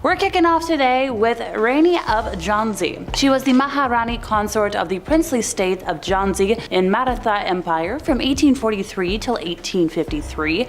We're kicking off today with Rani of Jhansi. She was the Maharani consort of the princely state of Jhansi in Maratha Empire from 1843 till 1853,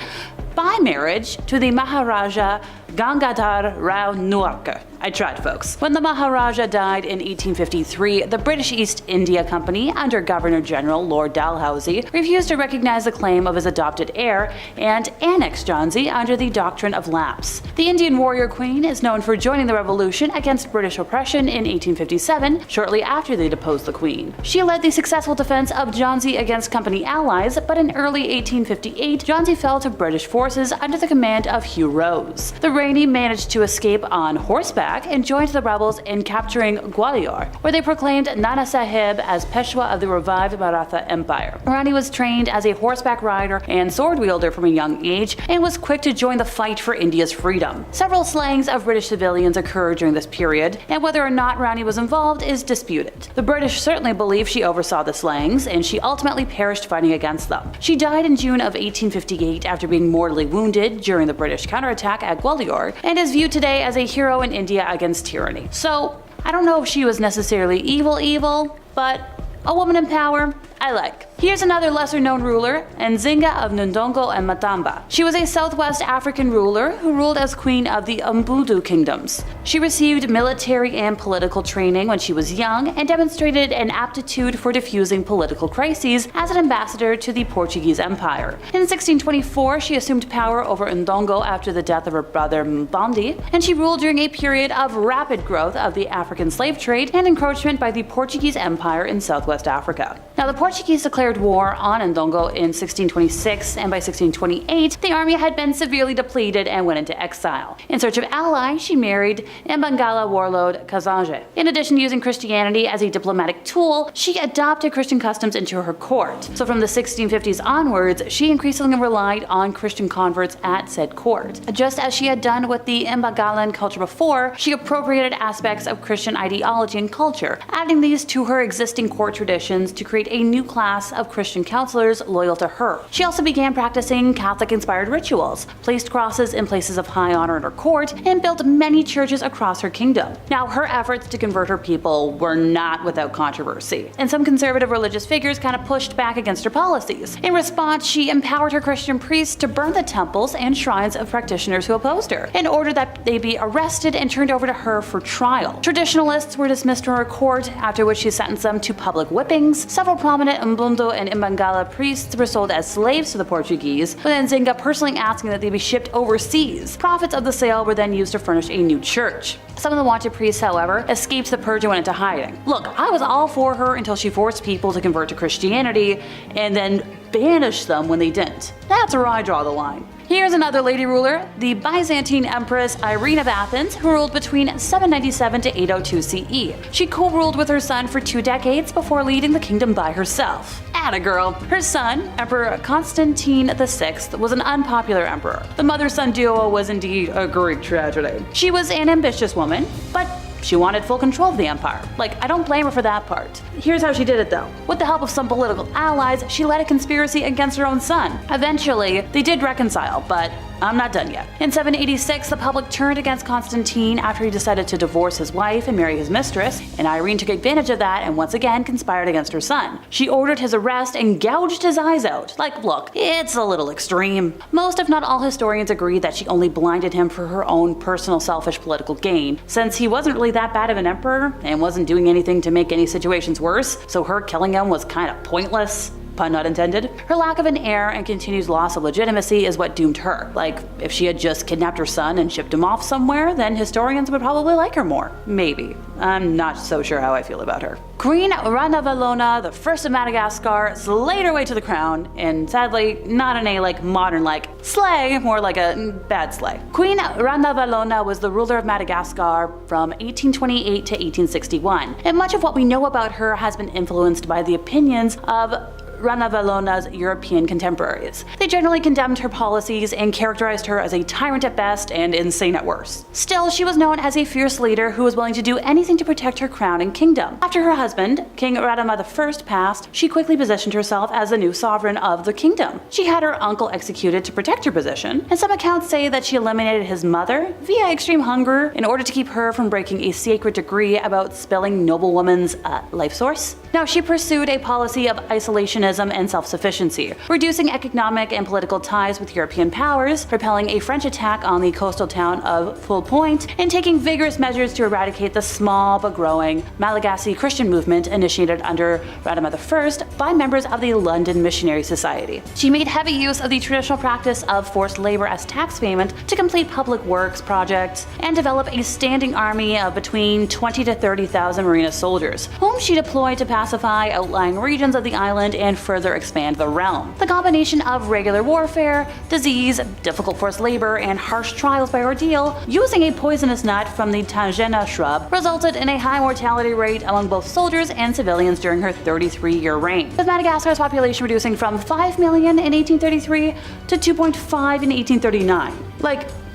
by marriage to the Maharaja Gangadhar Rao Nuarkar. I tried, folks. When the Maharaja died in 1853, the British East India Company, under Governor-General Lord Dalhousie, refused to recognize the claim of his adopted heir and annexed Jhansi under the doctrine of lapse. The Indian warrior queen is known for joining the revolution against British oppression in 1857, shortly after they deposed the queen. She led the successful defense of Jhansi against company allies, but in early 1858, Jhansi fell to British forces under the command of Hugh Rose. The Rani managed to escape on horseback and joined the rebels in capturing Gwalior, where they proclaimed Nana Sahib as Peshwa of the revived Maratha Empire. Rani was trained as a horseback rider and sword wielder from a young age and was quick to join the fight for India's freedom. Several slayings of British civilians occurred during this period, and whether or not Rani was involved is disputed. The British certainly believe she oversaw the slayings, and she ultimately perished fighting against them. She died in June of 1858 after being mortally wounded during the British counterattack at Gwalior, and is viewed today as a hero in India against tyranny. So, I don't know if she was necessarily evil, but a woman in power, I like. Here's another lesser-known ruler, Nzinga of Ndongo and Matamba. She was a southwest African ruler who ruled as queen of the Umbudu kingdoms. She received military and political training when she was young and demonstrated an aptitude for diffusing political crises as an ambassador to the Portuguese Empire. In 1624, she assumed power over Ndongo after the death of her brother Mbandi, and she ruled during a period of rapid growth of the African slave trade and encroachment by the Portuguese Empire in southwest Africa. Now, the Portuguese declared war on Ndongo in 1626, and by 1628, the army had been severely depleted and went into exile. In search of allies, she married Mbangala warlord Kasongsong. In addition to using Christianity as a diplomatic tool, she adopted Christian customs into her court. So from the 1650s onwards, she increasingly relied on Christian converts at said court. Just as she had done with the Mbangalan culture before, she appropriated aspects of Christian ideology and culture, adding these to her existing court traditions to create a new class of Christian counselors loyal to her. She also began practicing Catholic-inspired rituals, placed crosses in places of high honor in her court, and built many churches across her kingdom. Now, her efforts to convert her people were not without controversy, and some conservative religious figures kind of pushed back against her policies. In response, she empowered her Christian priests to burn the temples and shrines of practitioners who opposed her, in order that they be arrested and turned over to her for trial. Traditionalists were dismissed from her court, after which she sentenced them to public whippings. Several prominent Mbundu and Mbangala priests were sold as slaves to the Portuguese, with Nzinga personally asking that they be shipped overseas. Profits of the sale were then used to furnish a new church. Some of the wanted priests, however, escaped the purge and went into hiding. Look, I was all for her until she forced people to convert to Christianity and then banished them when they didn't. That's where I draw the line. Here's another lady ruler, the Byzantine Empress Irene of Athens, who ruled between 797 to 802 CE. She co-ruled with her son for 2 decades before leading the kingdom by herself. Atta girl. Her son, Emperor Constantine VI, was an unpopular emperor. The mother-son duo was indeed a Greek tragedy. She was an ambitious woman, but she wanted full control of the empire. Like, I don't blame her for that part. Here's how she did it though. With the help of some political allies, she led a conspiracy against her own son. Eventually, they did reconcile, but I'm not done yet. In 786, the public turned against Constantine after he decided to divorce his wife and marry his mistress, and Irene took advantage of that and once again conspired against her son. She ordered his arrest and gouged his eyes out. Like, look, it's a little extreme. Most, if not all, historians agree that she only blinded him for her own personal selfish political gain, since he wasn't really that bad of an emperor and wasn't doing anything to make any situations worse, so her killing him was kind of pointless. Pun not intended. Her lack of an heir and continued loss of legitimacy is what doomed her. Like, if she had just kidnapped her son and shipped him off somewhere, then historians would probably like her more. Maybe. I'm not so sure how I feel about her. Queen Ranavalona, the first of Madagascar, slayed her way to the crown, and sadly, not in a modern slay, more like a bad slay. Queen Ranavalona was the ruler of Madagascar from 1828 to 1861, and much of what we know about her has been influenced by the opinions of Ranavallona's European contemporaries. They generally condemned her policies and characterized her as a tyrant at best and insane at worst. Still, she was known as a fierce leader who was willing to do anything to protect her crown and kingdom. After her husband, King Radama I, passed, she quickly positioned herself as the new sovereign of the kingdom. She had her uncle executed to protect her position, and some accounts say that she eliminated his mother via extreme hunger in order to keep her from breaking a sacred decree about spilling noblewoman's life source. Now, she pursued a policy of isolationism and self-sufficiency, reducing economic and political ties with European powers, repelling a French attack on the coastal town of Full Point, and taking vigorous measures to eradicate the small but growing Malagasy Christian movement initiated under Radama I by members of the London Missionary Society. She made heavy use of the traditional practice of forced labor as tax payment to complete public works projects and develop a standing army of between 20 to 30,000 Marina soldiers, whom she deployed to pacify outlying regions of the island and further expand the realm. The combination of regular warfare, disease, difficult forced labor, and harsh trials by ordeal using a poisonous nut from the Tangena shrub resulted in a high mortality rate among both soldiers and civilians during her 33-year reign, with Madagascar's population reducing from 5 million in 1833 to 2.5 in 1839.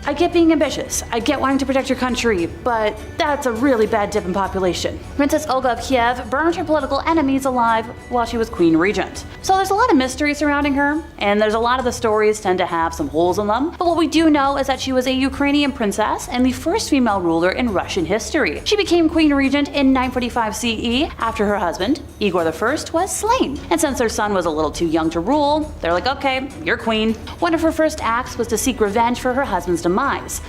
I get being ambitious, I get wanting to protect your country, but that's a really bad dip in population. Princess Olga of Kiev burned her political enemies alive while she was queen regent. So there's a lot of mystery surrounding her, and there's a lot of the stories tend to have some holes in them, but what we do know is that she was a Ukrainian princess and the first female ruler in Russian history. She became queen regent in 945 CE after her husband, Igor I, was slain. And since their son was a little too young to rule, they're like, okay, you're queen. One of her first acts was to seek revenge for her husband's demise.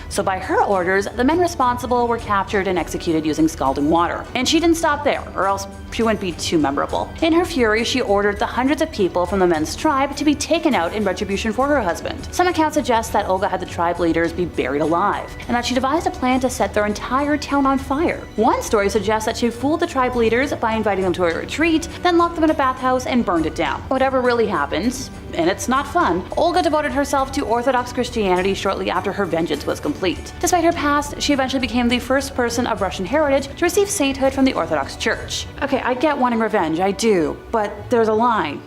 So by her orders, the men responsible were captured and executed using scalding water. And she didn't stop there, or else she wouldn't be too memorable. In her fury, she ordered the hundreds of people from the men's tribe to be taken out in retribution for her husband. Some accounts suggest that Olga had the tribe leaders be buried alive, and that she devised a plan to set their entire town on fire. One story suggests that she fooled the tribe leaders by inviting them to a retreat, then locked them in a bathhouse and burned it down. Whatever really happened, and it's not fun, Olga devoted herself to Orthodox Christianity shortly after her vengeance was complete. Despite her past, she eventually became the first person of Russian heritage to receive sainthood from the Orthodox Church. Okay, I get wanting revenge, I do, but there's a line.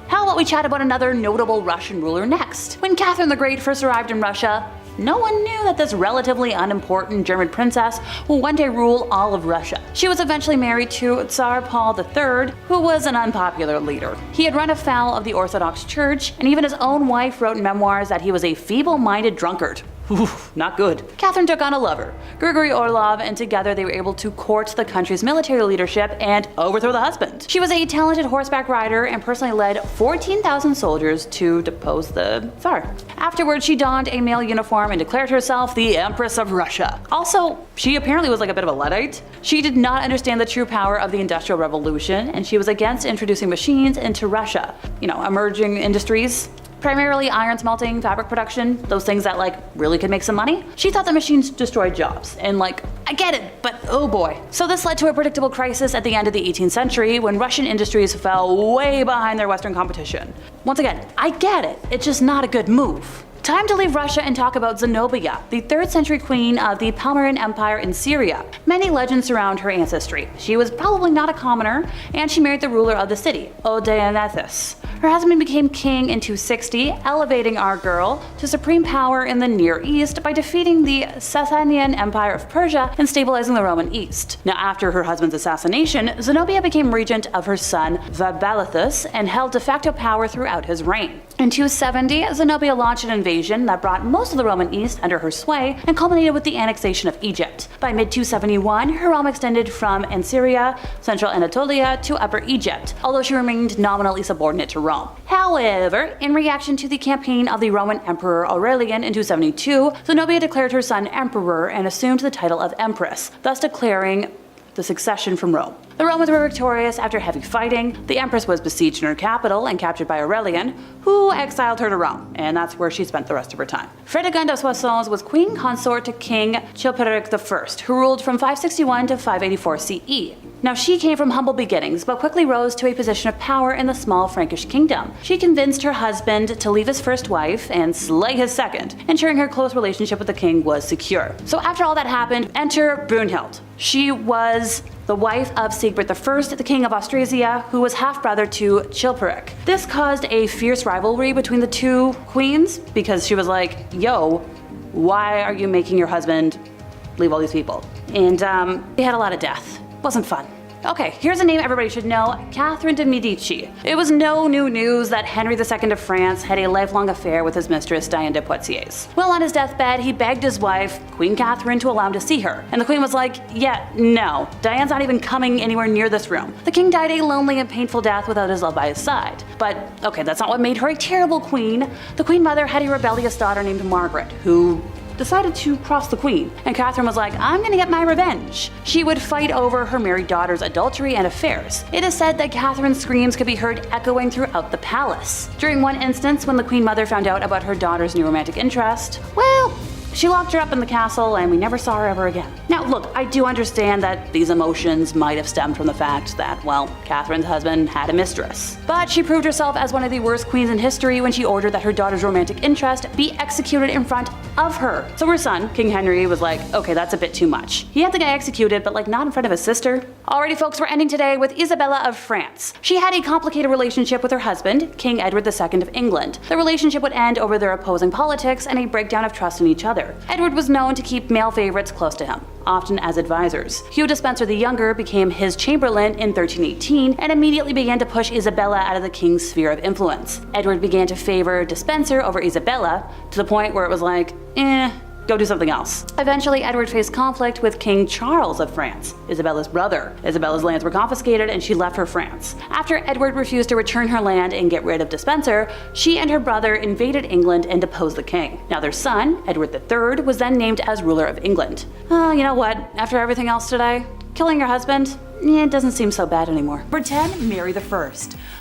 How about we chat about another notable Russian ruler next? When Catherine the Great first arrived in Russia, no one knew that this relatively unimportant German princess will one day rule all of Russia. She was eventually married to Tsar Paul III, who was an unpopular leader. He had run afoul of the Orthodox Church, and even his own wife wrote in memoirs that he was a feeble-minded drunkard. Oof, not good. Catherine took on a lover, Grigory Orlov, and together they were able to court the country's military leadership and overthrow the husband. She was a talented horseback rider and personally led 14,000 soldiers to depose the Tsar. Afterwards, she donned a male uniform and declared herself the Empress of Russia. Also, she apparently was like a bit of a Luddite. She did not understand the true power of the Industrial Revolution, and she was against introducing machines into Russia. Emerging industries. Primarily iron smelting, fabric production, those things that really could make some money. She thought the machines destroyed jobs, and I get it, but oh boy. So this led to a predictable crisis at the end of the 18th century when Russian industries fell way behind their Western competition. Once again, I get it, it's just not a good move. Time to leave Russia and talk about Zenobia, the 3rd century queen of the Palmyran Empire in Syria. Many legends surround her ancestry. She was probably not a commoner, and she married the ruler of the city, Odenathus. Her husband became king in 260, elevating our girl to supreme power in the Near East by defeating the Sasanian Empire of Persia and stabilizing the Roman East. Now, after her husband's assassination, Zenobia became regent of her son Vabalithus and held de facto power throughout his reign. In 270, Zenobia launched an invasion that brought most of the Roman East under her sway and culminated with the annexation of Egypt. By mid-271, her realm extended from Ancyria, central Anatolia, to Upper Egypt, although she remained nominally subordinate to Rome. However, in reaction to the campaign of the Roman Emperor Aurelian in 272, Zenobia declared her son emperor and assumed the title of Empress, thus declaring the succession from Rome. The Romans were victorious after heavy fighting. The Empress was besieged in her capital and captured by Aurelian, who exiled her to Rome, and that's where she spent the rest of her time. Fredegund of Soissons was queen consort to King Chilperic I, who ruled from 561 to 584 CE. Now she came from humble beginnings, but quickly rose to a position of power in the small Frankish kingdom. She convinced her husband to leave his first wife and slay his second, ensuring her close relationship with the king was secure. So after all that happened, enter Brunhild. She was the wife of Sigebert I, the king of Austrasia, who was half-brother to Chilperic. This caused a fierce rivalry between the two queens because she was like, yo, why are you making your husband leave all these people? And they had a lot of death. Wasn't fun. Okay, here's a name everybody should know, Catherine de Medici. It was no new news that Henry II of France had a lifelong affair with his mistress Diane de Poitiers. Well, on his deathbed, he begged his wife, Queen Catherine, to allow him to see her. And the queen was like, yeah, no, Diane's not even coming anywhere near this room. The king died a lonely and painful death without his love by his side. But, okay, that's not what made her a terrible queen. The queen mother had a rebellious daughter named Margaret, who decided to cross the queen, and Catherine was like, I'm gonna get my revenge. She would fight over her married daughter's adultery and affairs. It is said that Catherine's screams could be heard echoing throughout the palace. During one instance, when the queen mother found out about her daughter's new romantic interest, well, she locked her up in the castle and we never saw her ever again. Now look, I do understand that these emotions might have stemmed from the fact that, well, Catherine's husband had a mistress. But she proved herself as one of the worst queens in history when she ordered that her daughter's romantic interest be executed in front of her. So her son, King Henry, was like, okay, that's a bit too much. He had the guy executed, but like not in front of his sister. Alrighty folks, we're ending today with Isabella of France. She had a complicated relationship with her husband, King Edward II of England. The relationship would end over their opposing politics and a breakdown of trust in each other. Edward was known to keep male favorites close to him, often as advisors. Hugh Despencer the Younger became his chamberlain in 1318 and immediately began to push Isabella out of the king's sphere of influence. Edward began to favor Despencer over Isabella to the point where it was like, go do something else. Eventually, Edward faced conflict with King Charles of France, Isabella's brother. Isabella's lands were confiscated and she left for France. After Edward refused to return her land and get rid of Despencer, she and her brother invaded England and deposed the king. Now their son, Edward III, was then named as ruler of England. You know what? After everything else today, killing your husband? It doesn't seem so bad anymore. Number 10, Mary I.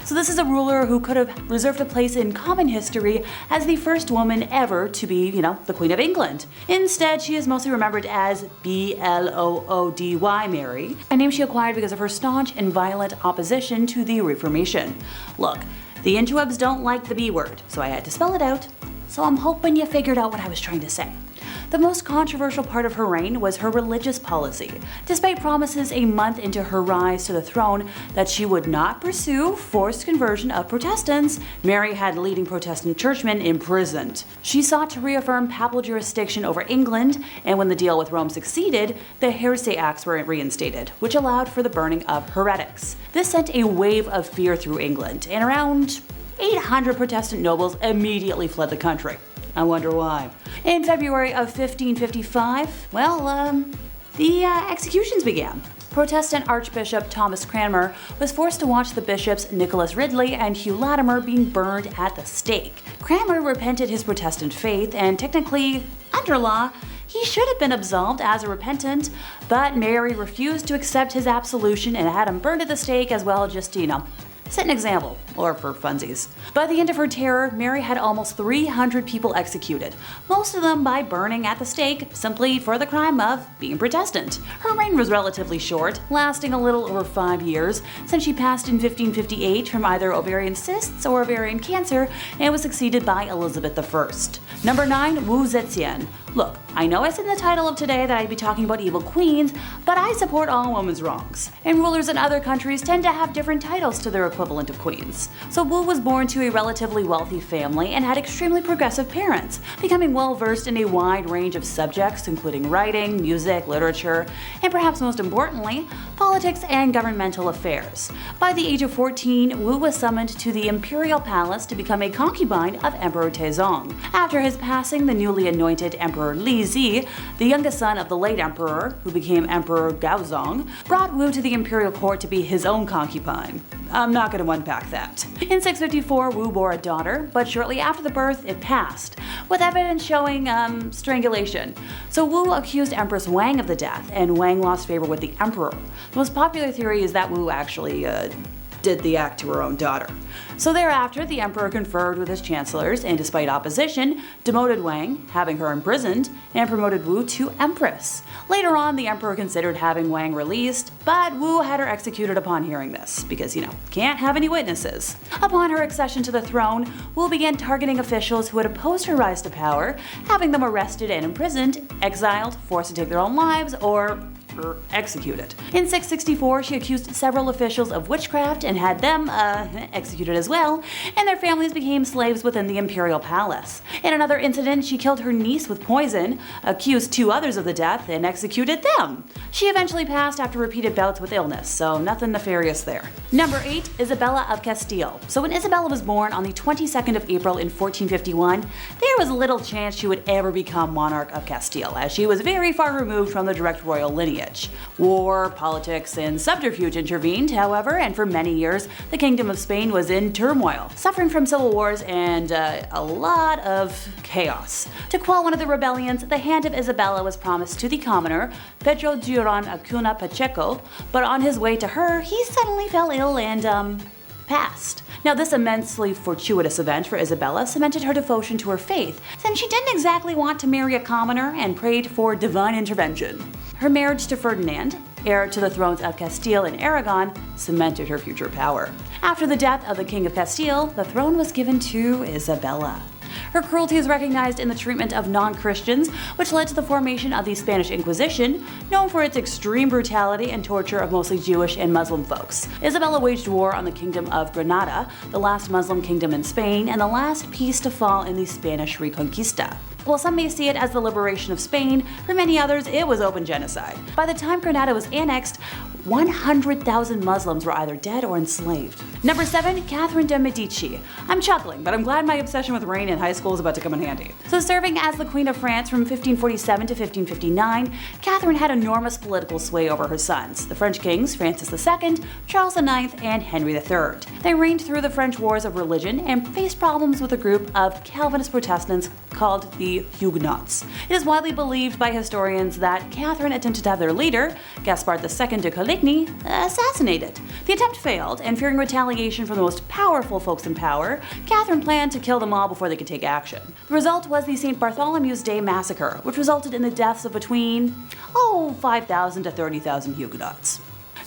So this is a ruler who could have reserved a place in common history as the first woman ever to be, the Queen of England. Instead, she is mostly remembered as Bloody Mary, a name she acquired because of her staunch and violent opposition to the Reformation. Look, the interwebs don't like the B word, so I had to spell it out. So I'm hoping you figured out what I was trying to say. The most controversial part of her reign was her religious policy. Despite promises a month into her rise to the throne that she would not pursue forced conversion of Protestants, Mary had leading Protestant churchmen imprisoned. She sought to reaffirm papal jurisdiction over England, and when the deal with Rome succeeded, the Heresy Acts were reinstated, which allowed for the burning of heretics. This sent a wave of fear through England, and around 800 Protestant nobles immediately fled the country. I wonder why. In February of 1555, the executions began. Protestant Archbishop Thomas Cranmer was forced to watch the bishops Nicholas Ridley and Hugh Latimer being burned at the stake. Cranmer repented his Protestant faith, and technically, under law, he should have been absolved as a repentant, but Mary refused to accept his absolution and had him burned at the stake as well, just set an example, or for funsies. By the end of her terror, Mary had almost 300 people executed, most of them by burning at the stake simply for the crime of being Protestant. Her reign was relatively short, lasting a little over 5 years, since she passed in 1558 from either ovarian cysts or ovarian cancer and was succeeded by Elizabeth I. Number 9, Wu Zetian. Look, I know I said in the title of today that I'd be talking about evil queens, but I support all women's wrongs. And rulers in other countries tend to have different titles to their equivalent of queens. So Wu was born to a relatively wealthy family and had extremely progressive parents, becoming well versed in a wide range of subjects including writing, music, literature, and perhaps most importantly, politics and governmental affairs. By the age of 14, Wu was summoned to the Imperial Palace to become a concubine of Emperor Taizong. After his passing, the newly anointed Emperor Lizzie, the youngest son of the late emperor, who became Emperor Gaozong, brought Wu to the imperial court to be his own concubine. I'm not going to unpack that. In 654, Wu bore a daughter, but shortly after the birth, it passed, with evidence showing strangulation. So Wu accused Empress Wang of the death, and Wang lost favor with the emperor. The most popular theory is that Wu actually did the act to her own daughter. So thereafter, the emperor conferred with his chancellors and, despite opposition, demoted Wang, having her imprisoned, and promoted Wu to empress. Later on, the emperor considered having Wang released, but Wu had her executed upon hearing this, because, can't have any witnesses. Upon her accession to the throne, Wu began targeting officials who had opposed her rise to power, having them arrested and imprisoned, exiled, forced to take their own lives, or executed. In 664, she accused several officials of witchcraft and had them executed as well, and their families became slaves within the imperial palace. In another incident, she killed her niece with poison, accused 2 others of the death, and executed them. She eventually passed after repeated bouts with illness, so nothing nefarious there. Number 8, Isabella of Castile. So when Isabella was born on the 22nd of April in 1451, there was little chance she would ever become monarch of Castile, as she was very far removed from the direct royal lineage. War, politics, and subterfuge intervened, however, and for many years, the Kingdom of Spain was in turmoil, suffering from civil wars and a lot of chaos. To quell one of the rebellions, the hand of Isabella was promised to the commoner, Pedro Duran Acuna Pacheco, but on his way to her, he suddenly fell ill and, passed. Now, this immensely fortuitous event for Isabella cemented her devotion to her faith, since she didn't exactly want to marry a commoner and prayed for divine intervention. Her marriage to Ferdinand, heir to the thrones of Castile and Aragon, cemented her future power. After the death of the King of Castile, the throne was given to Isabella. Her cruelty is recognized in the treatment of non-Christians, which led to the formation of the Spanish Inquisition, known for its extreme brutality and torture of mostly Jewish and Muslim folks. Isabella waged war on the Kingdom of Granada, the last Muslim kingdom in Spain, and the last piece to fall in the Spanish Reconquista. While some may see it as the liberation of Spain, for many others it was open genocide. By the time Granada was annexed, 100,000 Muslims were either dead or enslaved. Number 7, Catherine de Medici. I'm chuckling, but I'm glad my obsession with reign in high school is about to come in handy. So serving as the Queen of France from 1547 to 1559, Catherine had enormous political sway over her sons, the French kings Francis II, Charles IX, and Henry III. They reigned through the French Wars of Religion and faced problems with a group of Calvinist Protestants called the Huguenots. It is widely believed by historians that Catherine attempted to have their leader, Gaspard II de Coligny, assassinated. The attempt failed, and fearing retaliation from the most powerful folks in power, Catherine planned to kill them all before they could take action. The result was the St. Bartholomew's Day massacre, which resulted in the deaths of between 5,000 to 30,000 Huguenots.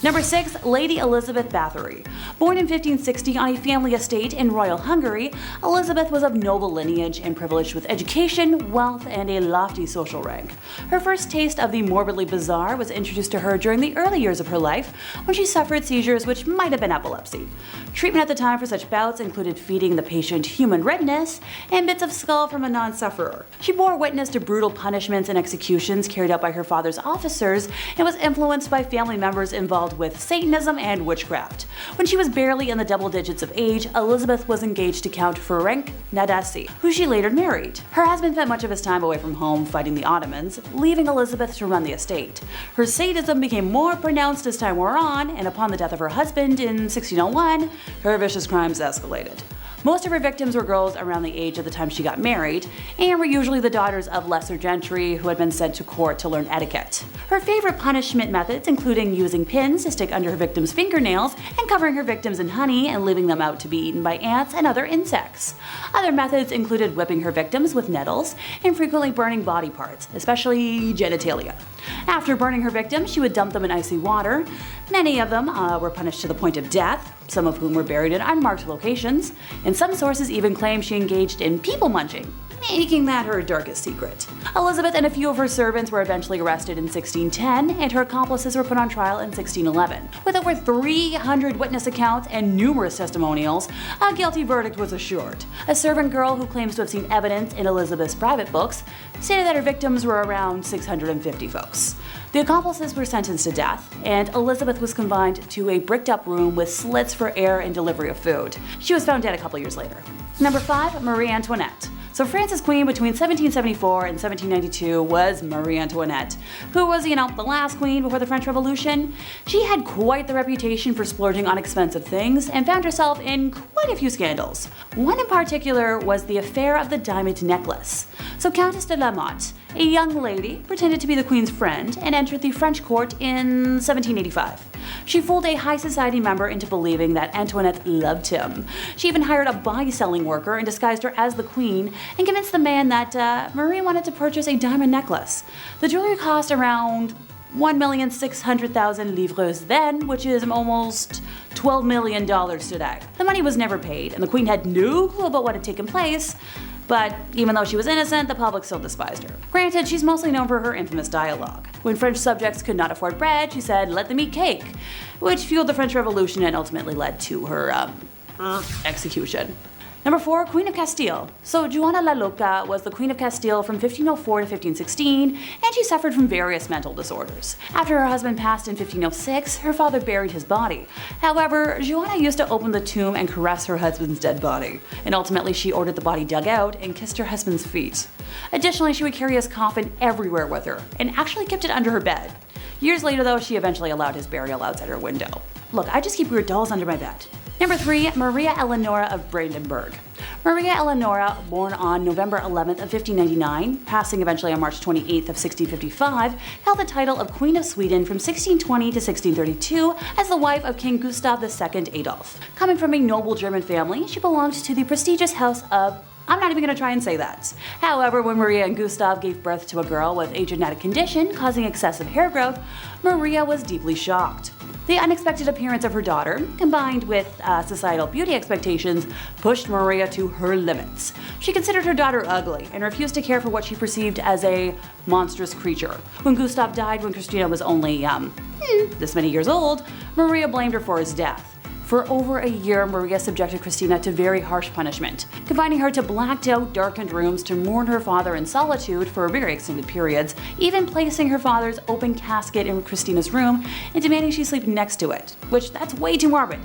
Number 6, Lady Elizabeth Bathory. Born in 1560 on a family estate in royal Hungary, Elizabeth was of noble lineage and privileged with education, wealth, and a lofty social rank. Her first taste of the morbidly bizarre was introduced to her during the early years of her life, when she suffered seizures which might have been epilepsy. Treatment at the time for such bouts included feeding the patient human redness and bits of skull from a non-sufferer. She bore witness to brutal punishments and executions carried out by her father's officers and was influenced by family members involved with Satanism and witchcraft. When she was barely in the double digits of age, Elizabeth was engaged to Count Ferenc Nadasdy, who she later married. Her husband spent much of his time away from home fighting the Ottomans, leaving Elizabeth to run the estate. Her sadism became more pronounced as time wore on, and upon the death of her husband in 1601, her vicious crimes escalated. Most of her victims were girls around the age of the time she got married, and were usually the daughters of lesser gentry who had been sent to court to learn etiquette. Her favorite punishment methods including using pins to stick under her victims' fingernails and covering her victims in honey and leaving them out to be eaten by ants and other insects. Other methods included whipping her victims with nettles and frequently burning body parts, especially genitalia. After burning her victims, she would dump them in icy water. Many of them were punished to the point of death, some of whom were buried in unmarked locations, and some sources even claim she engaged in people munching, making that her darkest secret. Elizabeth and a few of her servants were eventually arrested in 1610, and her accomplices were put on trial in 1611. With over 300 witness accounts and numerous testimonials, a guilty verdict was assured. A servant girl who claims to have seen evidence in Elizabeth's private books stated that her victims were around 650 folks. The accomplices were sentenced to death, and Elizabeth was confined to a bricked-up room with slits for air and delivery of food. She was found dead a couple years later. Number 5, Marie Antoinette. So France's queen between 1774 and 1792 was Marie Antoinette, who was, the last queen before the French Revolution. She had quite the reputation for splurging on expensive things and found herself in quite a few scandals. One in particular was the affair of the diamond necklace. So Countess de la Motte, a young lady pretended to be the queen's friend and entered the French court in 1785. She fooled a high society member into believing that Antoinette loved him. She even hired a body-selling worker and disguised her as the queen and convinced the man that Marie wanted to purchase a diamond necklace. The jewelry cost around 1,600,000 livres then, which is almost $12 million today. The money was never paid, and the queen had no clue about what had taken place, but even though she was innocent, the public still despised her. Granted, she's mostly known for her infamous dialogue. When French subjects could not afford bread, she said, "Let them eat cake," which fueled the French Revolution and ultimately led to her execution. Number 4, Queen of Castile. So Juana la Loca was the Queen of Castile from 1504 to 1516, and she suffered from various mental disorders. After her husband passed in 1506, her father buried his body. However, Juana used to open the tomb and caress her husband's dead body, and ultimately she ordered the body dug out and kissed her husband's feet. Additionally, she would carry his coffin everywhere with her, and actually kept it under her bed. Years later though, she eventually allowed his burial outside her window. Look, I just keep weird dolls under my bed. Number 3, Maria Eleonora of Brandenburg. Maria Eleonora, born on November 11th of 1599, passing eventually on March 28th of 1655, held the title of Queen of Sweden from 1620 to 1632 as the wife of King Gustav II Adolf. Coming from a noble German family, she belonged to the prestigious house of I'm not even going to try and say that. However, when Maria and Gustav gave birth to a girl with a genetic condition causing excessive hair growth, Maria was deeply shocked. The unexpected appearance of her daughter, combined with societal beauty expectations, pushed Maria to her limits. She considered her daughter ugly and refused to care for what she perceived as a monstrous creature. When Gustav died when Christina was only, this many years old, Maria blamed her for his death. For over a year, Maria subjected Christina to very harsh punishment, confining her to blacked out, darkened rooms to mourn her father in solitude for very extended periods, even placing her father's open casket in Christina's room and demanding she sleep next to it, which that's way too morbid,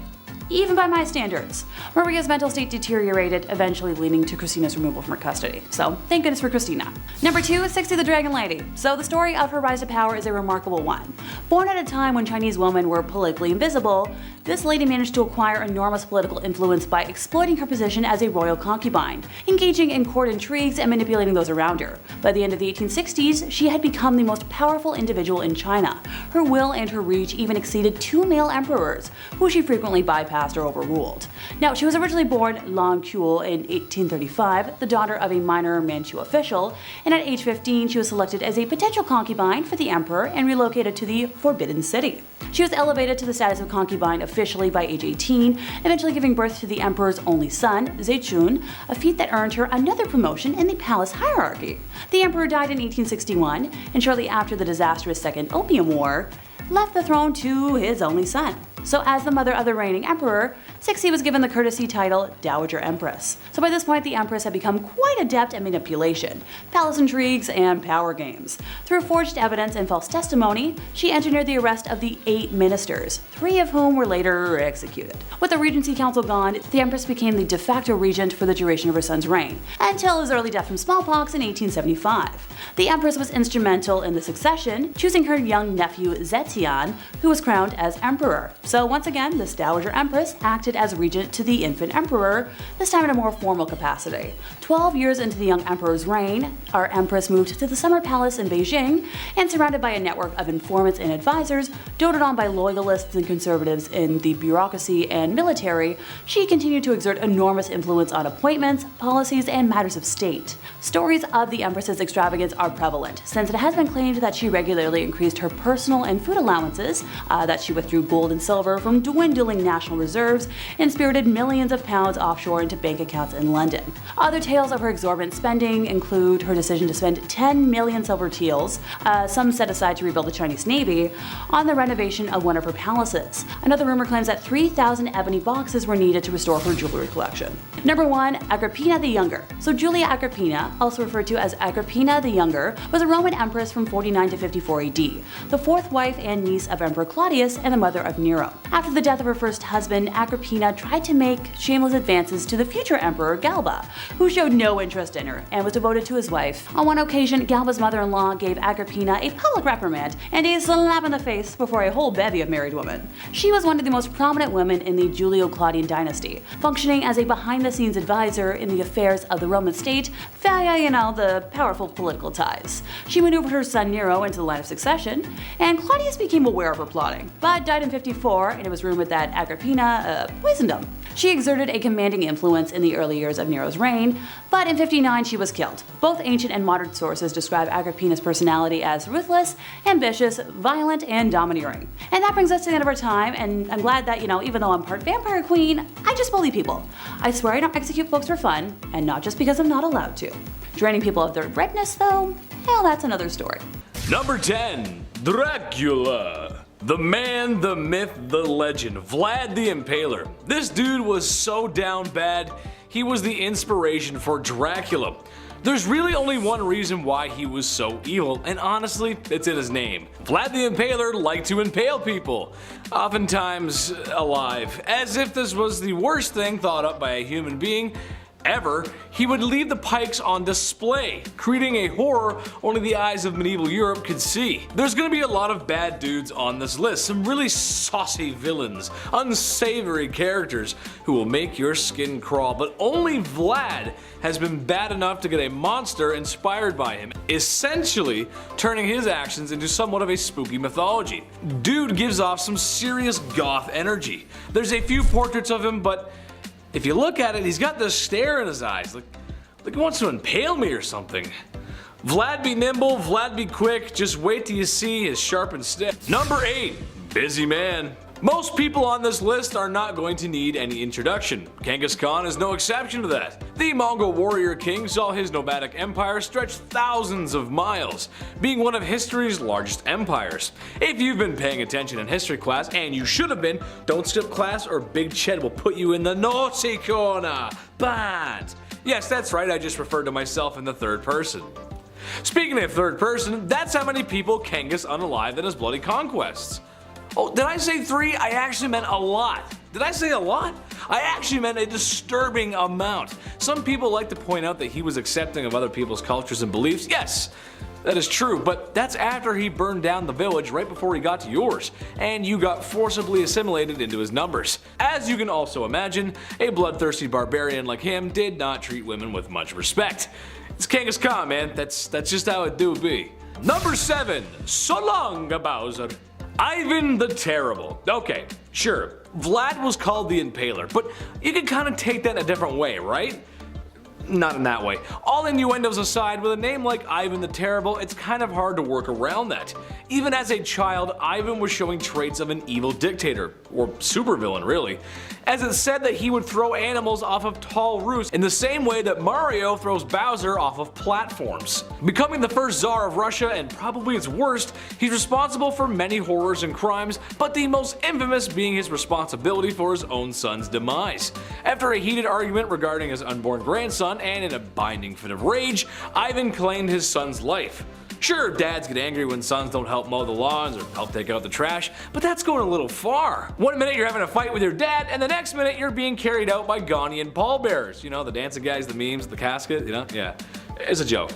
even by my standards. Maria's mental state deteriorated, eventually leading to Christina's removal from her custody. So thank goodness for Christina. Number 2 is Cixi the Dragon Lady. So the story of her rise to power is a remarkable one. Born at a time when Chinese women were politically invisible, this lady managed to acquire enormous political influence by exploiting her position as a royal concubine, engaging in court intrigues and manipulating those around her. By the end of the 1860s, she had become the most powerful individual in China. Her will and her reach even exceeded 2 male emperors, who she frequently bypassed or overruled. Now, she was originally born Lan Kuo in 1835, the daughter of a minor Manchu official, and at age 15 she was selected as a potential concubine for the emperor and relocated to the Forbidden City. She was elevated to the status of concubine officially by age 18, eventually giving birth to the emperor's only son, Zetian, a feat that earned her another promotion in the palace hierarchy. The emperor died in 1861, and shortly after the disastrous Second Opium War, left the throne to his only son. So as the mother of the reigning emperor, Cixi was given the courtesy title Dowager Empress. So by this point, the Empress had become quite adept at manipulation, palace intrigues, and power games. Through forged evidence and false testimony, she engineered the arrest of the 8 ministers, 3 of whom were later executed. With the Regency Council gone, the Empress became the de facto regent for the duration of her son's reign, until his early death from smallpox in 1875. The Empress was instrumental in the succession, choosing her young nephew Zetian, who was crowned as emperor. So once again, this Dowager Empress acted as regent to the infant emperor, this time in a more formal capacity. 12 years into the young emperor's reign, our Empress moved to the Summer Palace in Beijing, and surrounded by a network of informants and advisors, doted on by loyalists and conservatives in the bureaucracy and military, she continued to exert enormous influence on appointments, policies, and matters of state. Stories of the Empress's extravagance are prevalent, since it has been claimed that she regularly increased her personal and food allowances, that she withdrew gold and silver from dwindling national reserves, and spirited millions of pounds offshore into bank accounts in London. Other tales of her exorbitant spending include her decision to spend 10 million silver taels, some set aside to rebuild the Chinese Navy, on the renovation of one of her palaces. Another rumor claims that 3,000 ebony boxes were needed to restore her jewelry collection. Number 1, Agrippina the Younger. So Julia Agrippina, also referred to as Agrippina the Younger, was a Roman empress from 49 to 54 AD, the 4th wife and niece of Emperor Claudius and the mother of Nero. After the death of her first husband, Agrippina Agrippina tried to make shameless advances to the future emperor Galba, who showed no interest in her and was devoted to his wife. On one occasion, Galba's mother-in-law gave Agrippina a public reprimand and a slap in the face before a whole bevy of married women. She was one of the most prominent women in the Julio-Claudian dynasty, functioning as a behind-the-scenes advisor in the affairs of the Roman state via, the powerful political ties. She maneuvered her son Nero into the line of succession, and Claudius became aware of her plotting, but died in 54, and it was rumored that Agrippina poisoned him. She exerted a commanding influence in the early years of Nero's reign, but in 59 she was killed. Both ancient and modern sources describe Agrippina's personality as ruthless, ambitious, violent, and domineering. And that brings us to the end of our time, and I'm glad that, even though I'm part vampire queen, I just bully people. I swear I don't execute folks for fun, and not just because I'm not allowed to. Draining people of their redness, though, hell, that's another story. Number 10. Dracula. The man, the myth, the legend, Vlad the Impaler. This dude was so down bad, he was the inspiration for Dracula. There's really only one reason why he was so evil, and honestly, it's in his name. Vlad the Impaler liked to impale people, oftentimes alive. As if this was the worst thing thought up by a human being ever, he would leave the pikes on display, creating a horror only the eyes of medieval Europe could see. There's gonna be a lot of bad dudes on this list, some really saucy villains, unsavory characters who will make your skin crawl, but only Vlad has been bad enough to get a monster inspired by him, essentially turning his actions into somewhat of a spooky mythology. Dude gives off some serious goth energy. There's a few portraits of him, but if you look at it, he's got this stare in his eyes, like he wants to impale me or something. Vlad be nimble, Vlad be quick, just wait till you see his sharpened stick. Number 8. Busy man. Most people on this list are not going to need any introduction. Genghis Khan is no exception to that. The Mongol warrior king saw his nomadic empire stretch thousands of miles, being one of history's largest empires. If you've been paying attention in history class, and you should have been, don't skip class or Big Ched will put you in the naughty corner. Bad. Yes, that's right, I just referred to myself in the third person. Speaking of third person, that's how many people Genghis unalived in his bloody conquests. Oh, did I say 3? I actually meant a lot. Did I say a lot? I actually meant a disturbing amount. Some people like to point out that he was accepting of other people's cultures and beliefs. Yes, that is true, but that's after he burned down the village right before he got to yours, and you got forcibly assimilated into his numbers. As you can also imagine, a bloodthirsty barbarian like him did not treat women with much respect. It's Genghis Khan, man. That's just how it do be. Number 7. So long, Bowser. Ivan the Terrible. Okay, sure, Vlad was called the Impaler, but you can kind of take that in a different way, right? Not in that way. All innuendos aside, with a name like Ivan the Terrible, it's kind of hard to work around that. Even as a child, Ivan was showing traits of an evil dictator, or supervillain really, as it's said that he would throw animals off of tall roofs in the same way that Mario throws Bowser off of platforms. Becoming the first Tsar of Russia, and probably its worst, he's responsible for many horrors and crimes, but the most infamous being his responsibility for his own son's demise. After a heated argument regarding his unborn grandson, and in a binding fit of rage, Ivan claimed his son's life. Sure, dads get angry when sons don't help mow the lawns or help take out the trash, but that's going a little far. One minute you're having a fight with your dad, and the next minute you're being carried out by Ghanaian pallbearers. You know, the dancing guys, the memes, the casket, yeah. It's a joke.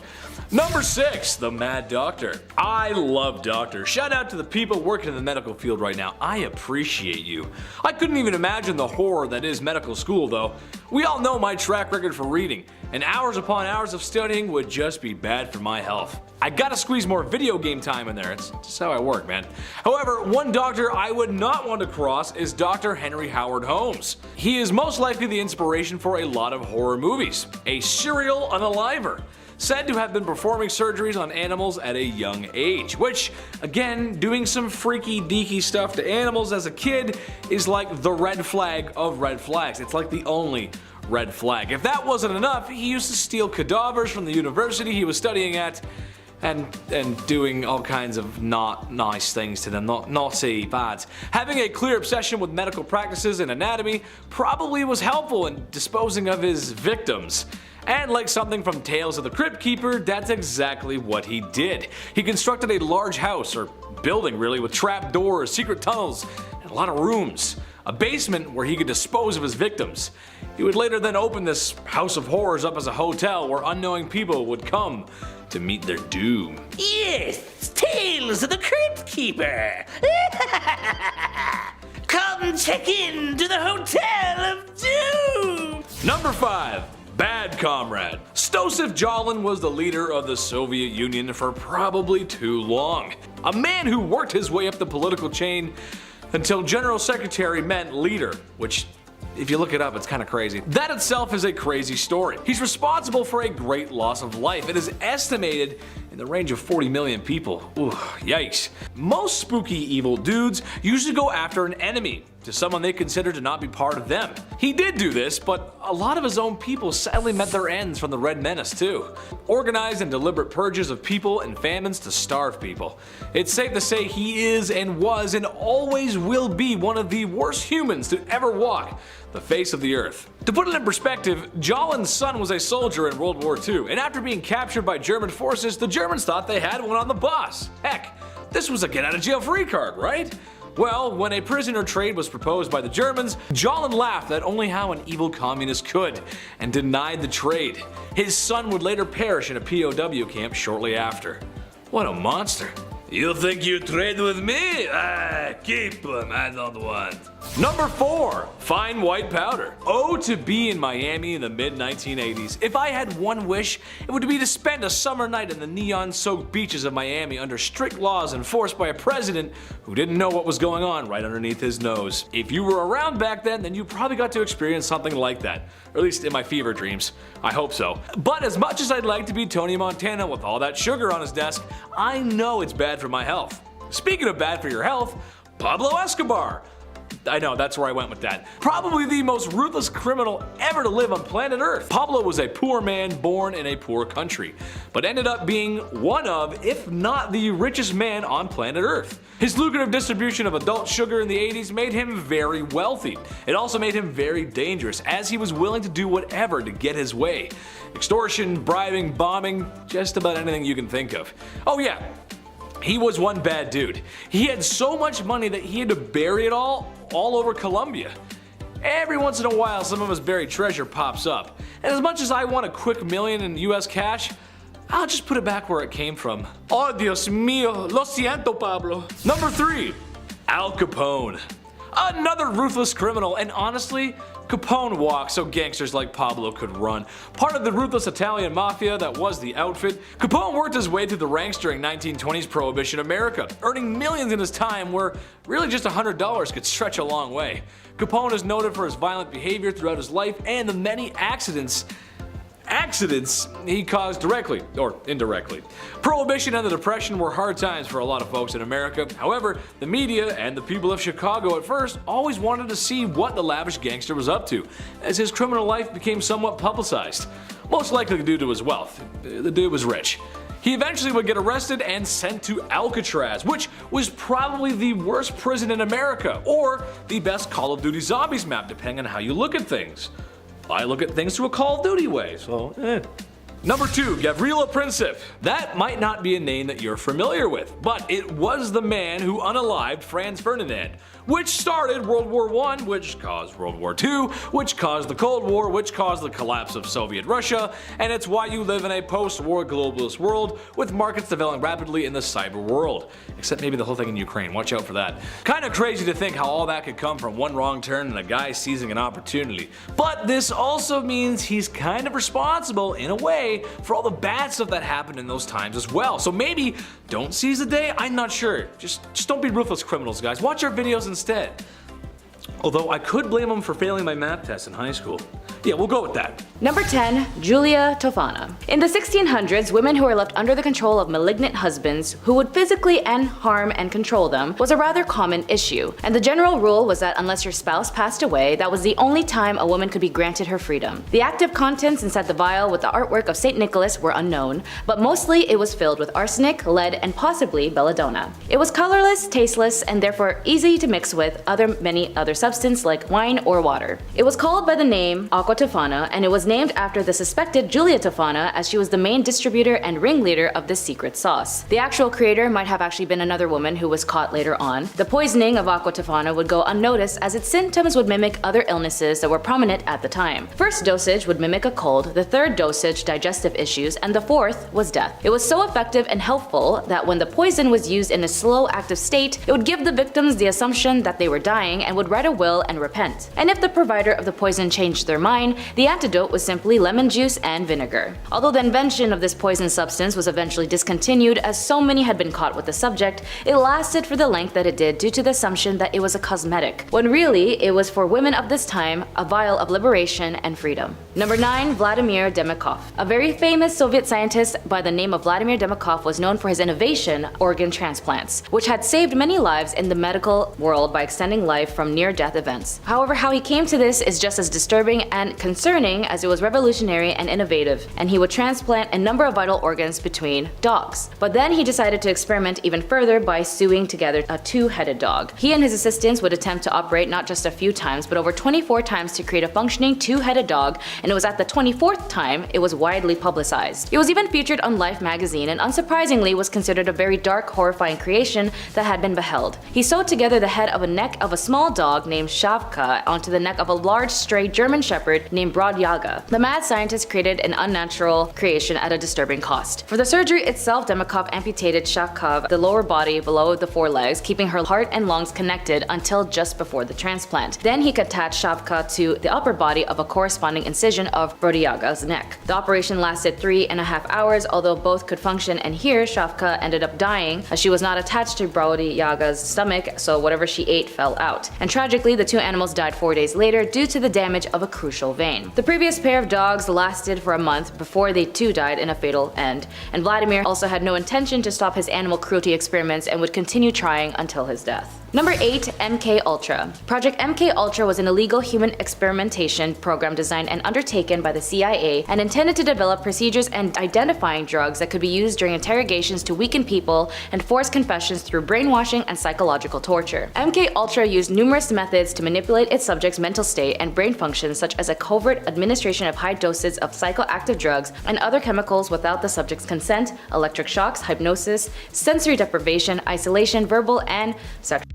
Number 6, the Mad Doctor. I love doctors. Shout out to the people working in the medical field right now. I appreciate you. I couldn't even imagine the horror that is medical school though. We all know my track record for reading, and hours upon hours of studying would just be bad for my health. I gotta squeeze more video game time in there. It's just how I work, man. However, one doctor I would not want to cross is Dr. Henry Howard Holmes. He is most likely the inspiration for a lot of horror movies. A serial unaliver, said to have been performing surgeries on animals at a young age, which, again, doing some freaky deaky stuff to animals as a kid is like the red flag of red flags. It's like the only red flag. If that wasn't enough, he used to steal cadavers from the university he was studying at and doing all kinds of not nice things to them, naughty, bad. Having a clear obsession with medical practices and anatomy probably was helpful in disposing of his victims. And like something from Tales of the Crypt Keeper, that's exactly what he did. He constructed a large house, or building really, with trap doors, secret tunnels, and a lot of rooms. a basement where he could dispose of his victims. He would later then open this house of horrors up as a hotel where unknowing people would come to meet their doom. Yes, Tales of the Crypt Keeper. Come check in to the Hotel of Doom. Number 5. Bad Comrade. Stosif Jalin was the leader of the Soviet Union for probably too long. A man who worked his way up the political chain until General Secretary meant leader, which, if you look it up, it's kind of crazy. That itself is a crazy story. He's responsible for a great loss of life. It is estimated in the range of 40 million people. Ooh, yikes. Most spooky evil dudes usually go after an enemy, to someone they consider to not be part of them. He did do this, but a lot of his own people sadly met their ends from the Red Menace too. Organized and deliberate purges of people and famines to starve people. It's safe to say he is and was and always will be one of the worst humans to ever walk the face of the earth. To put it in perspective, Jalin's son was a soldier in World War II, and after being captured by German forces, the Germans thought they had one on the boss. Heck, this was a get out of jail free card, right? Well, when a prisoner trade was proposed by the Germans, Jalin laughed at only how an evil communist could, and denied the trade. His son would later perish in a POW camp shortly after. What a monster. You think you trade with me? Keep them, I don't want. Number 4. Fine white powder. Oh, to be in Miami in the mid-1980s. If I had one wish, it would be to spend a summer night in the neon-soaked beaches of Miami under strict laws enforced by a president who didn't know what was going on right underneath his nose. If you were around back then you probably got to experience something like that. Or at least in my fever dreams. I hope so. But as much as I'd like to be Tony Montana with all that sugar on his desk, I know it's bad for my health. Speaking of bad for your health, Pablo Escobar. I know, that's where I went with that. Probably the most ruthless criminal ever to live on planet Earth. Pablo was a poor man born in a poor country, but ended up being one of, if not the richest man on planet Earth. His lucrative distribution of adult sugar in the 80s made him very wealthy. It also made him very dangerous, as he was willing to do whatever to get his way. Extortion, bribing, bombing, just about anything you can think of. Oh yeah, he was one bad dude. He had so much money that he had to bury it all over Colombia. Every once in a while some of his buried treasure pops up, and as much as I want a quick million in US cash, I'll just put it back where it came from. Oh Dios mío, lo siento Pablo. Number 3. Al Capone. Another ruthless criminal, and honestly, Capone walked so gangsters like Pablo could run. Part of the ruthless Italian mafia that was the outfit, Capone worked his way through the ranks during 1920s Prohibition America, earning millions in his time where really just $100 could stretch a long way. Capone is noted for his violent behavior throughout his life and the many accidents he caused directly or indirectly. Prohibition and the Depression were hard times for a lot of folks in America. However, the media and the people of Chicago at first always wanted to see what the lavish gangster was up to, as his criminal life became somewhat publicized. Most likely due to his wealth. The dude was rich. He eventually would get arrested and sent to Alcatraz, which was probably the worst prison in America, or the best Call of Duty Zombies map, depending on how you look at things. I look at things through a Call of Duty way, so Number 2, Gavrilo Princip. That might not be a name that you're familiar with, but it was the man who unalived Franz Ferdinand, which started World War I, which caused World War II, which caused the Cold War, which caused the collapse of Soviet Russia, and it's why you live in a post-war globalist world with markets developing rapidly in the cyber world. Except maybe the whole thing in Ukraine, watch out for that. Kinda crazy to think how all that could come from one wrong turn and a guy seizing an opportunity. But this also means he's kind of responsible, in a way, for all the bad stuff that happened in those times as well. So maybe don't seize the day, I'm not sure. Just don't be ruthless criminals, guys. Watch our videos instead. Although I could blame him for failing my math test in high school. Yeah, we'll go with that. Number 10. Julia Tofana. In the 1600s, women who were left under the control of malignant husbands who would physically harm and control them was a rather common issue, and the general rule was that unless your spouse passed away, that was the only time a woman could be granted her freedom. The active contents inside the vial with the artwork of St. Nicholas were unknown, but mostly it was filled with arsenic, lead, and possibly belladonna. It was colorless, tasteless, and therefore easy to mix with many other substances like wine or water. It was called by the name aqua Aqua Tofana, and it was named after the suspected Giulia Tofana, as she was the main distributor and ringleader of this secret sauce. The actual creator might have actually been another woman who was caught later on. The poisoning of Aqua Tofana would go unnoticed, as its symptoms would mimic other illnesses that were prominent at the time. First dosage would mimic a cold, the third dosage digestive issues, and the fourth was death. It was so effective and helpful that when the poison was used in a slow active state, it would give the victims the assumption that they were dying and would write a will and repent. And if the provider of the poison changed their mind, the antidote was simply lemon juice and vinegar. Although the invention of this poison substance was eventually discontinued as so many had been caught with the subject, it lasted for the length that it did due to the assumption that it was a cosmetic, when really it was for women of this time a vial of liberation and freedom. Number 9. Vladimir Demikov. A very famous Soviet scientist by the name of Vladimir Demikov was known for his innovation, organ transplants, which had saved many lives in the medical world by extending life from near-death events. However, how he came to this is just as disturbing and concerning as it was revolutionary and innovative, and he would transplant a number of vital organs between dogs. But then he decided to experiment even further by sewing together a two-headed dog. He and his assistants would attempt to operate not just a few times, but over 24 times to create a functioning two-headed dog, and it was at the 24th time it was widely publicized. It was even featured on Life magazine, and unsurprisingly was considered a very dark, horrifying creation that had been beheld. He sewed together the head of a neck of a small dog named Shavka onto the neck of a large stray German shepherd named Brodyaga. The mad scientist created an unnatural creation at a disturbing cost. For the surgery itself, Demikov amputated Shavka the lower body below the forelegs, keeping her heart and lungs connected until just before the transplant. Then he attached Shavka to the upper body of a corresponding incision of Brodyaga's neck. The operation lasted 3.5 hours, although both could function, and here Shavka ended up dying as she was not attached to Brodyaga's stomach, so whatever she ate fell out. And tragically, the two animals died 4 days later due to the damage of a crucial vein. The previous pair of dogs lasted for a month before they too died in a fatal end, and Vladimir also had no intention to stop his animal cruelty experiments and would continue trying until his death. Number 8. MK Ultra. Project MK Ultra was an illegal human experimentation program designed and undertaken by the CIA and intended to develop procedures and identifying drugs that could be used during interrogations to weaken people and force confessions through brainwashing and psychological torture. MK Ultra used numerous methods to manipulate its subjects' mental state and brain functions, such as a covert administration of high doses of psychoactive drugs and other chemicals without the subject's consent, electric shocks, hypnosis, sensory deprivation, isolation, verbal and sexual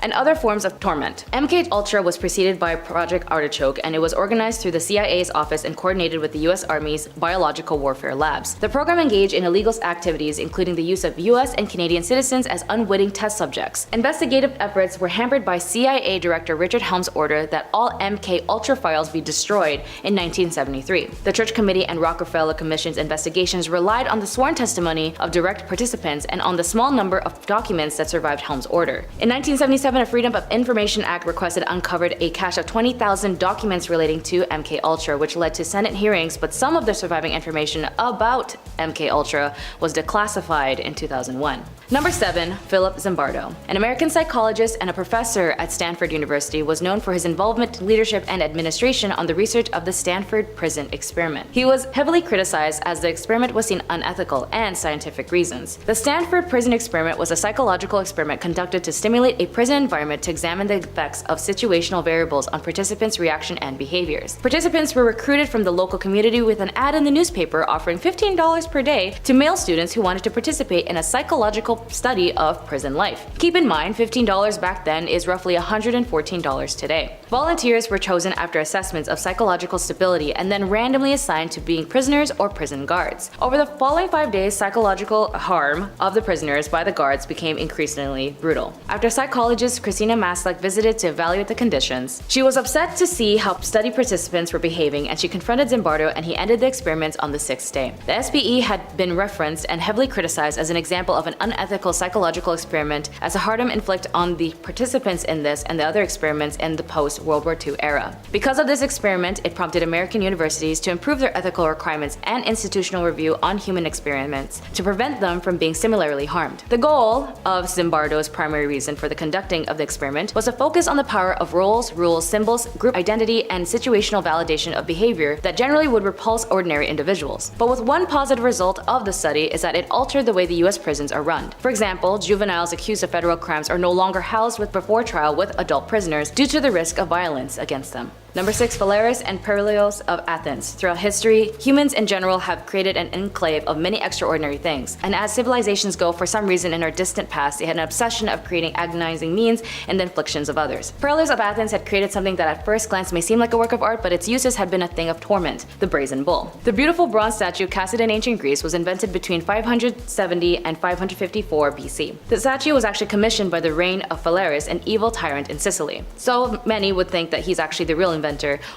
and other forms of torment. MK Ultra was preceded by Project Artichoke, and it was organized through the CIA's office and coordinated with the US Army's biological warfare labs. The program engaged in illegal activities, including the use of US and Canadian citizens as unwitting test subjects. Investigative efforts were hampered by CIA Director Richard Helm's order that all MK Ultra files be destroyed in 1973. The Church Committee and Rockefeller Commission's investigations relied on the sworn testimony of direct participants and on the small number of documents that survived Helm's order. In 1977, a Freedom of Information Act requested uncovered a cache of 20,000 documents relating to MK Ultra, which led to Senate hearings, but some of the surviving information about MK Ultra was declassified in 2001. Number 7. Philip Zimbardo. An American psychologist and a professor at Stanford University, was known for his involvement, leadership, and administration on the research of the Stanford Prison Experiment. He was heavily criticized as the experiment was seen unethical and scientific reasons. The Stanford Prison Experiment was a psychological experiment conducted to stimulate a prison environment to examine the effects of situational variables on participants' reaction and behaviors. Participants were recruited from the local community with an ad in the newspaper offering $15 per day to male students who wanted to participate in a psychological study of prison life. Keep in mind, $15 back then is roughly $114 today. Volunteers were chosen after assessments of psychological stability and then randomly assigned to being prisoners or prison guards. Over the following 5 days, psychological harm of the prisoners by the guards became increasingly brutal. After psychologist Christina Maslach visited to evaluate the conditions, she was upset to see how study participants were behaving, and she confronted Zimbardo, and he ended the experiments on the 6th day. The SPE had been referenced and heavily criticized as an example of an unethical psychological experiment, as a harm inflicted on the participants in this and the other experiments in the post-World War II era. Because of this experiment, it prompted American universities to improve their ethical requirements and institutional review on human experiments to prevent them from being similarly harmed. The goal of Zimbardo's primary reason for the conducting of the experiment was to focus on the power of roles, rules, symbols, group identity, and situational validation of behavior that generally would repulse ordinary individuals. But with one positive result of the study is that it altered the way the US prisons are run. For example, juveniles accused of federal crimes are no longer housed before trial with adult prisoners due to the risk of violence against them. Number 6. Phalaris and Perilios of Athens. Throughout history, humans in general have created an enclave of many extraordinary things, and as civilizations go, for some reason in our distant past, they had an obsession of creating agonizing means and the inflictions of others. Perilios of Athens had created something that at first glance may seem like a work of art, but its uses had been a thing of torment: the brazen bull. The beautiful bronze statue cast in ancient Greece was invented between 570 and 554 BC. The statue was actually commissioned by the reign of Phalaris, an evil tyrant in Sicily. So many would think that he's actually the real inventor,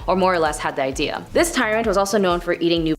or more or less had the idea. This tyrant was also known for eating new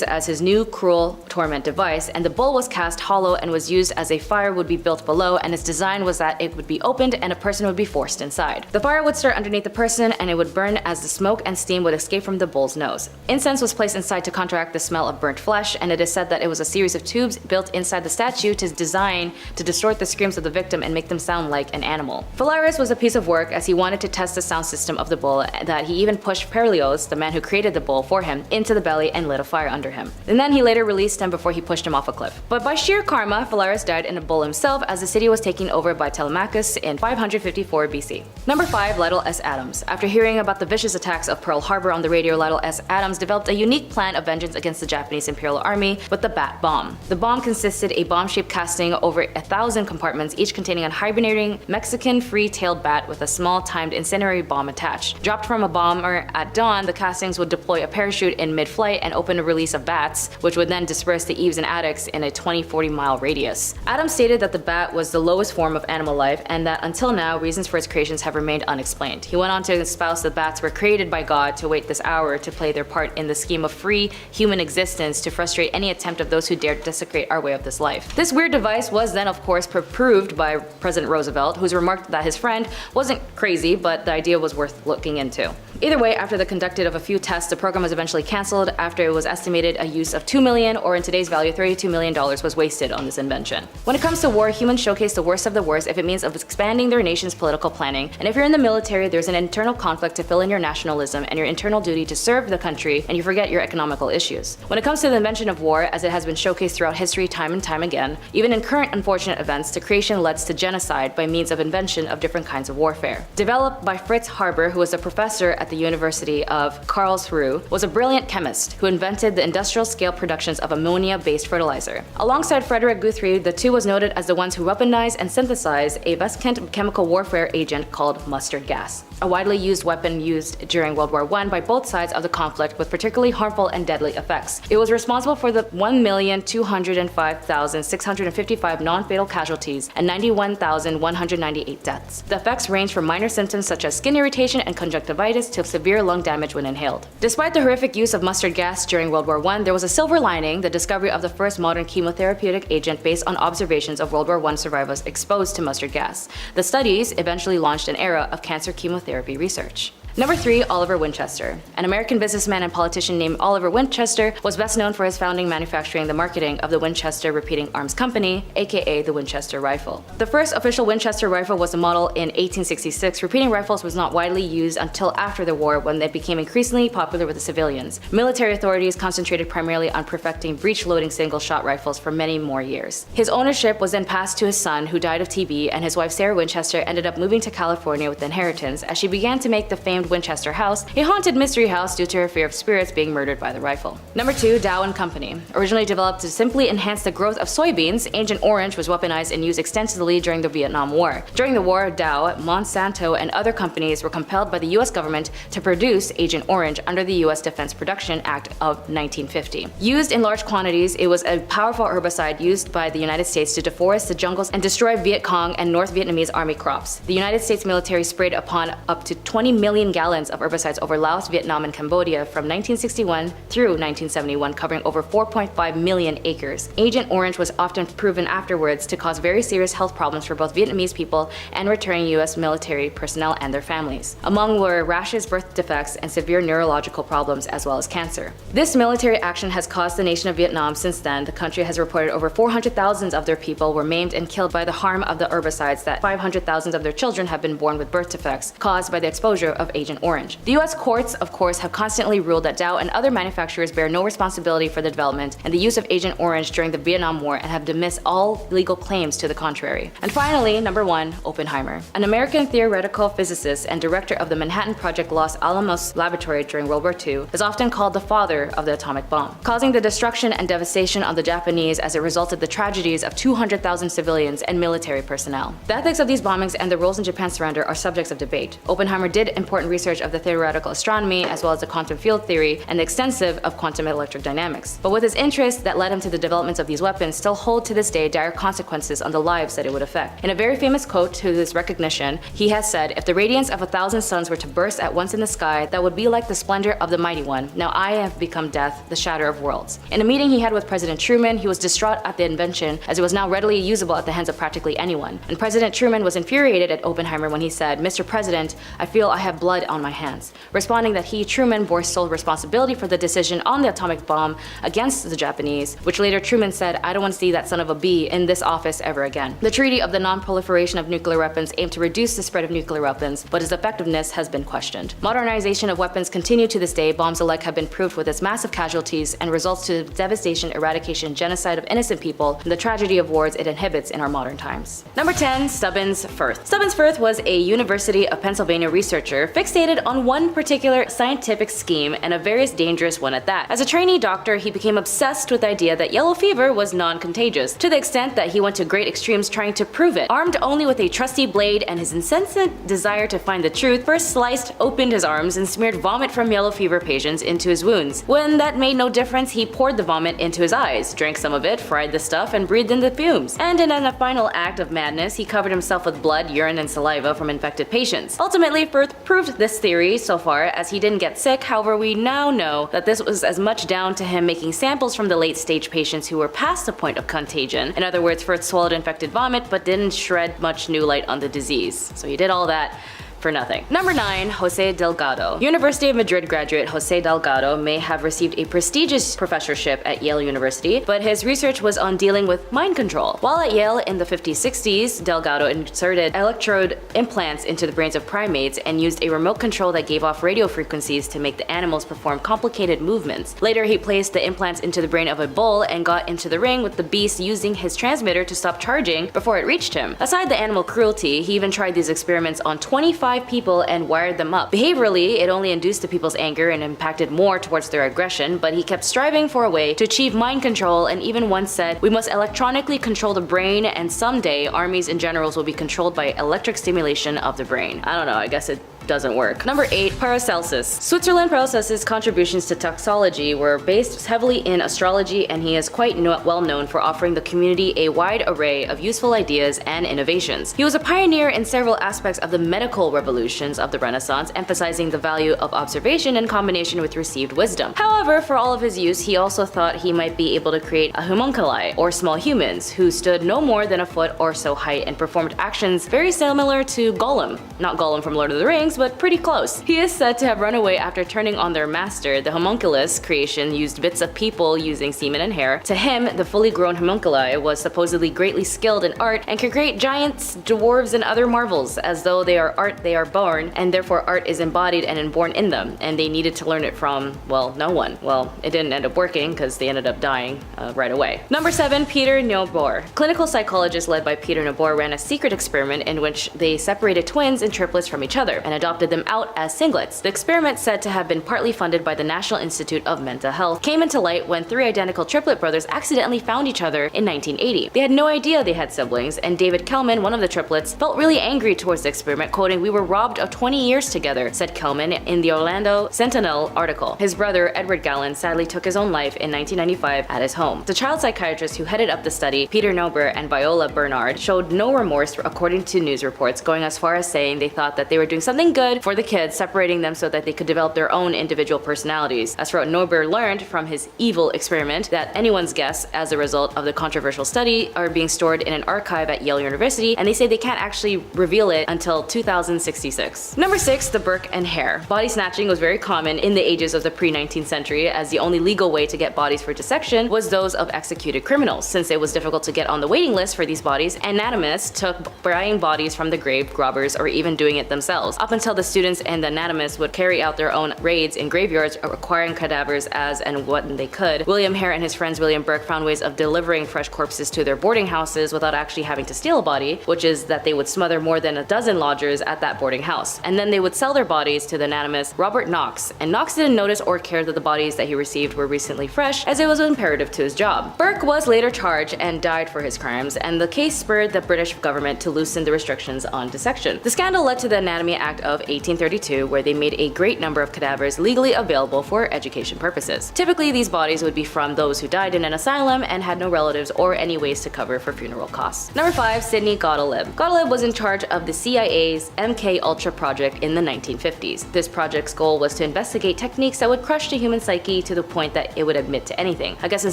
as his new cruel torment device, and the bull was cast hollow and was used as a fire would be built below, and its design was that it would be opened and a person would be forced inside. The fire would start underneath the person and it would burn as the smoke and steam would escape from the bull's nose. Incense was placed inside to counteract the smell of burnt flesh, and it is said that it was a series of tubes built inside the statue to design to distort the screams of the victim and make them sound like an animal. Phalaris was a piece of work as he wanted to test the sound system of the bull, that he even pushed Perilios, the man who created the bull, for him into the belly and lit a fire under him. And then he later released him before he pushed him off a cliff. But by sheer karma, Phalaris died in a bull himself as the city was taken over by Telemachus in 554 BC. Number 5. Lytle S. Adams. After hearing about the vicious attacks of Pearl Harbor on the radio, Lytle S. Adams developed a unique plan of vengeance against the Japanese Imperial Army with the Bat Bomb. The bomb consisted a bomb-shaped casting over 1,000 compartments, each containing a hibernating Mexican free-tailed bat with a small timed incendiary bomb attached. Dropped from a bomber at dawn, the castings would deploy a parachute in mid-flight and open a release of bats, which would then disperse to eaves and attics in a 20-40 mile radius. Adams stated that the bat was the lowest form of animal life and that until now, reasons for its creations have remained unexplained. He went on to espouse that bats were created by God to wait this hour to play their part in the scheme of free human existence to frustrate any attempt of those who dared desecrate our way of this life. This weird device was then of course approved by President Roosevelt, who's remarked that his friend wasn't crazy, but the idea was worth looking into. Either way, after the conducted of a few tests, the program was eventually cancelled after it was estimated a use of $2 million, or in today's value $32 million, was wasted on this invention. When it comes to war, humans showcase the worst of the worst if it means of expanding their nation's political planning, and if you're in the military, there's an internal conflict to fill in your nationalism and your internal duty to serve the country, and you forget your economical issues. When it comes to the invention of war, as it has been showcased throughout history time and time again, even in current unfortunate events, the creation leads to genocide by means of invention of different kinds of warfare. Developed by Fritz Haber, who was a professor at the University of Karlsruhe, was a brilliant chemist who invented the industrial scale productions of ammonia-based fertilizer. Alongside Frederick Guthrie, the two was noted as the ones who weaponized and synthesized a vescent chemical warfare agent called mustard gas, a widely used weapon used during World War I by both sides of the conflict with particularly harmful and deadly effects. It was responsible for the 1,205,655 non-fatal casualties and 91,198 deaths. The effects range from minor symptoms such as skin irritation and conjunctivitis to severe lung damage when inhaled. Despite the horrific use of mustard gas during World War I, there was a silver lining: the discovery of the first modern chemotherapeutic agent based on observations of World War I survivors exposed to mustard gas. The studies eventually launched an era of cancer chemotherapy research. Number 3. Oliver Winchester. An American businessman and politician named Oliver Winchester was best known for his founding, manufacturing, the marketing of the Winchester Repeating Arms Company, aka the Winchester rifle. The first official Winchester rifle was a model in 1866. Repeating rifles was not widely used until after the war, when they became increasingly popular with the civilians. Military authorities concentrated primarily on perfecting breech-loading single-shot rifles for many more years. His ownership was then passed to his son, who died of TB, and his wife Sarah Winchester ended up moving to California with the inheritance as she began to make the famed Winchester House a haunted mystery house due to her fear of spirits being murdered by the rifle. Number 2. Dow & Company. Originally developed to simply enhance the growth of soybeans, Agent Orange was weaponized and used extensively during the Vietnam War. During the war, Dow, Monsanto, and other companies were compelled by the US government to produce Agent Orange under the US Defense Production Act of 1950. Used in large quantities, it was a powerful herbicide used by the United States to deforest the jungles and destroy Viet Cong and North Vietnamese army crops. The United States military sprayed upon up to 20 million gallons of herbicides over Laos, Vietnam, and Cambodia from 1961 through 1971, covering over 4.5 million acres. Agent Orange was often proven afterwards to cause very serious health problems for both Vietnamese people and returning US military personnel and their families. Among were rashes, birth defects, and severe neurological problems, as well as cancer. This military action has caused the nation of Vietnam. Since then, the country has reported over 400,000 of their people were maimed and killed by the harm of the herbicides, that 500,000 of their children have been born with birth defects caused by the exposure of Agent Orange. The US courts, of course, have constantly ruled that Dow and other manufacturers bear no responsibility for the development and the use of Agent Orange during the Vietnam War and have dismissed all legal claims to the contrary. And finally, number 1, Oppenheimer. An American theoretical physicist and director of the Manhattan Project Los Alamos Laboratory during World War II, is often called the father of the atomic bomb, causing the destruction and devastation on the Japanese as it resulted the tragedies of 200,000 civilians and military personnel. The ethics of these bombings and the roles in Japan's surrender are subjects of debate. Oppenheimer did important research of the theoretical astronomy as well as the quantum field theory and the extensive of quantum electric dynamics. But with his interests that led him to the development of these weapons still hold to this day dire consequences on the lives that it would affect. In a very famous quote to his recognition, he has said, "If the radiance of 1,000 suns were to burst at once in the sky, that would be like the splendor of the mighty one. Now I have become death, the shatter of worlds." In a meeting he had with President Truman, he was distraught at the invention as it was now readily usable at the hands of practically anyone. And President Truman was infuriated at Oppenheimer when he said, "Mr. President, I feel I have blood on my hands," responding that he, Truman, bore sole responsibility for the decision on the atomic bomb against the Japanese, which later Truman said, "I don't want to see that son of a bee in this office ever again." The Treaty of the Non-Proliferation of Nuclear Weapons aimed to reduce the spread of nuclear weapons, but its effectiveness has been questioned. Modernization of weapons continue to this day. Bombs alike have been proved with its massive casualties and results to the devastation, eradication, genocide of innocent people, and the tragedy of wars it inhibits in our modern times. Number 10. Stubbins Firth. Stubbins Firth was a University of Pennsylvania researcher fixated on one particular scientific scheme, and a very dangerous one at that. As a trainee doctor, he became obsessed with the idea that yellow fever was non-contagious, to the extent that he went to great extremes trying to prove it. Armed only with a trusty blade and his incessant desire to find the truth, Firth sliced opened his arms and smeared vomit from yellow fever patients into his wounds. When that made no difference, he poured the vomit into his eyes, drank some of it, fried the stuff, and breathed in the fumes. And in a final act of madness, he covered himself with blood, urine, and saliva from infected patients. Ultimately, Firth proved this theory so far as he didn't get sick. However, we now know that this was as much down to him making samples from the late-stage patients who were past the point of contagion. In other words, Firth swallowed infected vomit but didn't shed much new light on the disease. So he did all that for nothing. Number 9. Jose Delgado. University of Madrid graduate Jose Delgado may have received a prestigious professorship at Yale University, but his research was on dealing with mind control. While at Yale in the 50s-60s, Delgado inserted electrode implants into the brains of primates and used a remote control that gave off radio frequencies to make the animals perform complicated movements. Later, he placed the implants into the brain of a bull and got into the ring with the beast using his transmitter to stop charging before it reached him. Aside the animal cruelty, he even tried these experiments on 25 people and wired them up. Behaviorally, it only induced the people's anger and impacted more towards their aggression, but he kept striving for a way to achieve mind control and even once said, "We must electronically control the brain, and someday armies and generals will be controlled by electric stimulation of the brain." I don't know, I guess it doesn't work. Number 8. Paracelsus. Switzerland Paracelsus' contributions to toxology were based heavily in astrology, and he is quite well known for offering the community a wide array of useful ideas and innovations. He was a pioneer in several aspects of the medical revolutions of the Renaissance, emphasizing the value of observation in combination with received wisdom. However, for all of his use, he also thought he might be able to create a homunculi, or small humans, who stood no more than a foot or so height and performed actions very similar to Gollum. Not Gollum from Lord of the Rings, but pretty close. He is said to have run away after turning on their master. The homunculus creation used bits of people using semen and hair. To him, the fully grown homunculi was supposedly greatly skilled in art and could create giants, dwarves, and other marvels. As though they are art, they are born, and therefore art is embodied and inborn in them, and they needed to learn it from, well, no one. Well, it didn't end up working because they ended up dying right away. Number 7. Peter Neubauer. Clinical psychologists led by Peter Neubauer ran a secret experiment in which they separated twins and triplets from each other and adopted them out as singlets. The experiment, said to have been partly funded by the National Institute of Mental Health, came into light when 3 identical triplet brothers accidentally found each other in 1980. They had no idea they had siblings, and David Kellman, one of the triplets, felt really angry towards the experiment, quoting, "We were robbed of 20 years together," said Kellman in the Orlando Sentinel article. His brother, Edward Gallen, sadly took his own life in 1995 at his home. The child psychiatrist who headed up the study, Peter Neubauer and Viola Bernard, showed no remorse according to news reports, going as far as saying they thought that they were doing something good for the kids, separating them so that they could develop their own individual personalities. As for what Neubauer learned from his evil experiment, that anyone's guess as a result of the controversial study are being stored in an archive at Yale University, and they say they can't actually reveal it until 2066. Number 6. The Burke and Hare. Body snatching was very common in the ages of the pre-19th century, as the only legal way to get bodies for dissection was those of executed criminals. Since it was difficult to get on the waiting list for these bodies, anatomists took buying bodies from the grave robbers or even doing it themselves. Up until the students and the anatomists would carry out their own raids in graveyards, acquiring cadavers as and when they could, William Hare and his friends William Burke found ways of delivering fresh corpses to their boarding houses without actually having to steal a body, which is that they would smother more than a dozen lodgers at that boarding house, and then they would sell their bodies to the anatomist Robert Knox, and Knox didn't notice or care that the bodies that he received were recently fresh, as it was imperative to his job. Burke was later charged and died for his crimes, and the case spurred the British government to loosen the restrictions on dissection. The scandal led to the Anatomy Act of 1832, where they made a great number of cadavers legally available for education purposes. Typically, these bodies would be from those who died in an asylum and had no relatives or any ways to cover for funeral costs. Number 5. Sidney Gottlieb. Gottlieb was in charge of the CIA's MK Ultra project in the 1950s. This project's goal was to investigate techniques that would crush the human psyche to the point that it would admit to anything. I guess in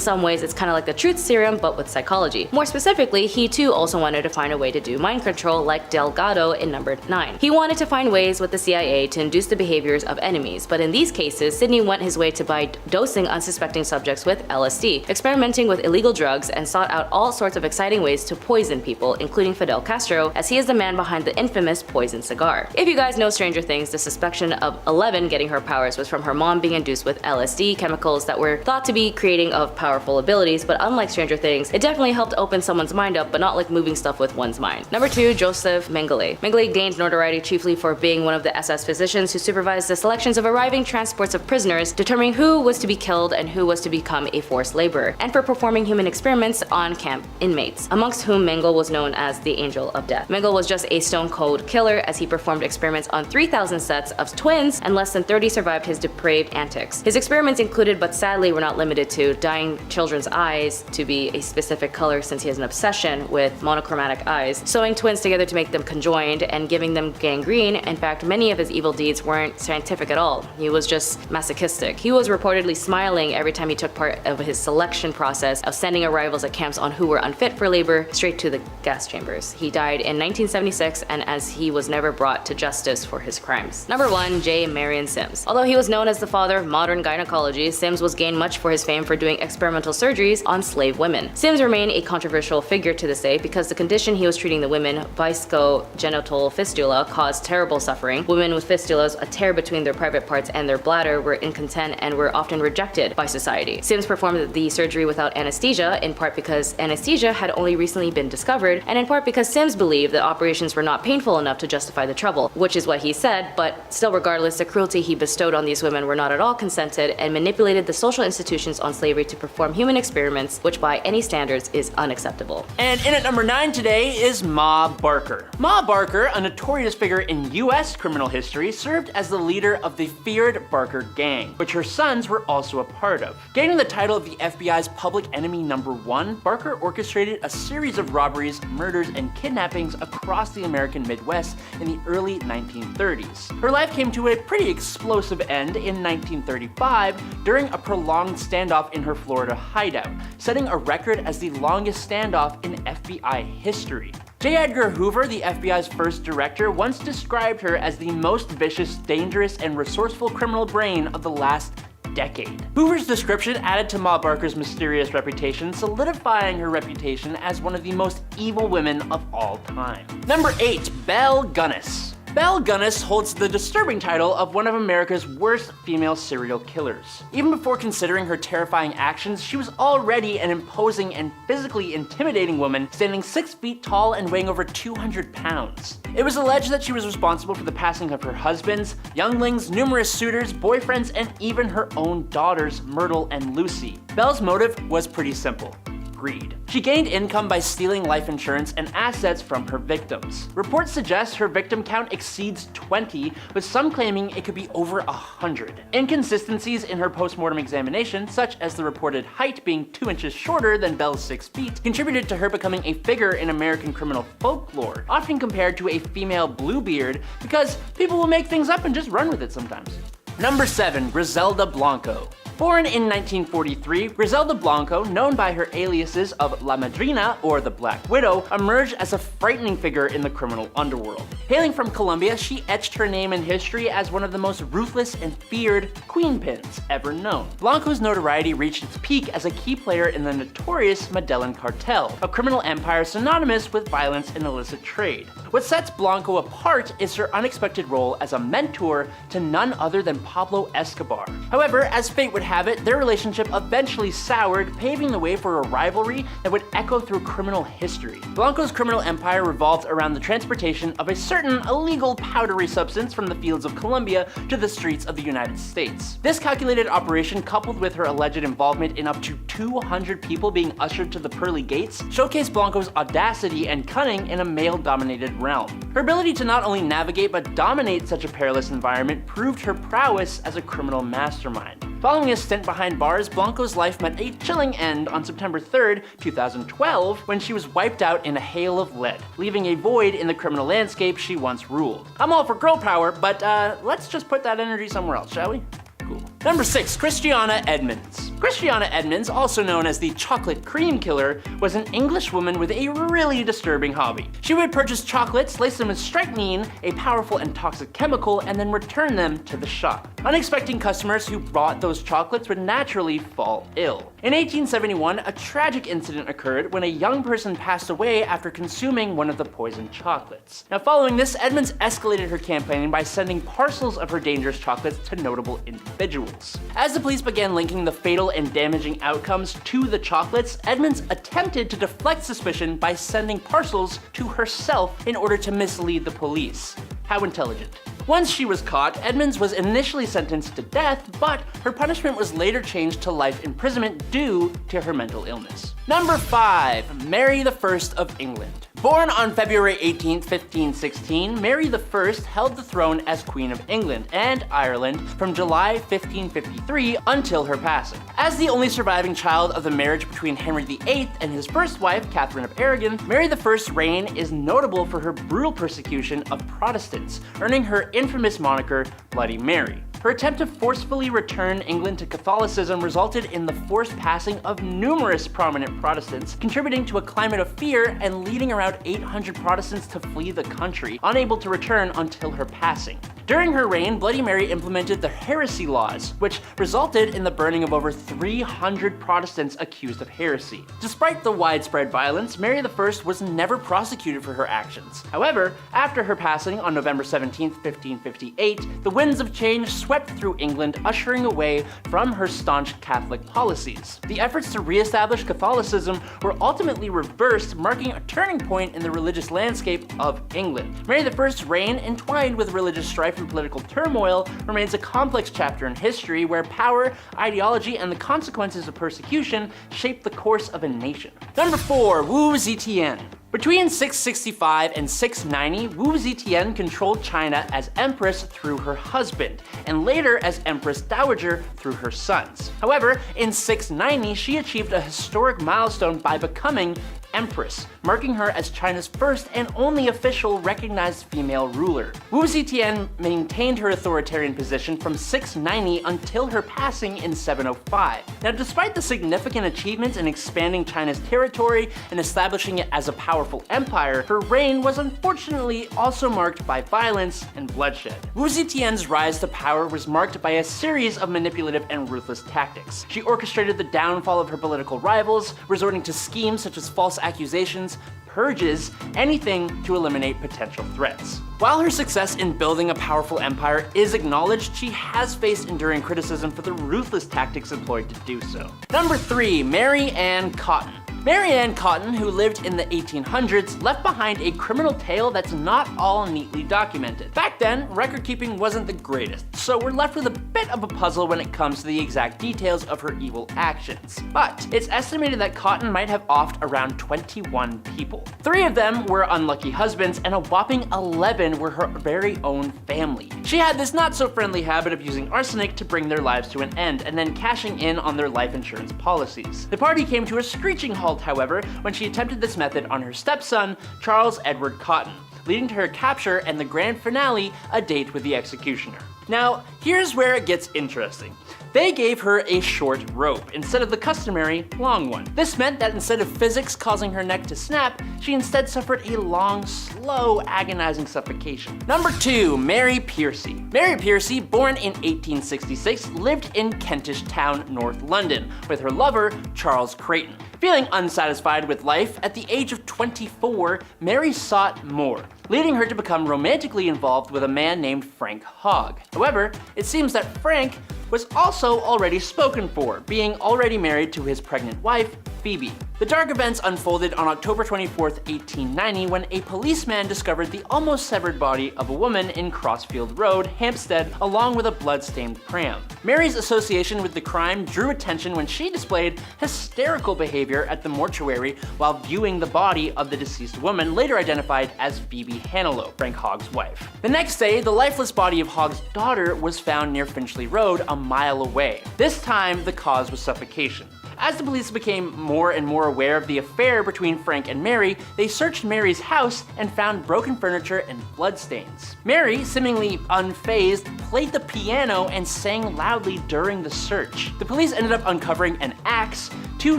some ways it's kind of like the truth serum but with psychology. More specifically, he too also wanted to find a way to do mind control like Delgado in number 9. He wanted to find ways with the CIA to induce the behaviors of enemies, but in these cases, Sidney went his way by dosing unsuspecting subjects with LSD, experimenting with illegal drugs, and sought out all sorts of exciting ways to poison people, including Fidel Castro, as he is the man behind the infamous poison cigar. If you guys know Stranger Things, the suspicion of Eleven getting her powers was from her mom being induced with LSD, chemicals that were thought to be creating of powerful abilities, but unlike Stranger Things, it definitely helped open someone's mind up, but not like moving stuff with one's mind. Number 2. Joseph Mengele. Mengele gained notoriety chiefly for being one of the SS physicians who supervised the selections of arriving transports of prisoners, determining who was to be killed and who was to become a forced laborer, and for performing human experiments on camp inmates, amongst whom Mengele was known as the Angel of Death. Mengele was just a stone-cold killer, as he performed experiments on 3,000 sets of twins, and less than 30 survived his depraved antics. His experiments included, but sadly were not limited to, dyeing children's eyes to be a specific color since he has an obsession with monochromatic eyes, sewing twins together to make them conjoined, and giving them gangrene. In fact, many of his evil deeds weren't scientific at all. He was just masochistic. He was reportedly smiling every time he took part of his selection process of sending arrivals at camps on who were unfit for labor straight to the gas chambers. He died in 1976, and as he was never brought to justice for his crimes. Number 1. J. Marion Sims. Although he was known as the father of modern gynecology, Sims was gained much for his fame for doing experimental surgeries on slave women. Sims remained a controversial figure to this day because the condition he was treating the women, viscogenital fistula, caused terrible suffering. Women with fistulas, a tear between their private parts and their bladder, were incontinent and were often rejected by society. Sims performed the surgery without anesthesia, in part because anesthesia had only recently been discovered, and in part because Sims believed that operations were not painful enough to justify the trouble, which is what he said, but still regardless, the cruelty he bestowed on these women were not at all consented, and manipulated the social institutions on slavery to perform human experiments, which by any standards is unacceptable. And in at number 9 today is Ma Barker. Ma Barker, a notorious figure in US criminal history, served as the leader of the feared Barker Gang, which her sons were also a part of. Gaining the title of the FBI's public enemy number 1, Barker orchestrated a series of robberies, murders, and kidnappings across the American Midwest in the early 1930s. Her life came to a pretty explosive end in 1935 during a prolonged standoff in her Florida hideout, setting a record as the longest standoff in FBI history. J. Edgar Hoover, the FBI's first director, once described her as the most vicious, dangerous, and resourceful criminal brain of the last decade. Hoover's description added to Ma Barker's mysterious reputation, solidifying her reputation as one of the most evil women of all time. Number 8. Belle Gunness. Belle Gunness holds the disturbing title of one of America's worst female serial killers. Even before considering her terrifying actions, she was already an imposing and physically intimidating woman, standing 6 feet tall and weighing over 200 pounds. It was alleged that she was responsible for the passing of her husbands, younglings, numerous suitors, boyfriends, and even her own daughters, Myrtle and Lucy. Belle's motive was pretty simple: greed. She gained income by stealing life insurance and assets from her victims. Reports suggest her victim count exceeds 20, with some claiming it could be over 100. Inconsistencies in her post-mortem examination, such as the reported height being 2 inches shorter than Belle's 6 feet, contributed to her becoming a figure in American criminal folklore, often compared to a female Bluebeard, because people will make things up and just run with it sometimes. Number 7. Griselda Blanco. Born in 1943, Griselda Blanco, known by her aliases of La Madrina or the Black Widow, emerged as a frightening figure in the criminal underworld. Hailing from Colombia, she etched her name in history as one of the most ruthless and feared queenpins ever known. Blanco's notoriety reached its peak as a key player in the notorious Medellin cartel, a criminal empire synonymous with violence and illicit trade. What sets Blanco apart is her unexpected role as a mentor to none other than Pablo Escobar. However, as fate would have it, their relationship eventually soured, paving the way for a rivalry that would echo through criminal history. Blanco's criminal empire revolved around the transportation of a certain illegal powdery substance from the fields of Colombia to the streets of the United States. This calculated operation, coupled with her alleged involvement in up to 200 people being ushered to the pearly gates, showcased Blanco's audacity and cunning in a male-dominated realm. Her ability to not only navigate but dominate such a perilous environment proved her prowess as a criminal mastermind. Following a stint behind bars, Blanco's life met a chilling end on September 3rd, 2012, when she was wiped out in a hail of lead, leaving a void in the criminal landscape she once ruled. I'm all for girl power, but let's just put that energy somewhere else, shall we? Cool. Number 6, Christiana Edmonds. Christiana Edmonds, also known as the Chocolate Cream Killer, was an English woman with a really disturbing hobby. She would purchase chocolates, lace them with strychnine, a powerful and toxic chemical, and then return them to the shop. Unexpecting customers who bought those chocolates would naturally fall ill. In 1871, a tragic incident occurred when a young person passed away after consuming one of the poisoned chocolates. Now, following this, Edmonds escalated her campaign by sending parcels of her dangerous chocolates to notable individuals. As the police began linking the fatal and damaging outcomes to the chocolates, Edmonds attempted to deflect suspicion by sending parcels to herself in order to mislead the police. How intelligent. Once she was caught, Edmonds was initially sentenced to death, but her punishment was later changed to life imprisonment due to her mental illness. Number 5, Mary I of England. Born on February 18, 1516, Mary I held the throne as Queen of England and Ireland from July 1553 until her passing. As the only surviving child of the marriage between Henry VIII and his first wife, Catherine of Aragon, Mary I's reign is notable for her brutal persecution of Protestants, earning her infamous moniker Bloody Mary. Her attempt to forcefully return England to Catholicism resulted in the forced passing of numerous prominent Protestants, contributing to a climate of fear and leading around 800 Protestants to flee the country, unable to return until her passing. During her reign, Bloody Mary implemented the heresy laws, which resulted in the burning of over 300 Protestants accused of heresy. Despite the widespread violence, Mary I was never prosecuted for her actions. However, after her passing on November 17, 1558, the winds of change swept through England, ushering away from her staunch Catholic policies. The efforts to re-establish Catholicism were ultimately reversed, marking a turning point in the religious landscape of England. Mary I's reign, entwined with religious strife and political turmoil, remains a complex chapter in history where power, ideology, and the consequences of persecution shape the course of a nation. Number 4, Wu Zetian. Between 665 and 690, Wu Zetian controlled China as Empress through her husband, and later as Empress Dowager through her sons. However, in 690, she achieved a historic milestone by becoming Empress, marking her as China's first and only official recognized female ruler. Wu Zetian maintained her authoritarian position from 690 until her passing in 705. Now, despite the significant achievements in expanding China's territory and establishing it as a powerful empire, her reign was unfortunately also marked by violence and bloodshed. Wu Zetian's rise to power was marked by a series of manipulative and ruthless tactics. She orchestrated the downfall of her political rivals, resorting to schemes such as false accusations, purges, anything to eliminate potential threats. While her success in building a powerful empire is acknowledged, she has faced enduring criticism for the ruthless tactics employed to do so. Number 3, Mary Ann Cotton. Mary Ann Cotton, who lived in the 1800s, left behind a criminal tale that's not all neatly documented. Back then, record keeping wasn't the greatest, so we're left with a bit of a puzzle when it comes to the exact details of her evil actions. But it's estimated that Cotton might have offed around 21 people. 3 of them were unlucky husbands, and a whopping 11 were her very own family. She had this not-so-friendly habit of using arsenic to bring their lives to an end, and then cashing in on their life insurance policies. The party came to a screeching halt, however, when she attempted this method on her stepson, Charles Edward Cotton, leading to her capture and the grand finale, a date with the executioner. Now, here's where it gets interesting. They gave her a short rope instead of the customary long one. This meant that instead of physics causing her neck to snap, she instead suffered a long, slow, agonizing suffocation. Number 2, Mary Piercy. Mary Piercy, born in 1866, lived in Kentish Town, North London, with her lover, Charles Creighton. Feeling unsatisfied with life, at the age of 24, Mary sought more, leading her to become romantically involved with a man named Frank Hogg. However, it seems that Frank was also already spoken for, being already married to his pregnant wife, Phoebe. The dark events unfolded on October 24, 1890, when a policeman discovered the almost severed body of a woman in Crossfield Road, Hampstead, along with a blood-stained pram. Mary's association with the crime drew attention when she displayed hysterical behavior at the mortuary while viewing the body of the deceased woman, later identified as Phoebe Hanelo, Frank Hogg's wife. The next day, the lifeless body of Hogg's daughter was found near Finchley Road, a mile away. This time, the cause was suffocation. As the police became more and more aware of the affair between Frank and Mary, they searched Mary's house and found broken furniture and bloodstains. Mary, seemingly unfazed, played the piano and sang loudly during the search. The police ended up uncovering an axe, 2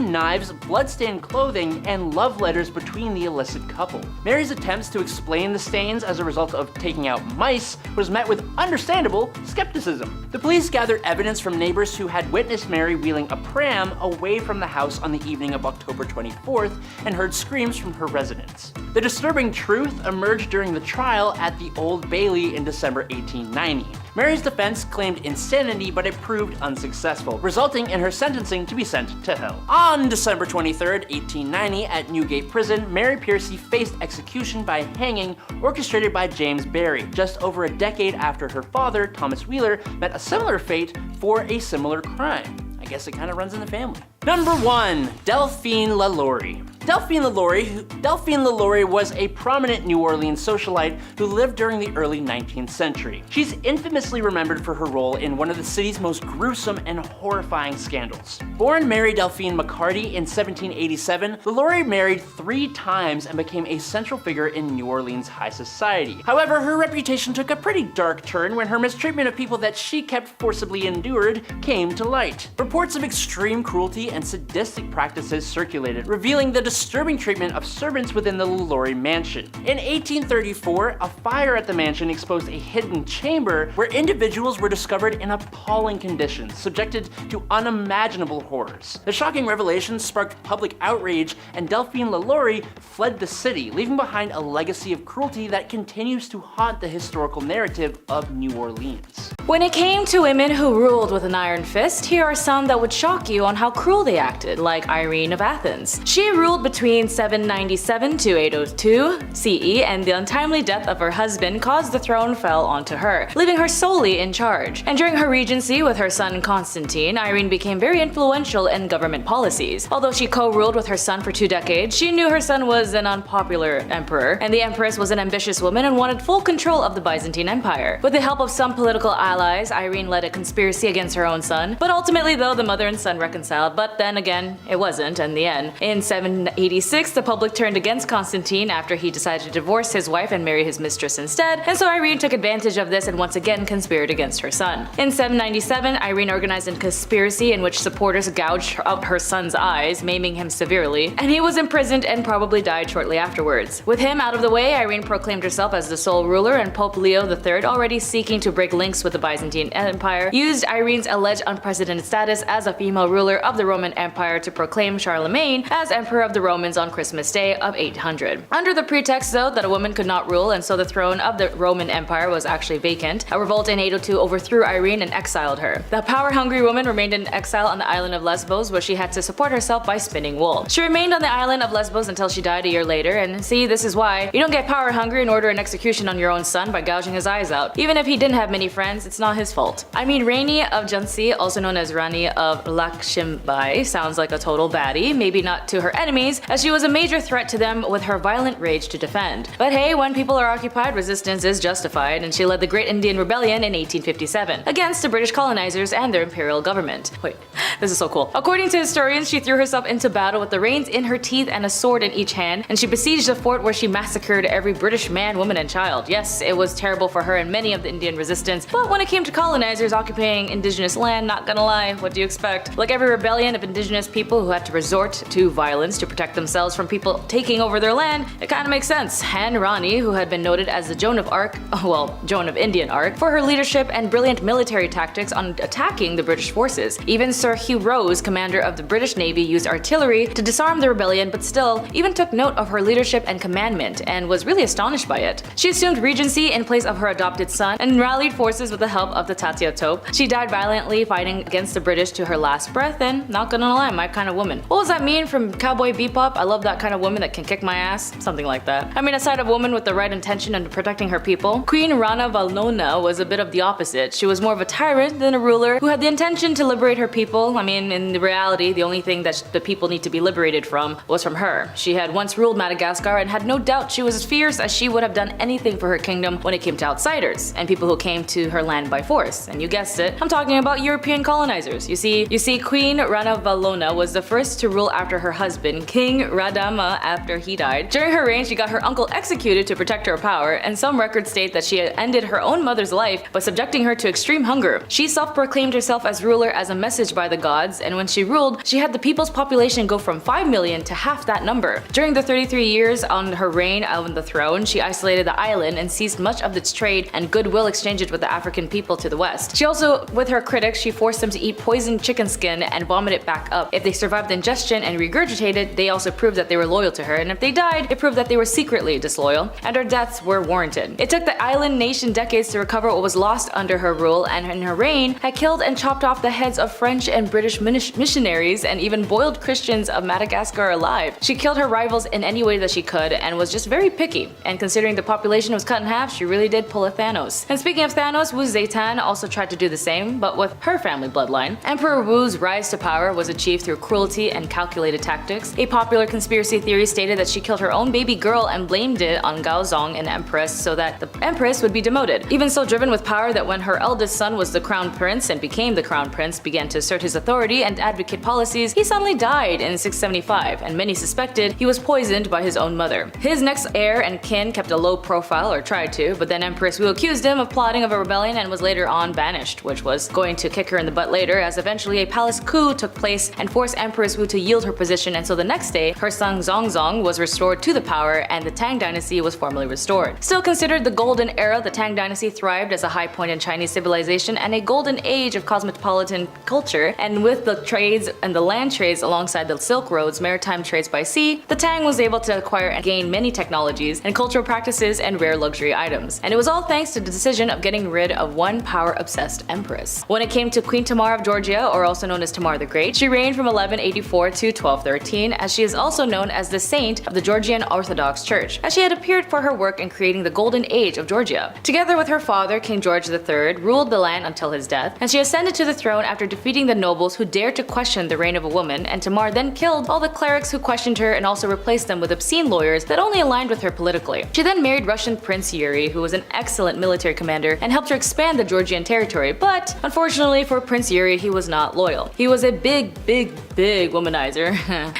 knives, bloodstained clothing, and love letters between the illicit couple. Mary's attempts to explain the stains as a result of taking out mice was met with understandable skepticism. The police gathered evidence from neighbors who had witnessed Mary wheeling a pram away from the house on the evening of October 24th and heard screams from her residence. The disturbing truth emerged during the trial at the Old Bailey in December 1890. Mary's defense claimed insanity, but it proved unsuccessful, resulting in her sentencing to be sent to hell. On December 23rd, 1890, at Newgate Prison, Mary Piercy faced execution by hanging, orchestrated by James Barry, just over a decade after her father, Thomas Wheeler, met a similar fate for a similar crime. I guess it kind of runs in the family. Number 1, Delphine LaLaurie. Delphine LaLaurie was a prominent New Orleans socialite who lived during the early 19th century. She's infamously remembered for her role in one of the city's most gruesome and horrifying scandals. Born Mary Delphine McCarty in 1787, LaLaurie married 3 times and became a central figure in New Orleans high society. However, her reputation took a pretty dark turn when her mistreatment of people that she kept forcibly endured came to light. Reports of extreme cruelty and sadistic practices circulated, revealing the disturbing treatment of servants within the LaLaurie mansion. In 1834, a fire at the mansion exposed a hidden chamber where individuals were discovered in appalling conditions, subjected to unimaginable horrors. The shocking revelation sparked public outrage, and Delphine LaLaurie fled the city, leaving behind a legacy of cruelty that continues to haunt the historical narrative of New Orleans. When it came to women who ruled with an iron fist, here are some that would shock you on how cruel they acted, like Irene of Athens. She ruled between 797 to 802 CE, and the untimely death of her husband caused the throne fell onto her, leaving her solely in charge. And during her regency with her son Constantine, Irene became very influential in government policies. Although she co-ruled with her son for 2 decades, she knew her son was an unpopular emperor, and the Empress was an ambitious woman and wanted full control of the Byzantine Empire. With the help of some political allies, Irene led a conspiracy against her own son, but ultimately though the mother and son reconciled, but then again, it wasn't in the end. In 786, the public turned against Constantine after he decided to divorce his wife and marry his mistress instead, and so Irene took advantage of this and once again conspired against her son. In 797, Irene organized a conspiracy in which supporters gouged out her son's eyes, maiming him severely, and he was imprisoned and probably died shortly afterwards. With him out of the way, Irene proclaimed herself as the sole ruler, and Pope Leo III, already seeking to break links with the Byzantine Empire, used Irene's alleged unprecedented status as a female ruler of the Roman Empire to proclaim Charlemagne as Emperor of the Romans on Christmas Day of 800. Under the pretext though that a woman could not rule and so the throne of the Roman Empire was actually vacant, a revolt in 802 overthrew Irene and exiled her. The power-hungry woman remained in exile on the island of Lesbos, where she had to support herself by spinning wool. She remained on the island of Lesbos until she died a year later, and see, this is why you don't get power-hungry and order an execution on your own son by gouging his eyes out. Even if he didn't have many friends, it's not his fault. I mean, Rani of Jhansi, also known as Rani of Lakshmibai, sounds like a total baddie, maybe not to her enemies, as she was a major threat to them with her violent rage to defend. But hey, when people are occupied, resistance is justified, and she led the Great Indian Rebellion in 1857 against the British colonizers and their imperial government. Wait, this is so cool. According to historians, she threw herself into battle with the reins in her teeth and a sword in each hand, and she besieged a fort where she massacred every British man, woman, and child. Yes, it was terrible for her and many of the Indian resistance, but when it it came to colonizers occupying indigenous land, not gonna lie, what do you expect? Like every rebellion of indigenous people who had to resort to violence to protect themselves from people taking over their land, it kinda makes sense. Han Rani, who had been noted as the Joan of Indian Arc, for her leadership and brilliant military tactics on attacking the British forces. Even Sir Hugh Rose, commander of the British Navy, used artillery to disarm the rebellion, but still even took note of her leadership and commandment and was really astonished by it. She assumed regency in place of her adopted son and rallied forces with the help of the Tatia Tope. She died valiantly fighting against the British to her last breath, and not gonna lie, my kind of woman. What was that mean from Cowboy Bebop? I love that kind of woman that can kick my ass. Something like that. I mean, aside of a woman with the right intention and protecting her people, Queen Rana Valnona was a bit of the opposite. She was more of a tyrant than a ruler who had the intention to liberate her people. I mean, in reality, the only thing that the people need to be liberated from was from her. She had once ruled Madagascar and had no doubt she was as fierce as she would have done anything for her kingdom when it came to outsiders and people who came to her land by force. And you guessed it, I'm talking about European colonizers. You see, Queen Rana Valnona was the first to rule after her husband, King Radama, after he died. During her reign, she got her uncle executed to protect her power, and some records state that she had ended her own mother's life by subjecting her to extreme hunger. She self-proclaimed herself as ruler as a message by the gods, and when she ruled, she had the people's population go from 5 million to half that number. During the 33 years on her reign on the throne, she isolated the island and seized much of its trade and goodwill exchanged with the African people to the west. She also, with her critics, she forced them to eat poisoned chicken skin and vomit it back up. If they survived the ingestion and regurgitated, they also proved that they were loyal to her, and if they died, it proved that they were secretly disloyal, and her deaths were warranted. It took the island nation decades to recover what was lost under her rule, and in her reign had killed and chopped off the heads of French and British missionaries and even boiled Christians of Madagascar alive. She killed her rivals in any way that she could and was just very picky, and considering the population was cut in half, she really did pull a Thanos. And speaking of Thanos, Wu Zetian also tried to do the same, but with her family bloodline. Emperor Wu's rise to power was achieved through cruelty and calculated tactics. A popular conspiracy theory stated that she killed her own baby girl and blamed it on Gaozong, an empress, so that the empress would be demoted. Even so driven with power that when her eldest son was the crown prince and became the crown prince, began to assert his authority and advocate policies, he suddenly died in 675, and many suspected he was poisoned by his own mother. His next heir and kin kept a low profile, or tried to, but then Empress Wu accused him of plotting of a rebellion and was later on banished, which was going to kick her in the butt later, as eventually a palace coup took place and forced Empress Wu to yield her position, and so the next day, her son Zongzong was restored to the power and the Tang dynasty was formally restored. Still considered the golden era, the Tang dynasty thrived as a high point in Chinese civilization and a golden age of cosmopolitan culture, and with the trades and the land trades alongside the Silk Roads, maritime trades by sea, the Tang was able to acquire and gain many technologies and cultural practices and rare luxury items. And it was all thanks to the decision of getting rid of one power-obsessed empress. When it came to Queen Tamar of Georgia, or also known as Tamar the Great, she reigned from 1184 to 1213, as she is also known as the Saint of the Georgian Orthodox Church, as she had appeared for her work in creating the Golden Age of Georgia. Together with her father, King George III, ruled the land until his death, and she ascended to the throne after defeating the nobles who dared to question the reign of a woman, and Tamar then killed all the clerics who questioned her and also replaced them with obscene lawyers that only aligned with her politically. She then married Russian Prince Yuri, who was an excellent military commander and helped her expand the Georgian territory, but unfortunately for Prince Yuri, he was not loyal. He was a big womanizer.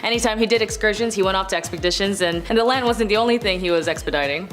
Anytime he did excursions, he went off to expeditions, and the land wasn't the only thing he was expediting.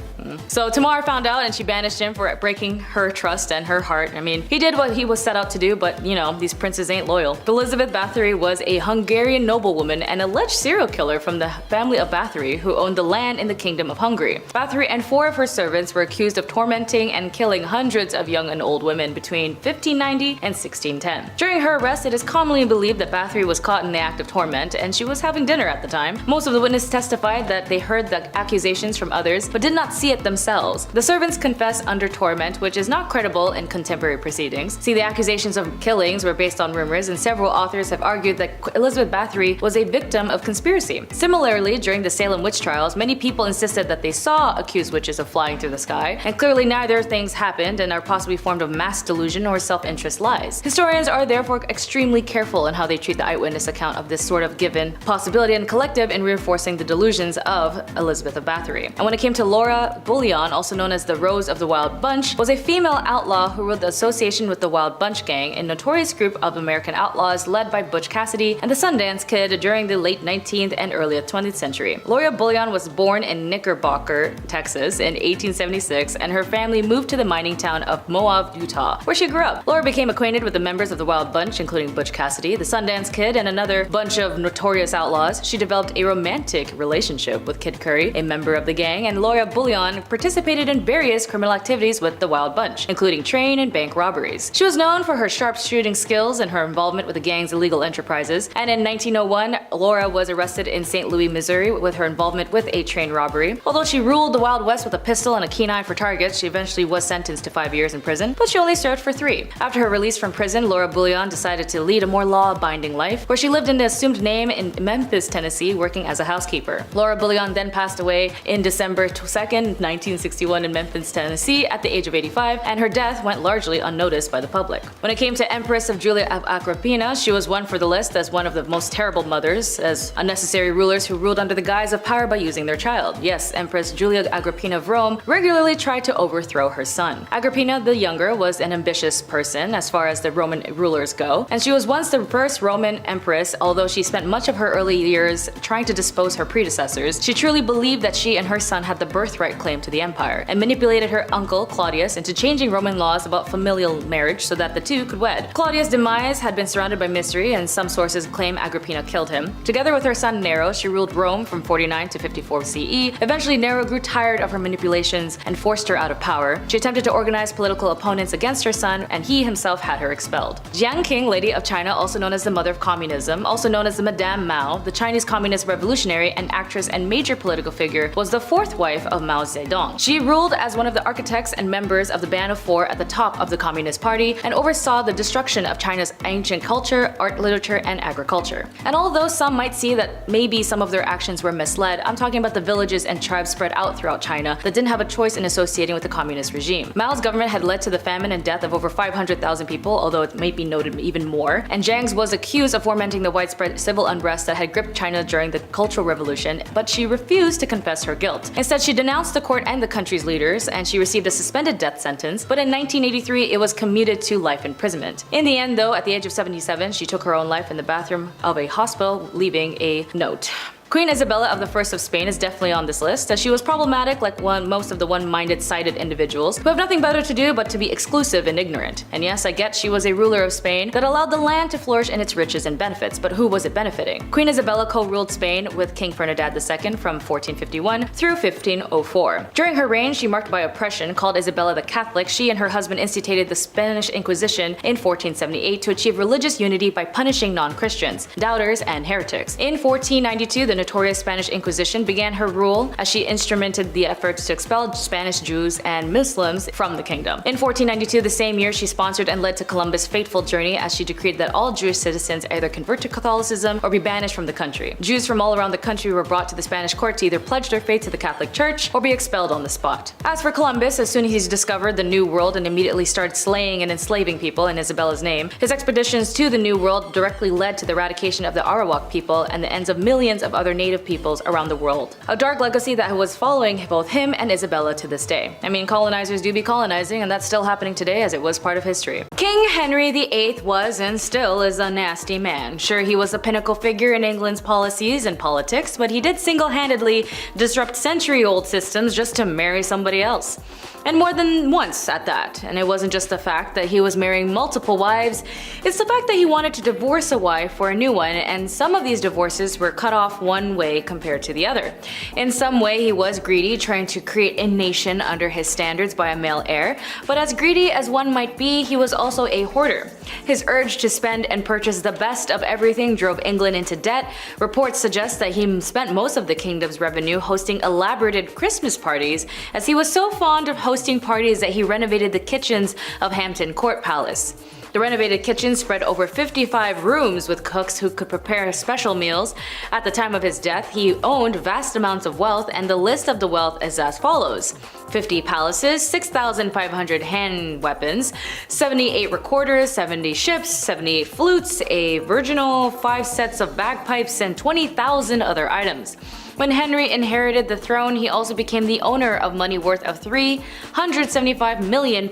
So Tamar found out and she banished him for breaking her trust and her heart. I mean, he did what he was set out to do, but you know, these princes ain't loyal. Elizabeth Bathory was a Hungarian noblewoman and alleged serial killer from the family of Bathory, who owned the land in the Kingdom of Hungary. Bathory and 4 of her servants were accused of tormenting and killing hundreds of young and old women between 1590 and 1610. During her arrest, it is commonly believed that Bathory was caught in the act of torment, and she was having dinner at the time. Most of the witnesses testified that they heard the accusations from others, but did not see it themselves. The servants confessed under torment, which is not credible in contemporary proceedings. See, the accusations of killings were based on rumors, and several authors have argued that Elizabeth Bathory was a victim of conspiracy. Similarly, during the Salem witch trials, many people insisted that they saw accused witches of flying through the sky, and clearly neither things happened and are possibly formed of mass delusion or self-interest lies. Historians are therefore extremely careful in how they treat the eyewitness account of this sort of given possibility and collective in reinforcing the delusions of Elizabeth of Bathory. And when it came to Laura Bullion, also known as the Rose of the Wild Bunch, was a female outlaw who ruled the association with the Wild Bunch Gang, a notorious group of American outlaws led by Butch Cassidy and the Sundance Kid during the late 19th and early 20th century. Laura Bullion was born in Knickerbocker, Texas in 1876, and her family moved to the mining town of Moab, Utah, where she grew up. Laura became acquainted with the members of the Wild Bunch, including Butch Cassidy, the Sundance Kid, and another bunch of notorious outlaws. She developed a romantic relationship with Kid Curry, a member of the gang, and Laura Bullion participated in various criminal activities with the Wild Bunch, including train and bank robberies. She was known for her sharp shooting skills and her involvement with the gang's illegal enterprises, and in 1901, Laura was arrested in St. Louis, Missouri with her involvement with a train robbery. Although she ruled the Wild West with a pistol and a keen eye for targets, she eventually was sentenced to 5 years in prison, but she only served for 3. After her release from prison, Laura Bullion decided to lead a more law-abiding life, where she lived in an assumed name in Memphis, Tennessee, working as a housekeeper. Laura Bullion then passed away in December 2nd, 1961 in Memphis, Tennessee at the age of 85, and her death went largely unnoticed by the public. When it came to Empress of Julia of Agrippina, she was one for the list as one of the most terrible mothers, as unnecessary rulers who ruled under the guise of power by using their child. Yes, Empress Julia Agrippina of Rome regularly tried to overthrow her son. Agrippina the Younger was an ambitious person as far as the Roman rulers go, and she was once the first Roman empress. Although she spent much of her early years trying to dispose her predecessors, she truly believed that she and her son had the birthright claim to the empire, and manipulated her uncle Claudius into changing Roman laws about familial marriage so that the two could wed. Claudius' demise had been surrounded by mystery, and some sources claim Agrippina killed him. Together with her son Nero, she ruled Rome from 49 to 54 CE. Eventually, Nero grew tired of her manipulations and forced her out of power. She attempted to organize political opponents against her son, and he himself had her expelled. Jiang Qing, Lady of China, also known as the Mother of Communism, also known as the Madame Mao, the Chinese Communist revolutionary and actress and major political figure, was the 4th wife of Mao Zedong. She ruled as one of the architects and members of the Band of Four at the top of the Communist Party, and oversaw the destruction of China's ancient culture, art, literature, and agriculture. And although some might see that maybe some of their actions were misled, I'm talking about the villages and tribes spread out throughout China that didn't have a choice in associating with the communist regime. Mao's government had led to the famine and death of over 500,000 people, although it might be noted even more, and Jiang's was accused of fomenting the widespread civil unrest that had gripped China during the Cultural Revolution, but she refused to confess her guilt. Instead, she denounced the court and the country's leaders, and she received a suspended death sentence, but in 1983 it was commuted to life imprisonment. In the end though, at the age of 77, she took her own life in the bathroom of a hospital, leaving a note. Queen Isabella of the First of Spain is definitely on this list, as she was problematic like most of the one-minded sided individuals who have nothing better to do but to be exclusive and ignorant. And yes, I get she was a ruler of Spain that allowed the land to flourish in its riches and benefits, but who was it benefiting? Queen Isabella co-ruled Spain with King Ferdinand II from 1451 through 1504. During her reign, she marked by oppression. Called Isabella the Catholic, she and her husband instituted the Spanish Inquisition in 1478 to achieve religious unity by punishing non-Christians, doubters, and heretics. In 1492, the notorious Spanish Inquisition began her rule as she instrumented the efforts to expel Spanish Jews and Muslims from the kingdom. In 1492, the same year, she sponsored and led to Columbus' fateful journey as she decreed that all Jewish citizens either convert to Catholicism or be banished from the country. Jews from all around the country were brought to the Spanish court to either pledge their faith to the Catholic Church or be expelled on the spot. As for Columbus, as soon as he discovered the New World and immediately started slaying and enslaving people in Isabella's name, his expeditions to the New World directly led to the eradication of the Arawak people and the ends of millions of other native peoples around the world. A dark legacy that was following both him and Isabella to this day. I mean, colonizers do be colonizing, and that's still happening today as it was part of history. King Henry VIII was and still is a nasty man. Sure, he was a pinnacle figure in England's policies and politics, but he did single-handedly disrupt century-old systems just to marry somebody else. And more than once at that. And it wasn't just the fact that he was marrying multiple wives, it's the fact that he wanted to divorce a wife for a new one, and some of these divorces were cut off one way compared to the other. In some way, he was greedy, trying to create a nation under his standards by a male heir, but as greedy as one might be, he was also a hoarder. His urge to spend and purchase the best of everything drove England into debt. Reports suggest that he spent most of the kingdom's revenue hosting elaborate Christmas parties, as he was so fond of hosting parties that he renovated the kitchens of Hampton Court Palace. The renovated kitchen spread over 55 rooms with cooks who could prepare special meals. At the time of his death, he owned vast amounts of wealth, and the list of the wealth is as follows: 50 palaces, 6,500 hand weapons, 78 recorders, 70 ships, 78 flutes, a virginal, 5 sets of bagpipes, and 20,000 other items. When Henry inherited the throne, he also became the owner of money worth of £375 million.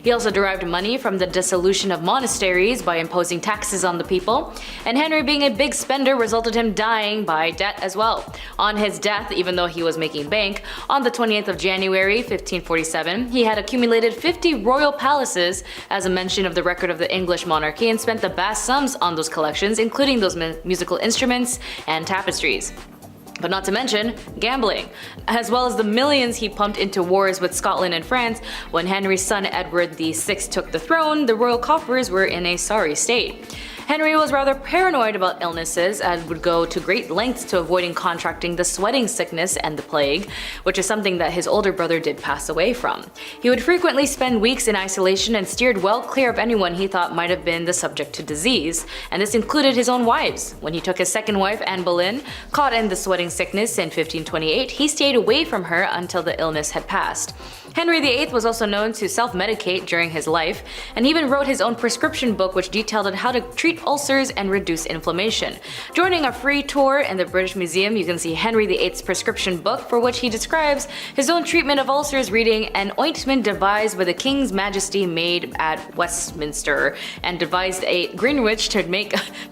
He also derived money from the dissolution of monasteries by imposing taxes on the people, and Henry, being a big spender, resulted him dying by debt as well. On his death, even though he was making bank, on the 28th of January 1547, he had accumulated 50 royal palaces as a mention of the record of the English monarchy, and spent the vast sums on those collections, including those musical instruments and tapestries. But not to mention gambling, as well as the millions he pumped into wars with Scotland and France. When Henry's son Edward VI took the throne, the royal coffers were in a sorry state. Henry was rather paranoid about illnesses and would go to great lengths to avoiding contracting the sweating sickness and the plague, which is something that his older brother did pass away from. He would frequently spend weeks in isolation and steered well clear of anyone he thought might have been the subject to disease, and this included his own wives. When he took his second wife, Anne Boleyn, caught in the sweating sickness in 1528, he stayed away from her until the illness had passed. Henry VIII was also known to self-medicate during his life, and even wrote his own prescription book which detailed how to treat ulcers and reduce inflammation. Joining a free tour in the British Museum, you can see Henry VIII's prescription book, for which he describes his own treatment of ulcers, reading an ointment devised by the King's Majesty made at Westminster, and devised a Greenwich to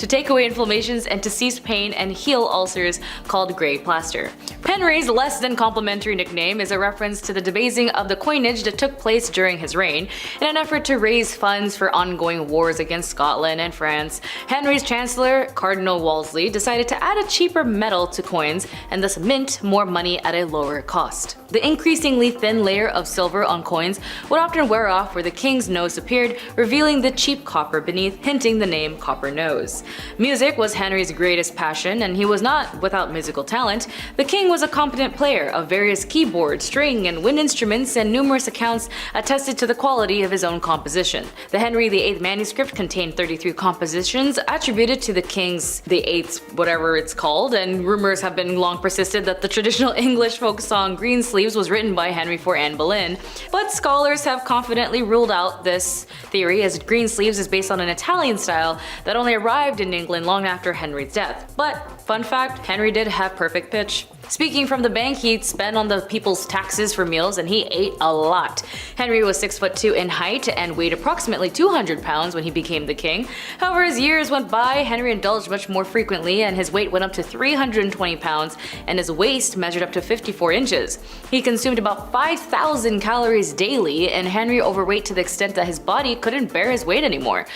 take away inflammations and to cease pain and heal ulcers, called grey plaster. Henry's less than complimentary nickname is a reference to the debasing of the coinage that took place during his reign in an effort to raise funds for ongoing wars against Scotland and France. Henry's Chancellor, Cardinal Wolsey, decided to add a cheaper metal to coins and thus mint more money at a lower cost. The increasingly thin layer of silver on coins would often wear off where the king's nose appeared, revealing the cheap copper beneath, hinting the name Copper Nose. Music was Henry's greatest passion, and he was not without musical talent. The king was a competent player of various keyboard, string, and wind instruments, and numerous accounts attested to the quality of his own composition. The Henry VIII manuscript contained 33 compositions attributed to the King's VIII's whatever it's called, and rumors have been long persisted that the traditional English folk song Greensleeves was written by Henry for Anne Boleyn, but scholars have confidently ruled out this theory, as Greensleeves is based on an Italian style that only arrived in England long after Henry's death. But fun fact, Henry did have perfect pitch. Speaking from the bank, he'd spend on the people's taxes for meals, and he ate a lot. Henry was 6'2" in height and weighed approximately 200 pounds when he became the king. However, as years went by, Henry indulged much more frequently, and his weight went up to 320 pounds, and his waist measured up to 54 inches. He consumed about 5,000 calories daily, and Henry overweight to the extent that his body couldn't bear his weight anymore.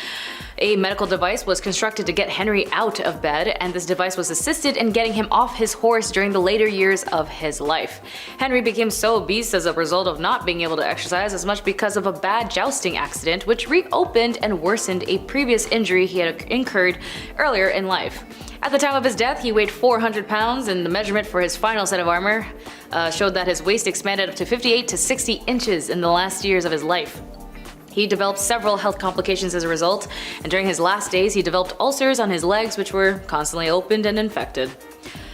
A medical device was constructed to get Henry out of bed, and this device was assisted in getting him off his horse during the later years of his life. Henry became so obese as a result of not being able to exercise as much because of a bad jousting accident, which reopened and worsened a previous injury he had incurred earlier in life. At the time of his death, he weighed 400 pounds, and the measurement for his final set of armor showed that his waist expanded up to 58 to 60 inches in the last years of his life. He developed several health complications as a result, and during his last days he developed ulcers on his legs which were constantly opened and infected.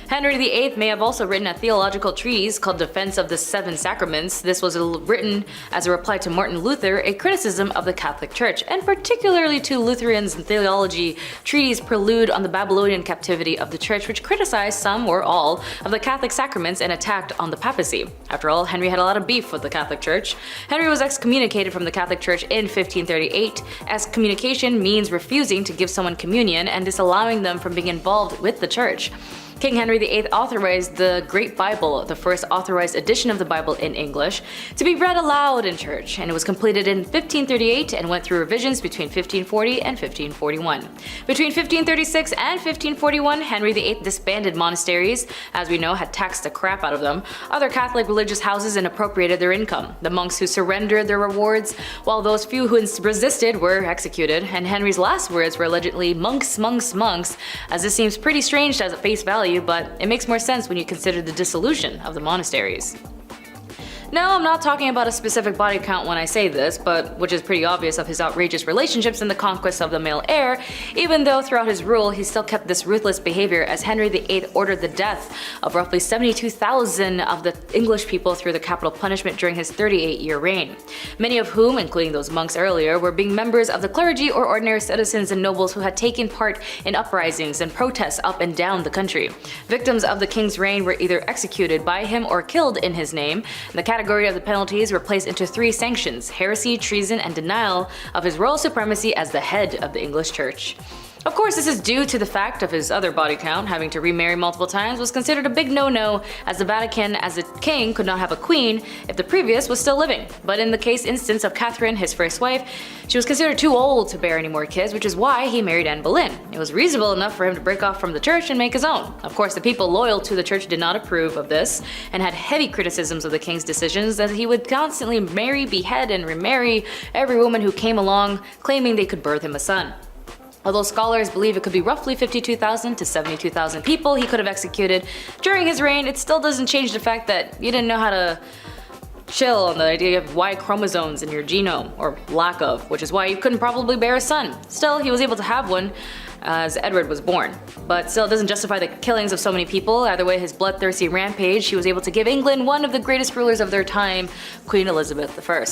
Henry VIII may have also written a theological treatise called Defense of the Seven Sacraments. This was written as a reply to Martin Luther, a criticism of the Catholic Church, and particularly to Lutherans' theology treatise Prelude on the Babylonian Captivity of the Church, which criticized some or all of the Catholic sacraments and attacked on the papacy. After all, Henry had a lot of beef with the Catholic Church. Henry was excommunicated from the Catholic Church in 1538. Excommunication means refusing to give someone communion and disallowing them from being involved with the Church. King Henry VIII authorized the Great Bible, the first authorized edition of the Bible in English, to be read aloud in church, and it was completed in 1538 and went through revisions between 1540 and 1541. Between 1536 and 1541, Henry VIII disbanded monasteries, as we know had taxed the crap out of them, other Catholic religious houses, and appropriated their income. The monks who surrendered their rewards, while those few who resisted were executed, and Henry's last words were allegedly monks, monks, monks, as this seems pretty strange as at face value, but it makes more sense when you consider the dissolution of the monasteries. No, I'm not talking about a specific body count when I say this, but which is pretty obvious of his outrageous relationships and the conquest of the male heir, even though throughout his rule he still kept this ruthless behavior as Henry VIII ordered the death of roughly 72,000 of the English people through the capital punishment during his 38-year reign. Many of whom, including those monks earlier, were being members of the clergy or ordinary citizens and nobles who had taken part in uprisings and protests up and down the country. Victims of the king's reign were either executed by him or killed in his name. The category of the penalties were placed into three sanctions: heresy, treason, and denial of his royal supremacy as the head of the English Church. Of course, this is due to the fact of his other body count. Having to remarry multiple times was considered a big no-no, as the Vatican as a king could not have a queen if the previous was still living. But in the case instance of Catherine, his first wife, she was considered too old to bear any more kids, which is why he married Anne Boleyn. It was reasonable enough for him to break off from the church and make his own. Of course, the people loyal to the church did not approve of this and had heavy criticisms of the king's decisions, as he would constantly marry, behead, and remarry every woman who came along, claiming they could birth him a son. Although scholars believe it could be roughly 52,000 to 72,000 people he could have executed during his reign, it still doesn't change the fact that you didn't know how to chill on the idea of Y chromosomes in your genome, or lack of, which is why you couldn't probably bear a son. Still, he was able to have one as Edward was born. But still, it doesn't justify the killings of so many people. Either way, his bloodthirsty rampage, he was able to give England one of the greatest rulers of their time, Queen Elizabeth I.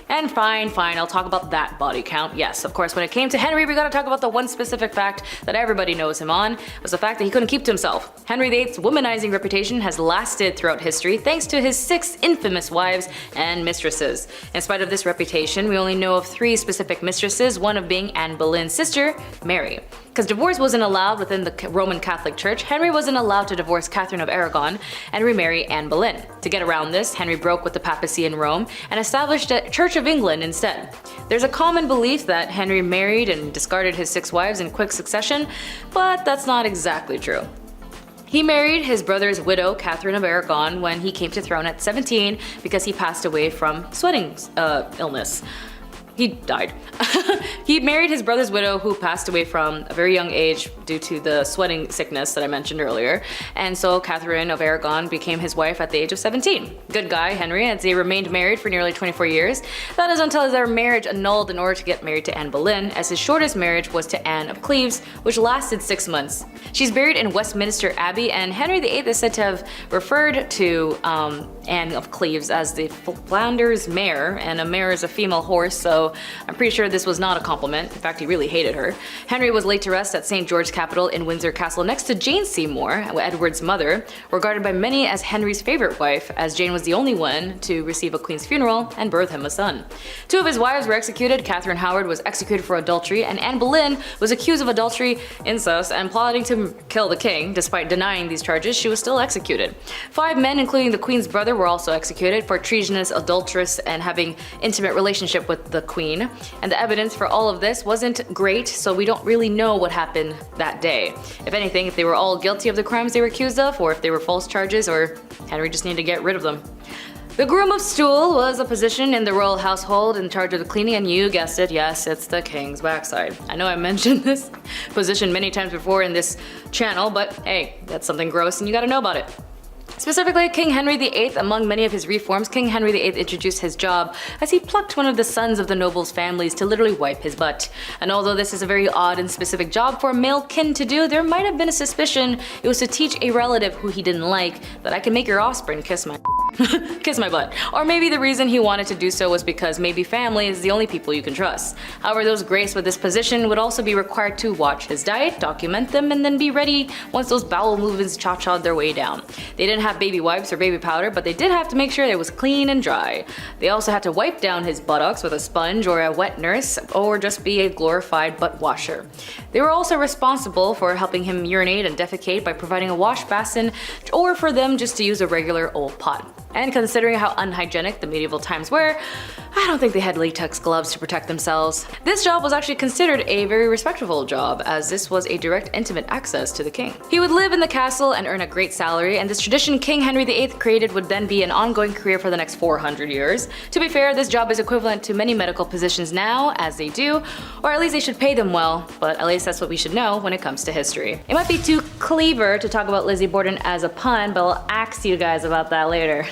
And fine, I'll talk about that body count. Yes, of course, when it came to Henry, we gotta talk about the one specific fact that everybody knows him on, was the fact that he couldn't keep to himself. Henry VIII's womanizing reputation has lasted throughout history thanks to his 6 infamous wives and mistresses. In spite of this reputation, we only know of 3 specific mistresses, one of being Anne Boleyn's sister, Mary. Because divorce wasn't allowed within the Roman Catholic Church, Henry wasn't allowed to divorce Catherine of Aragon and remarry Anne Boleyn. To get around this, Henry broke with the papacy in Rome and established a Church of England instead. There's a common belief that Henry married and discarded his 6 wives in quick succession, but that's not exactly true. He married his brother's widow, Catherine of Aragon, when he came to throne at 17 because he passed away from sweating illness. He died. He married his brother's widow, who passed away from a very young age due to the sweating sickness that I mentioned earlier, and so Catherine of Aragon became his wife at the age of 17. Good guy, Henry, as they remained married for nearly 24 years. That is until their marriage annulled in order to get married to Anne Boleyn, as his shortest marriage was to Anne of Cleves, which lasted 6 months. She's buried in Westminster Abbey, and Henry VIII is said to have referred to Anne of Cleves as the Flanders mare, and a mare is a female horse, so I'm pretty sure this was not a compliment. In fact, he really hated her. Henry was laid to rest at St. George's Capital in Windsor Castle next to Jane Seymour, Edward's mother, regarded by many as Henry's favorite wife, as Jane was the only one to receive a queen's funeral and birth him a son. 2 of his wives were executed. Catherine Howard was executed for adultery, and Anne Boleyn was accused of adultery, incest, and plotting to kill the king. Despite denying these charges, she was still executed. 5 men, including the queen's brother, were also executed for treasonous, adulterous, and having intimate relationship with the queen. And the evidence for all of this wasn't great, so we don't really know what happened that day. If anything, if they were all guilty of the crimes they were accused of, or if they were false charges, or Henry just needed to get rid of them. The groom of stool was a position in the royal household in charge of the cleaning, and you guessed it, yes, it's the king's backside. I know I mentioned this position many times before in this channel, but hey, that's something gross and you gotta know about it. Specifically, King Henry VIII, among many of his reforms, King Henry VIII introduced his job as he plucked one of the sons of the nobles' families to literally wipe his butt. And although this is a very odd and specific job for a male kin to do, there might have been a suspicion it was to teach a relative who he didn't like that I can make your offspring kiss my kiss my butt. Or maybe the reason he wanted to do so was because maybe family is the only people you can trust. However, those graced with this position would also be required to watch his diet, document them, and then be ready once those bowel movements cha-cha'd their way down. They didn't have baby wipes or baby powder, but they did have to make sure it was clean and dry. They also had to wipe down his buttocks with a sponge or a wet nurse, or just be a glorified butt washer. They were also responsible for helping him urinate and defecate by providing a wash basin, or for them just to use a regular old pot. And considering how unhygienic the medieval times were, I don't think they had latex gloves to protect themselves. This job was actually considered a very respectable job, as this was a direct intimate access to the king. He would live in the castle and earn a great salary, and this tradition King Henry VIII created would then be an ongoing career for the next 400 years. To be fair, this job is equivalent to many medical positions now, as they do, or at least they should pay them well, but at least that's what we should know when it comes to history. It might be too clever to talk about Lizzie Borden as a pun, but I'll ask you guys about that later.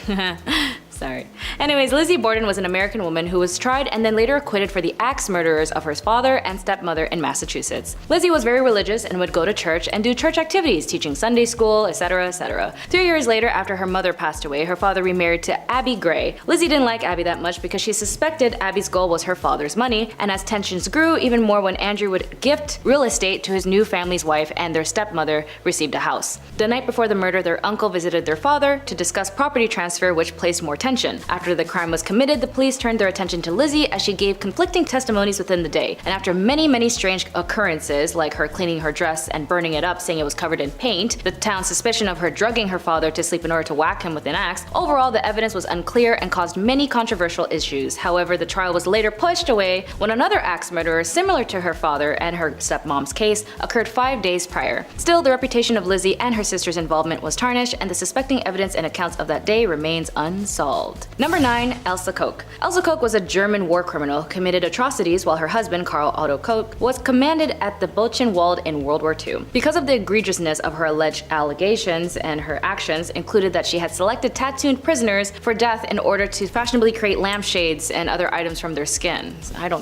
Sorry. Anyways, Lizzie Borden was an American woman who was tried and then later acquitted for the axe murderers of her father and stepmother in Massachusetts. Lizzie was very religious and would go to church and do church activities, teaching Sunday school, etc., etc. 3 years later, after her mother passed away, her father remarried to Abby Gray. Lizzie didn't like Abby that much because she suspected Abby's goal was her father's money, and as tensions grew, even more when Andrew would gift real estate to his new family's wife and their stepmother received a house. The night before the murder, their uncle visited their father to discuss property transfer, which placed more tension. After the crime was committed, the police turned their attention to Lizzie as she gave conflicting testimonies within the day, and after many strange occurrences like her cleaning her dress and burning it up saying it was covered in paint, the town's suspicion of her drugging her father to sleep in order to whack him with an axe, overall the evidence was unclear and caused many controversial issues. However, the trial was later pushed away when another axe murderer similar to her father and her stepmom's case occurred 5 days prior. Still, the reputation of Lizzie and her sister's involvement was tarnished, and the suspecting evidence and accounts of that day remains unsolved. Number 9. Elsa Koch. Elsa Koch was a German war criminal who committed atrocities while her husband, Karl Otto Koch, was commanded at the Buchenwald in World War II. Because of the egregiousness of her alleged allegations, and her actions included that she had selected tattooed prisoners for death in order to fashionably create lampshades and other items from their skin.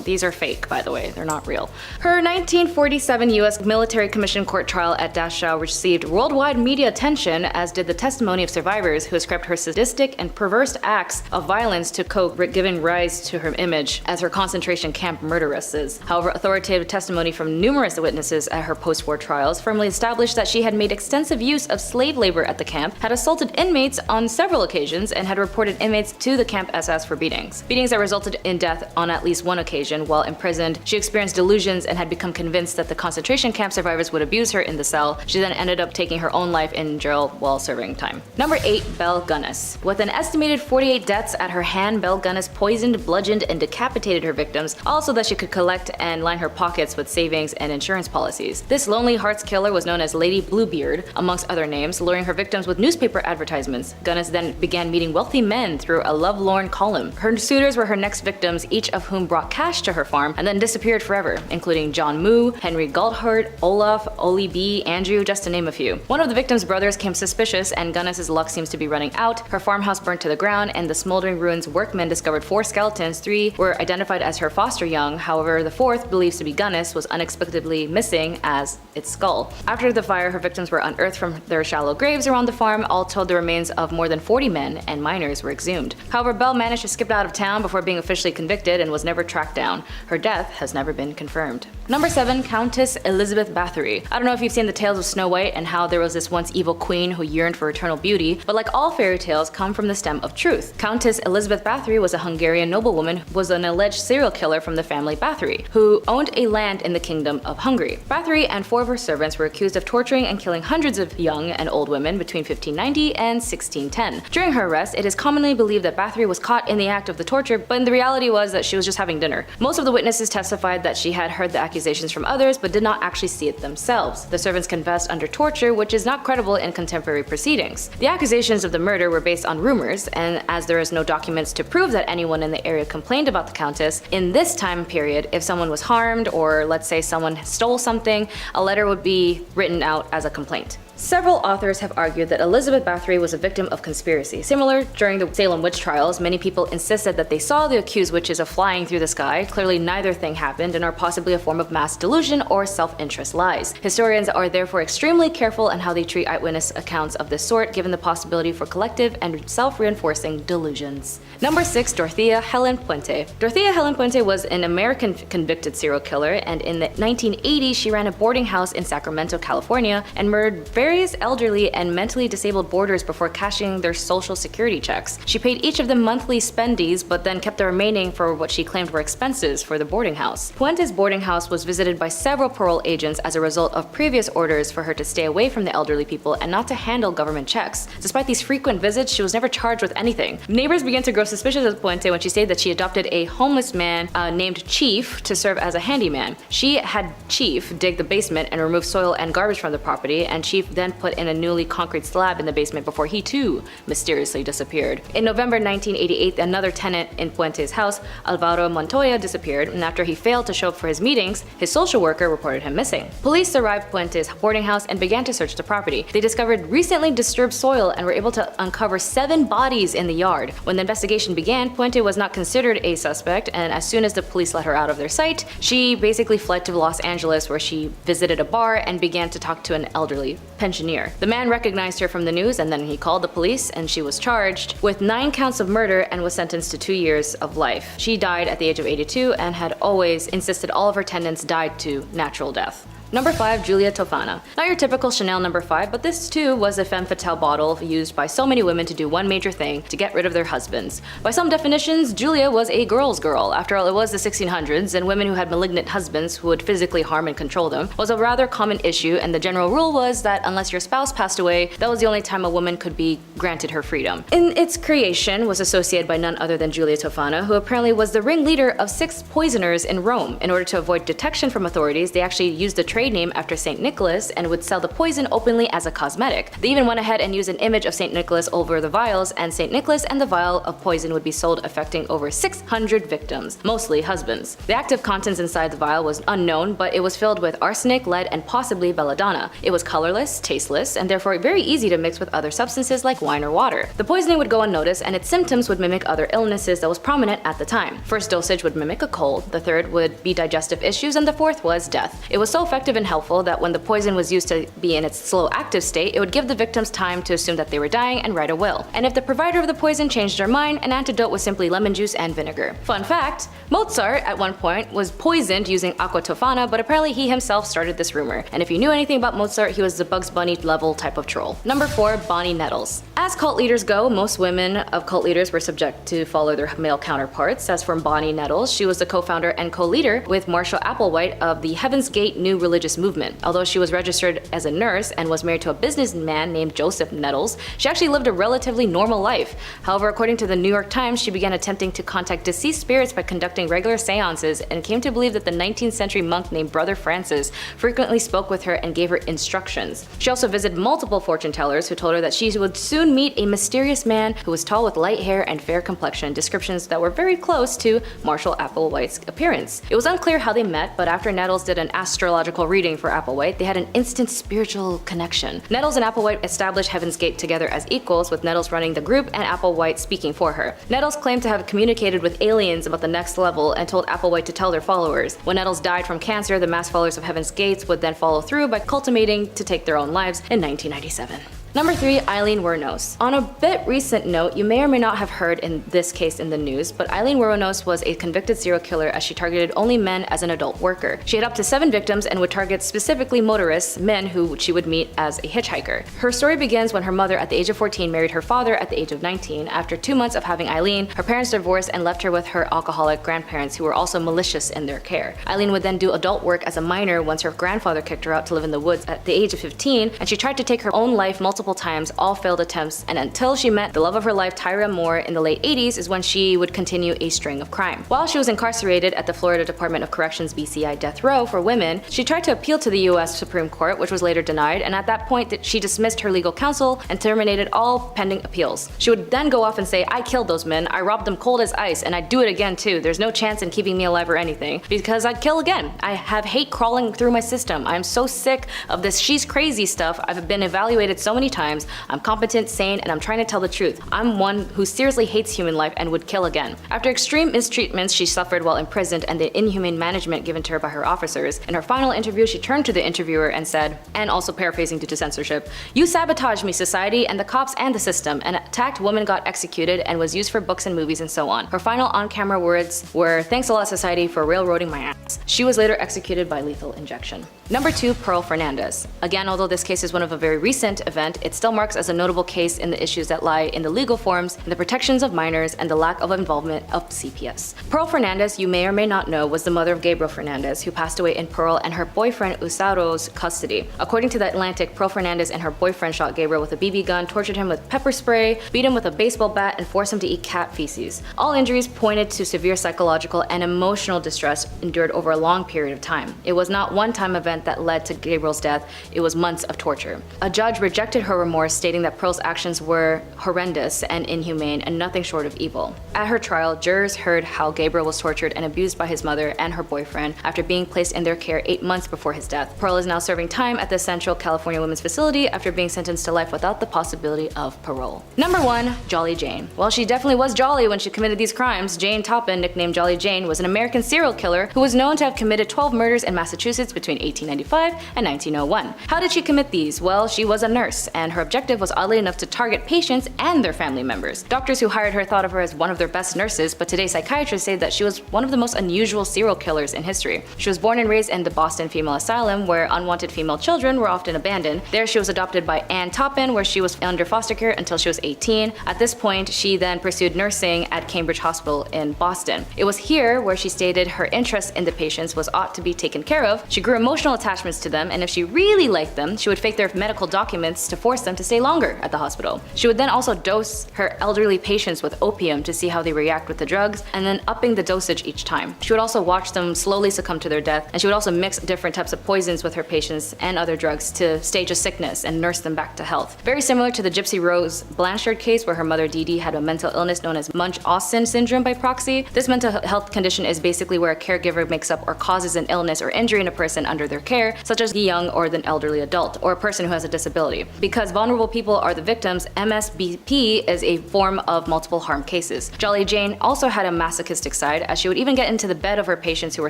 These are fake, by the way, they're not real. Her 1947 U.S. military commission court trial at Dachau received worldwide media attention, as did the testimony of survivors who ascribed her sadistic and perverse acts of violence to Koch, giving rise to her image as her concentration camp murderesses. However, authoritative testimony from numerous witnesses at her post-war trials firmly established that she had made extensive use of slave labor at the camp, had assaulted inmates on several occasions, and had reported inmates to the camp SS for beatings. Beatings that resulted in death on at least one occasion. While imprisoned, she experienced delusions and had become convinced that the concentration camp survivors would abuse her in the cell. She then ended up taking her own life in jail while serving time. Number 8. Belle Gunness. With an estimated 48 deaths at her hand, Belle Gunness poisoned, bludgeoned, and decapitated her victims, all so that she could collect and line her pockets with savings and insurance policies. This lonely hearts killer was known as Lady Bluebeard, amongst other names, luring her victims with newspaper advertisements. Gunness then began meeting wealthy men through a lovelorn column. Her suitors were her next victims, each of whom brought cash to her farm and then disappeared forever, including John Moo, Henry Galthart, Olaf, Oli B, Andrew, just to name a few. One of the victims' brothers came suspicious, and Gunness's luck seems to be running out. Her farmhouse burnt to the ground, and the smoldering ruins workmen discovered 4 skeletons. 3 were identified as her foster young. However, the 4th, believed to be Gunness, was unexpectedly missing as its skull. After the fire, her victims were unearthed from their shallow graves around the farm. All told, the remains of more than 40 men and minors were exhumed. However, Belle managed to skip out of town before being officially convicted and was never tracked down. Her death has never been confirmed. Number 7. Countess Elizabeth Bathory. I don't know if you've seen the tales of Snow White and how there was this once evil queen who yearned for eternal beauty, but like all fairy tales come from the stem of truth. Countess Elizabeth Bathory was a Hungarian noblewoman who was an alleged serial killer from the family Bathory, who owned a land in the Kingdom of Hungary. Bathory and 4 of her servants were accused of torturing and killing hundreds of young and old women between 1590 and 1610. During her arrest, it is commonly believed that Bathory was caught in the act of the torture, but the reality was that she was just having dinner. Most of the witnesses testified that she had heard the accusations from others, but did not actually see it themselves. The servants confessed under torture, which is not credible in contemporary proceedings. The accusations of the murder were based on rumors, and as there is no documents to prove that anyone in the area complained about the Countess, in this time period, if someone was harmed, or let's say someone stole something, a letter would be written out as a complaint. Several authors have argued that Elizabeth Bathory was a victim of conspiracy. Similar during the Salem witch trials, many people insisted that they saw the accused witches flying through the sky. Clearly neither thing happened and are possibly a form of mass delusion or self-interest lies. Historians are therefore extremely careful in how they treat eyewitness accounts of this sort, given the possibility for collective and self-reinforcing delusions. Number 6. Dorothea Helen Puente. Dorothea Helen Puente was an American convicted serial killer, and in the 1980s she ran a boarding house in Sacramento, California, and murdered various elderly and mentally disabled boarders before cashing their social security checks. She paid each of them monthly spendies, but then kept the remaining for what she claimed were expenses for the boarding house. Puente's boarding house was visited by several parole agents as a result of previous orders for her to stay away from the elderly people and not to handle government checks. Despite these frequent visits, she was never charged with anything. Neighbors began to grow suspicious of Puente when she stated that she adopted a homeless man named Chief to serve as a handyman. She had Chief dig the basement and remove soil and garbage from the property, and Chief then then put in a newly concrete slab in the basement before he too mysteriously disappeared. In November 1988, another tenant in Puente's house, Alvaro Montoya, disappeared, and after he failed to show up for his meetings, his social worker reported him missing. Police arrived at Puente's boarding house and began to search the property. They discovered recently disturbed soil and were able to uncover 7 bodies in the yard. When the investigation began, Puente was not considered a suspect, and as soon as the police let her out of their sight, she basically fled to Los Angeles, where she visited a bar and began to talk to an elderly pensioner. The man recognized her from the news, and then he called the police, and she was charged with 9 counts of murder and was sentenced to 2 years of life. She died at the age of 82 and had always insisted all of her tenants died to natural death. Number 5, Giulia Tofana. Not your typical Chanel number 5, but this too was a femme fatale bottle used by so many women to do one major thing, to get rid of their husbands. By some definitions, Giulia was a girl's girl. After all, it was the 1600s, and women who had malignant husbands who would physically harm and control them was a rather common issue, and the general rule was that unless your spouse passed away, that was the only time a woman could be granted her freedom. In its creation was associated by none other than Giulia Tofana, who apparently was the ringleader of 6 poisoners in Rome. In order to avoid detection from authorities, they actually used the trade name after St. Nicholas and would sell the poison openly as a cosmetic. They even went ahead and used an image of St. Nicholas over the vials, and St. Nicholas and the vial of poison would be sold, affecting over 600 victims, mostly husbands. The active contents inside the vial was unknown, but it was filled with arsenic, lead, and possibly belladonna. It was colorless, tasteless, and therefore very easy to mix with other substances like wine or water. The poisoning would go unnoticed, and its symptoms would mimic other illnesses that was prominent at the time. First dosage would mimic a cold, the third would be digestive issues, and the fourth was death. It was so effective and helpful that when the poison was used to be in its slow active state, it would give the victims time to assume that they were dying and write a will. And if the provider of the poison changed their mind, an antidote was simply lemon juice and vinegar. Fun fact, Mozart at one point was poisoned using aqua tofana, but apparently he himself started this rumor. And if you knew anything about Mozart, he was the Bugs Bunny level type of troll. Number 4, Bonnie Nettles. As cult leaders go, most women of cult leaders were subject to follow their male counterparts. As for Bonnie Nettles, she was the co-founder and co-leader with Marshall Applewhite of the Heaven's Gate New Religious Movement. Although she was registered as a nurse and was married to a businessman named Joseph Nettles, she actually lived a relatively normal life. However, according to the New York Times, she began attempting to contact deceased spirits by conducting regular seances and came to believe that the 19th century monk named Brother Francis frequently spoke with her and gave her instructions. She also visited multiple fortune tellers who told her that she would soon meet a mysterious man who was tall with light hair and fair complexion, descriptions that were very close to Marshall Applewhite's appearance. It was unclear how they met, but after Nettles did an astrological reading for Applewhite, they had an instant spiritual connection. Nettles and Applewhite established Heaven's Gate together as equals, with Nettles running the group and Applewhite speaking for her. Nettles claimed to have communicated with aliens about the next level and told Applewhite to tell their followers. When Nettles died from cancer, the mass followers of Heaven's Gates would then follow through by cultivating to take their own lives in 1997. Number 3, Eileen Wuornos. On a bit recent note, you may or may not have heard in this case in the news, but Eileen Wuornos was a convicted serial killer as she targeted only men as an adult worker. She had up to 7 victims and would target specifically motorists, men who she would meet as a hitchhiker. Her story begins when her mother at the age of 14 married her father at the age of 19. After 2 months of having Eileen, her parents divorced and left her with her alcoholic grandparents who were also malicious in their care. Eileen would then do adult work as a minor once her grandfather kicked her out to live in the woods at the age of 15, and she tried to take her own life multiple times, all failed attempts, and until she met the love of her life, Tyra Moore, in the late 80s is when she would continue a string of crime. While she was incarcerated at the Florida Department of Corrections BCI death row for women, she tried to appeal to the US Supreme Court, which was later denied, and at that point she dismissed her legal counsel and terminated all pending appeals. She would then go off and say, "I killed those men, I robbed them cold as ice, and I'd do it again too. There's no chance in keeping me alive or anything, because I'd kill again. I have hate crawling through my system. I'm so sick of this she's crazy stuff. I've been evaluated so many times. I'm competent, sane, and I'm trying to tell the truth. I'm one who seriously hates human life and would kill again." After extreme mistreatments she suffered while imprisoned and the inhumane management given to her by her officers, in her final interview she turned to the interviewer and said, and also paraphrasing due to censorship, "You sabotaged me, society, and the cops and the system. An attacked woman got executed and was used for books and movies and so on." Her final on-camera words were, "Thanks a lot, society, for railroading my ass." She was later executed by lethal injection. Number 2, Pearl Fernandez. Again, although this case is one of a very recent event, it still marks as a notable case in the issues that lie in the legal forms, in the protections of minors, and the lack of involvement of CPS. Pearl Fernandez, you may or may not know, was the mother of Gabriel Fernandez, who passed away in Pearl and her boyfriend Usaro's custody. According to The Atlantic, Pearl Fernandez and her boyfriend shot Gabriel with a BB gun, tortured him with pepper spray, beat him with a baseball bat, and forced him to eat cat feces. All injuries pointed to severe psychological and emotional distress endured over a long period of time. It was not one-time event that led to Gabriel's death, it was months of torture. A judge rejected her remorse, stating that Pearl's actions were horrendous and inhumane and nothing short of evil. At her trial, jurors heard how Gabriel was tortured and abused by his mother and her boyfriend after being placed in their care 8 months before his death. Pearl is now serving time at the Central California Women's Facility after being sentenced to life without the possibility of parole. Number 1. Jolly Jane. While she definitely was jolly when she committed these crimes, Jane Toppin, nicknamed Jolly Jane, was an American serial killer who was known to have committed 12 murders in Massachusetts between 1895 and 1901. How did she commit these? Well, she was a nurse, and her objective was oddly enough to target patients and their family members. Doctors who hired her thought of her as one of their best nurses, but today psychiatrists say that she was one of the most unusual serial killers in history. She was born and raised in the Boston Female Asylum, where unwanted female children were often abandoned. There she was adopted by Ann Toppin, where she was under foster care until she was 18. At this point, she then pursued nursing at Cambridge Hospital in Boston. It was here where she stated her interest in the patients was ought to be taken care of. She grew emotional attachments to them, and if she really liked them, she would fake their medical documents to force them to stay longer at the hospital. She would then also dose her elderly patients with opium to see how they react with the drugs, and then upping the dosage each time. She would also watch them slowly succumb to their death, and she would also mix different types of poisons with her patients and other drugs to stage a sickness and nurse them back to health. Very similar to the Gypsy Rose Blanchard case, where her mother Dee Dee had a mental illness known as Munch-Austin syndrome by proxy. This mental health condition is basically where a caregiver makes up or causes an illness or injury in a person under their care, such as the young or the elderly adult, or a person who has a disability. Because vulnerable people are the victims, MSBP is a form of multiple harm cases. Jolly Jane also had a masochistic side, as she would even get into the bed of her patients who were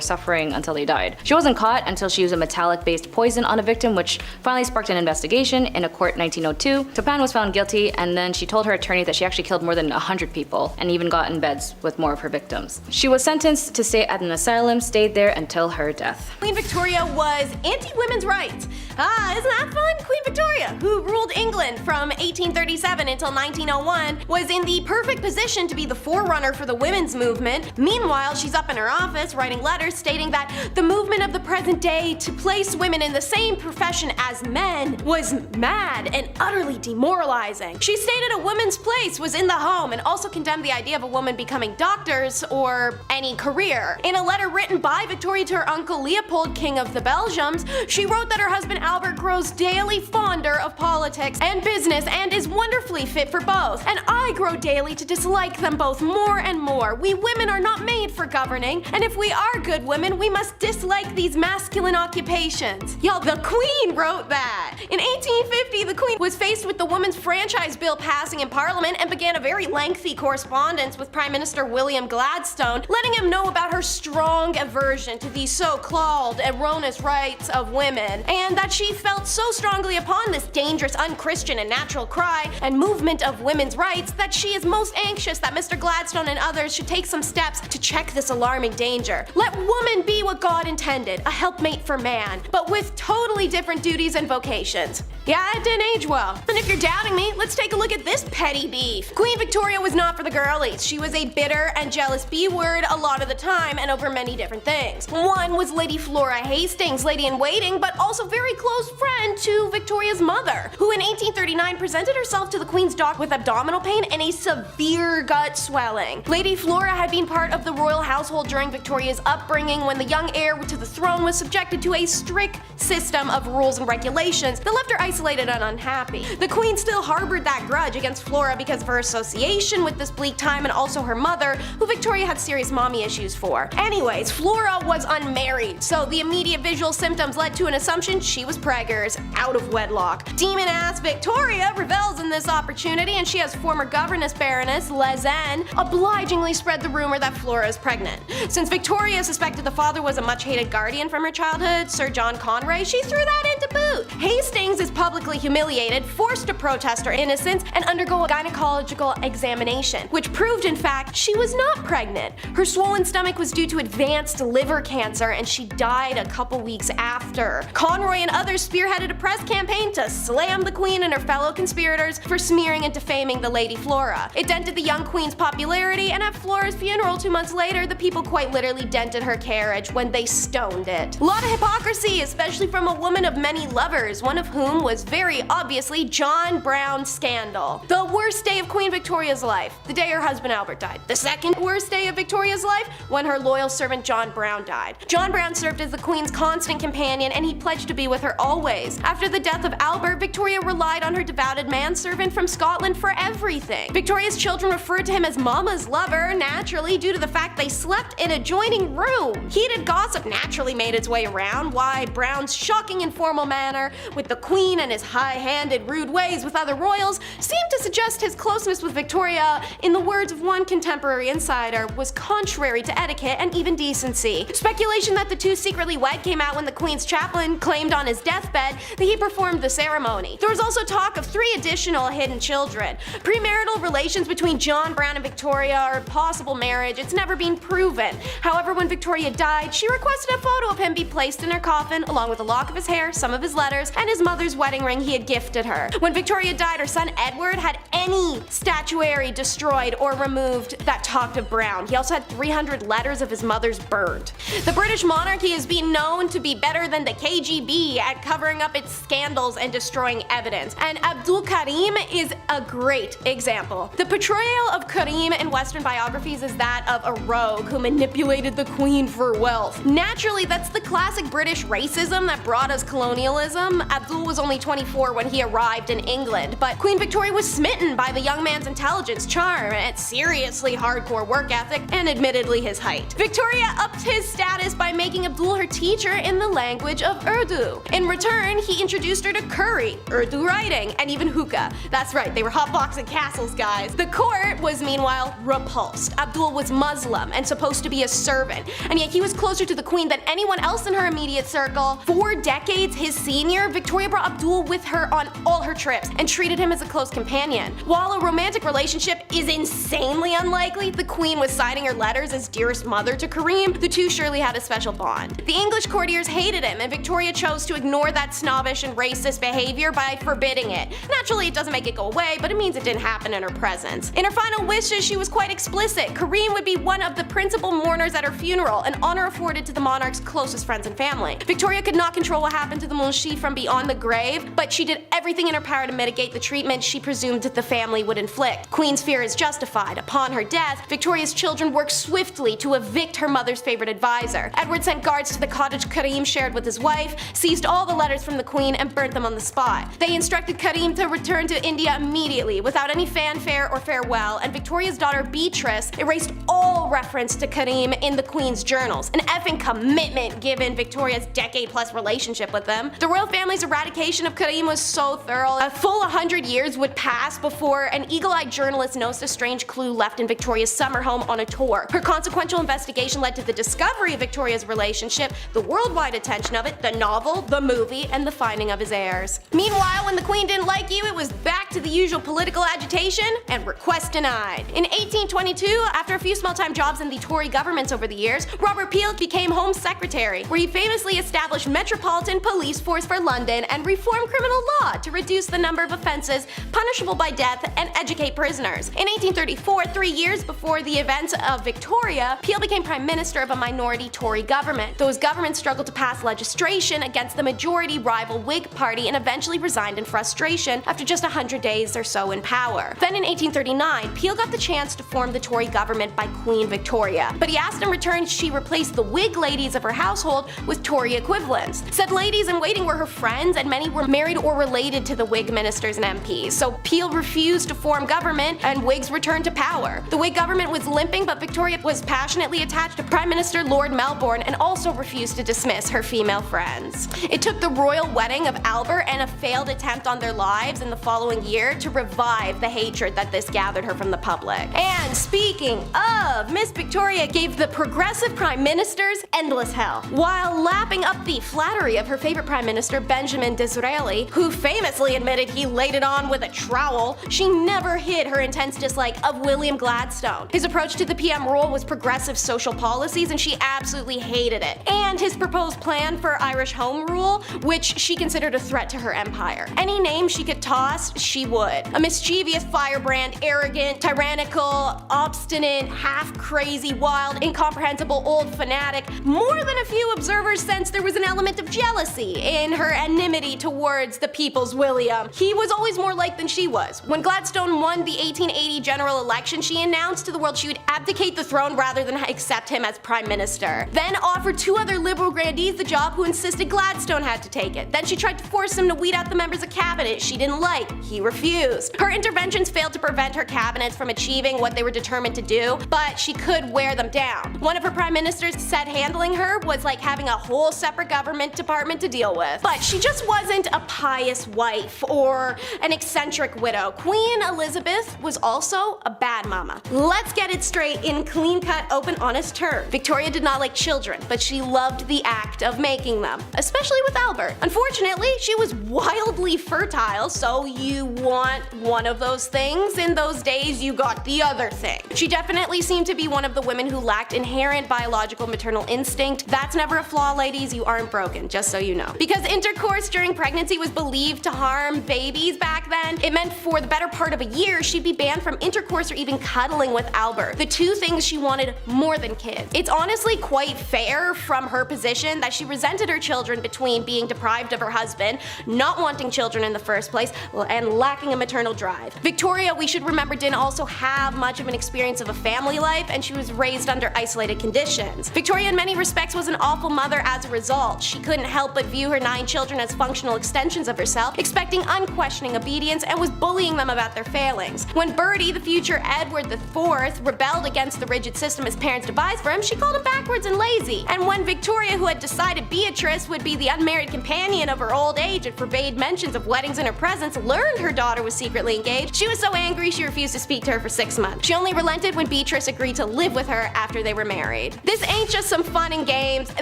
suffering until they died. She wasn't caught until she used a metallic-based poison on a victim, which finally sparked an investigation in a court in 1902. Topan was found guilty, and then she told her attorney that she actually killed more than 100 people and even got in beds with more of her victims. She was sentenced to stay at an asylum, stayed there until her death. Queen Victoria was anti-women's rights. Isn't that fun? Queen Victoria, who ruled England from 1837 until 1901, was in the perfect position to be the forerunner for the women's movement. Meanwhile, she's up in her office writing letters stating that the movement of the present day to place women in the same profession as men was mad and utterly demoralizing. She stated a woman's place was in the home and also condemned the idea of a woman becoming doctors or any career. In a letter written by Victoria to her uncle Leopold, King of the Belgians, she wrote that her husband Albert grows daily fonder of politics and business and is wonderfully fit for both, and I grow daily to dislike them both more and more. We women are not made for governing, and if we are good women, we must dislike these masculine occupations. Y'all, the Queen wrote that! In 1850, the Queen was faced with the Women's Franchise Bill passing in Parliament and began a very lengthy correspondence with Prime Minister William Gladstone, letting him know about her strong aversion to these so-called erroneous rights of women, and that she felt so strongly upon this dangerous, unchristian, and natural cry and movement of women's rights that she is most anxious that Mr. Gladstone and others should take some steps to check this alarming danger. Let woman be what God intended, a helpmate for man, but with totally different duties and vocations. Yeah, it didn't age well. And if you're doubting me, let's take a look at this petty beef. Queen Victoria was not for the girlies. She was a bitter and jealous B-word a lot of the time and over many different things. One was Lady Flora Hastings, lady-in-waiting, but also very close friend to Victoria's mother, who in 1839 presented herself to the Queen's dock with abdominal pain and a severe gut swelling. Lady Flora had been part of the royal household during Victoria's upbringing when the young heir to the throne was subjected to a strict system of rules and regulations that left her isolated and unhappy. The Queen still harbored that grudge against Flora because of her association with this bleak time and also her mother, who Victoria had serious mommy issues for. Anyways, Flora was unmarried, so the immediate visual symptoms led to an assumption she was preggers, out of wedlock. Demon-ass Victoria revels in this opportunity, and she has former governess Baroness Lezen obligingly spread the rumor that Flora is pregnant. Since Victoria suspected the father was was a much-hated guardian from her childhood, Sir John Conway, she threw that into boot. Hastings is publicly humiliated, forced to protest her innocence, and undergo a gynecological examination, which proved in fact she was not pregnant. Her swollen stomach was due to advanced liver cancer, and she died a couple weeks after. Conroy and others spearheaded a press campaign to slam the queen and her fellow conspirators for smearing and defaming the Lady Flora. It dented the young queen's popularity, and at Flora's funeral 2 months later, the people quite literally dented her carriage when they stoned it. A lot of hypocrisy, especially from a woman of many lovers, one of whom was very obviously John Brown's scandal. The worst day of Queen Victoria's life, the day her husband Albert died. The second worst day of Victoria's life, when her loyal servant John Brown died. John Brown served as the queen's constant companion, and he pledged to be with her always. After the death of Albert, Victoria relied on her devoted manservant from Scotland for everything. Victoria's children referred to him as Mama's lover, naturally due to the fact they slept in adjoining rooms. Heated gossip naturally made its way around why Brown's shocking informal manner with the queen and his high-handed rude ways with other royals seemed to suggest his closeness with Victoria, in the words of one contemporary insider, was contrary to etiquette and even decency. Speculation that the two secretly wed came out when the queen's chaplain claimed on his deathbed that he performed the ceremony. There was also talk of 3 additional hidden children. Premarital relations between John Brown and Victoria, or possible marriage, it's never been proven. However, when Victoria died, she requested a photo of him be placed in her coffin, along with a lock of his hair, some of his letters, and his mother's wedding ring he had gifted her. When Victoria died, her son Edward had any statuary destroyed or removed that talked of Brown. He also had 300 letters of his mother's burned. The British monarchy has been known to be better than the KGB at covering up its scandals and destroying evidence, and Abdul Karim is a great example. The portrayal of Karim in Western biographies is that of a rogue who manipulated the queen for wealth. Naturally, that's the classic British racism that brought us colonialism. Abdul was only 24 when he arrived in England, but Queen Victoria was smitten by the young man's intelligence, charm, and seriously hardcore work ethic, and admittedly his height. Victoria upped his status by making Abdul her teacher in the language of Urdu. In return, he introduced her to curry, Urdu writing, and even hookah. That's right, they were hotboxing castles, guys. The court was meanwhile repulsed. Abdul was Muslim and supposed to be a servant, and yet he was closer to the queen than anyone else in her immediate circle. 4 decades his senior, Victoria brought Abdul with her on all her trips and treated him as a close companion. While a romantic relationship is insanely unlikely, the queen was signing her letters as dearest mother to Karim. The two surely had a special bond. The English courtiers hated him, and Victoria chose to ignore that snobbish and racist behavior by forbidding it. Naturally, it doesn't make it go away, but it means it didn't happen in her presence. In her final wishes, she was quite explicit. Karim would be one of the principal mourners at her funeral, an honor afforded to the monarch's closest friends and family. Victoria could not control what happened to the Monarchy from beyond the grave, but she did everything in her power to mitigate the treatment she presumed the family would inflict. Queen's fear is justified. Upon her death, Victoria's children worked swiftly to evict her mother's favorite advisor. Edward sent guards to the cottage Karim shared with his wife, seized all the letters from the queen, and burnt them on the spot. They instructed Karim to return to India immediately, without any fanfare or farewell, and Victoria's daughter Beatrice erased all reference to Karim in the queen's journals. An effing commitment given Victoria's decade-plus relationship with them. The royal family's eradication of Karim was so thorough, a full 100 years would pass before an eagle-eyed journalist noticed a strange clue left in Victoria's summer home on a tour. Her consequential investigation led to the discovery of Victoria's relationship, the worldwide attention of it, the novel, the movie, and the finding of his heirs. Meanwhile, when the queen didn't like you, it was back to the usual political agitation and request denied. In 1822, after a few small-time jobs in the Tory governments over the years, Robert Peel became Home Secretary, where he famously established Metropolitan Police Force for London and reformed criminal law to reduce the number of offences punishable by death and educate prisoners. In 1834, 3 years before the events of Victoria, Peel became Prime Minister of a minority Tory government. Those governments struggled to pass legislation against the majority rival Whig Party and eventually resigned in frustration after just 100 days or so in power. Then in 1839, Peel got the chance to form the Tory government by Queen Victoria, but he asked in return she replace the Whig ladies of her household with Tory equivalents. Said ladies in waiting were her friends, and many were married or related to the Whig ministers and MPs, so Peel refused to form government and Whigs returned to power. The Whig government was limping, but Victoria was passionately attached to Prime Minister Lord Melbourne and also refused to dismiss her female friends. It took the royal wedding of Albert and a failed attempt on their lives in the following year to revive the hatred that this gathered her from the public. And speaking of, Miss Victoria gave the progressive prime ministers endless hell, while lapping up the flattery of her favorite prime minister Benjamin Disraeli, who famously admitted he laid it on with a trowel. She never hid her intense dislike of William Gladstone. His approach to the PM role was progressive social policies, and she absolutely hated it. And his proposed plan for Irish Home Rule, which she considered a threat to her empire. Any name she could toss, she would. A mischievous firebrand, arrogant, tyrannical, obstinate, half-crazy, wild, incomprehensible old fanatic. More than a few observers sensed there was an element of jealousy in her enmity towards the people's William. He was always more liked than she was. When Gladstone won the 1880 general election, she announced to the world she would abdicate the throne rather than accept him as prime minister. Then offered two other liberal grandees the job who insisted Gladstone had to take it. Then she tried to force him to weed out the members of cabinet she didn't like. He refused. Her interventions failed to prevent her cabinets from achieving what they were determined to do, but she could wear them down. One of her prime ministers said handling her was like having a whole separate government department to deal with. But she just wasn't a pious wife or an eccentric widow. Queen Elizabeth was also a bad mama. Let's get it straight in clean-cut, open, honest terms. Victoria did not like children, but she loved the act of making them, especially with Albert. Unfortunately, she was wildly fertile, so you want one of those things. In those days, you got the other thing. She definitely seemed to be one of the women who lacked inherent biological maternal instinct. That's never a flaw, ladies. You aren't broken, just so you know. Because intercourse during pregnancy was believed to harm babies back then, it meant for the better part of a year she'd be banned from intercourse or even cuddling with Albert, the two things she wanted more than kids. It's honestly quite fair from her position that she resented her children between being deprived of her husband, not wanting children in the first place, and lacking a maternal drive. Victoria, we should remember, didn't also have much of an experience of a family life, and she was raised under isolated conditions. Victoria in many respects was an awful mother as a result. She couldn't help but view her 9 children as functional extensions of herself, expecting unquestioning obedience, and was bullying them about their failings. When Bertie, the future Edward IV, rebelled against the rigid system his parents devised for him, she called him backwards and lazy. And when Victoria, who had decided Beatrice would be the unmarried companion of her old age and forbade mentions of weddings in her presence, learned her daughter was secretly engaged, she was so angry she refused to speak to her for 6 months. She only relented when Beatrice agreed to live with her after they were married. This ain't just some fun and games,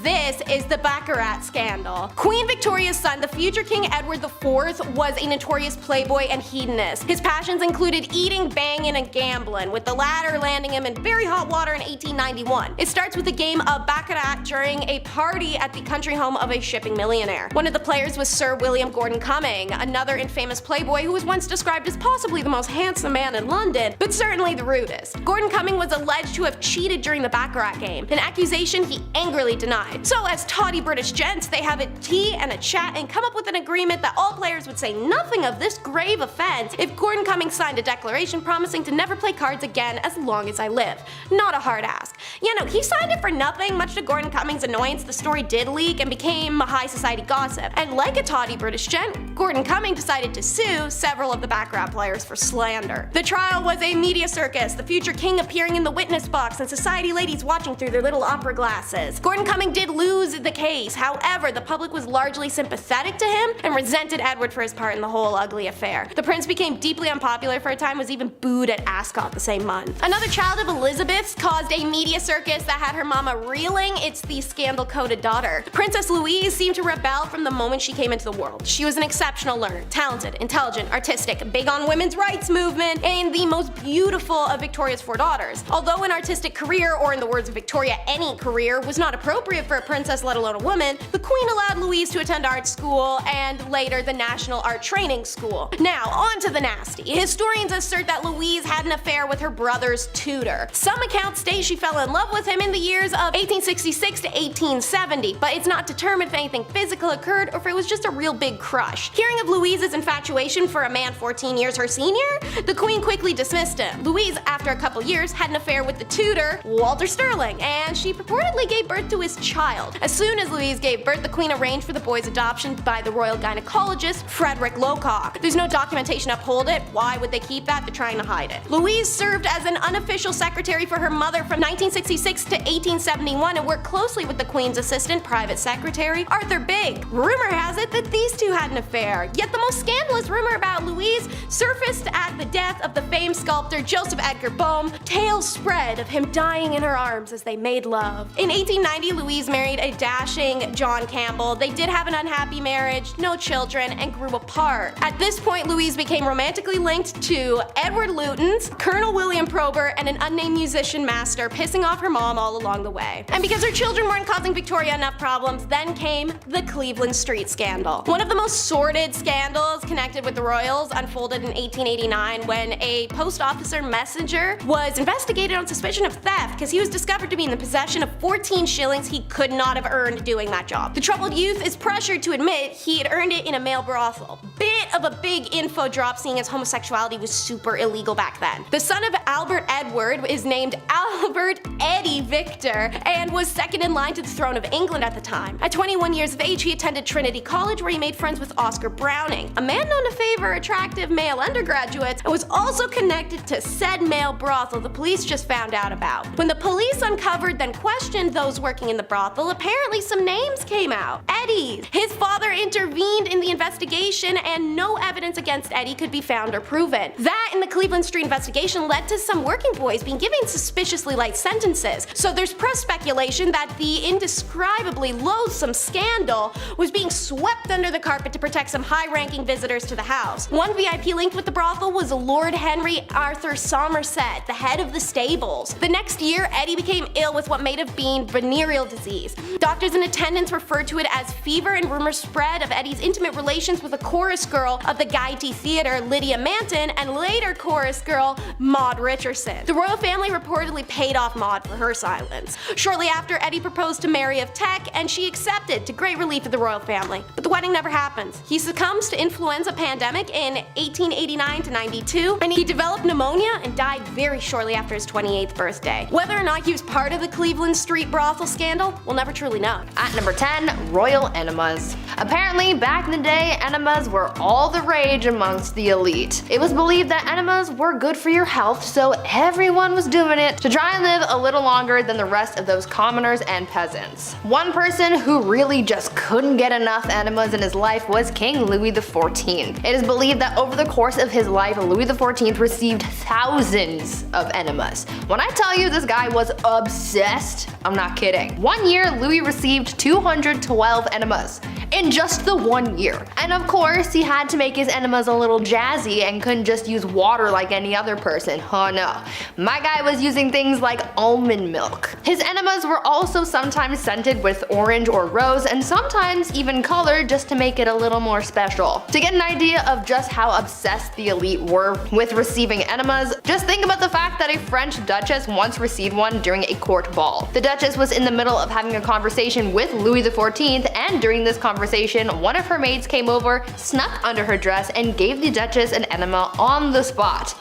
this is the Baccarat Scandal. Queen Victoria's son, the future King Edward IV, was a notorious playboy and hedonist. His passions included eating, banging, and gambling, with the latter landing him in very hot water in 1891. It starts with a game of Baccarat during a party at the country home of a shipping millionaire. One of the players was Sir William Gordon Cumming, another infamous playboy who was once described as possibly the most handsome man in London, but certainly the rudest. Gordon Cumming was alleged to have cheated during the Baccarat game, an accusation he angrily denied. So as tawdy British gents, they have a tea and a chat and come up with an agreement that all players would say nothing of this grave offense if Gordon Cumming signed a declaration promising to never play cards again as long as I live. Not a hard ask. You know, he signed it for nothing. Much to Gordon Cumming's annoyance, the story did leak and became a high society gossip. And like a tawdy British gent, Gordon Cumming decided to sue several of the Baccarat players for slander. The trial was a media circus, the future king appearing in the witness box and society ladies watching through their little opera glasses. Gordon Cumming did lose the case, however, the public was largely sympathetic to him and resented Edward for his part in the whole ugly affair. The prince became deeply unpopular for a time, was even booed at Ascot the same month. Another child of Elizabeth's caused a media circus that had her mama reeling. It's the scandal-coded daughter. Princess Louise seemed to rebel from the moment she came into the world. She was an exceptional learner, talented, intelligent, artistic, big on women's rights movement, and the most beautiful of Victoria's 4 daughters. Although an artistic career, or in the words of Victoria, any career, was not appropriate for a princess, let alone a woman, the queen allowed Louise to attend art school and later the National Art Training School. Now, on to the nasty. Historians assert that Louise had an affair with her brother's tutor. Some accounts state she fell in love with him in the years of 1866 to 1870, but it's not determined if anything physical occurred or if it was just a real big crush. Hearing of Louise's infatuation for a man 14 years her senior, the queen quickly dismissed him. Louise, after a couple years, had an affair with the tutor, Walter Sterling, and she purportedly gave birth to his child. As soon as Louise gave birth, the queen arranged for the boy's adoption by the royal gynecologist, Frederick Locock. There's no documentation to uphold it. Why would they keep that? They're trying to hide it. Louise served as an unofficial secretary for her mother from 1966 to 1871 and worked closely with the queen's assistant, private secretary, Arthur Bigg. Rumor has it that these two had an affair, yet the most scandalous rumor about about Louise surfaced at the death of the famed sculptor Joseph Edgar Bohm. Tales spread of him dying in her arms as they made love. In 1890, Louise married a dashing John Campbell. They did have an unhappy marriage, no children, and grew apart. At this point, Louise became romantically linked to Edward Lutyens, Colonel William Prober, and an unnamed musician master, pissing off her mom all along the way. And because her children weren't causing Victoria enough problems, then came the Cleveland Street Scandal. One of the most sordid scandals connected with the royals unfolded in 1889 when a post officer messenger was investigated on suspicion of theft because he was discovered to be in the possession of 14 shillings he could not have earned doing that job. The troubled youth is pressured to admit he had earned it in a male brothel. Bit of a big info drop, seeing as homosexuality was super illegal back then. The son of Albert Edward is named Albert Eddie Victor and was second in line to the throne of England at the time. At 21 years of age, he attended Trinity College where he made friends with Oscar Browning, a man known to favor attractive male undergraduates, and was also connected to said male brothel the police just found out about. When the police uncovered then questioned those working in the brothel, apparently some names came out. Eddie. His father intervened in the investigation and no evidence against Eddie could be found or proven. That and the Cleveland Street investigation led to some working boys being given suspiciously light sentences. So there's press speculation that the indescribably loathsome scandal was being swept under the carpet to protect some high-ranking visitors to the house. One VIP linked with the brothel was Lord Henry Arthur Somerset, the head of the stables. The next year, Eddie became ill with what may have been venereal disease. Doctors in attendance referred to it as fever, and rumors spread of Eddie's intimate relations with a chorus girl of the Gaiety Theatre, Lydia Manton, and later chorus girl Maud Richardson. The royal family reportedly paid off Maud for her silence. Shortly after, Eddie proposed to Mary of Teck, and she accepted, to great relief of the royal family. But the wedding never happens. He succumbs to influenza pandemic in 1889 to 92, and he developed pneumonia and died very shortly after his 28th birthday. Whether or not he was part of the Cleveland Street brothel scandal, we'll never truly know. At number 10, royal enemas. Apparently, back in the day, enemas were all the rage amongst the elite. It was believed that enemas were good for your health, so everyone was doing it to try and live a little longer than the rest of those commoners and peasants. One person who really just couldn't get enough enemas in his life was King Louis XIV. It is believed that over the course of his life, Louis XIV received thousands of enemas. When I tell you this guy was obsessed, I'm not kidding. One year, Louis received 212 enemas in just the 1 year. And of course, he had to make his enemas a little jazzy and couldn't just use water like any other person. Oh no. My guy was using things like almond milk. His enemas were also sometimes scented with orange or rose, and sometimes even colored just to make it a little more special. To get an idea of just how obsessed the elite were with receiving enemas, just think about the fact that a French duchess once received one during a court ball. The duchess was in the middle of having a conversation with Louis XIV, and during this conversation, one of her maids came over, snuck under her dress, and gave the duchess an enema on the spot.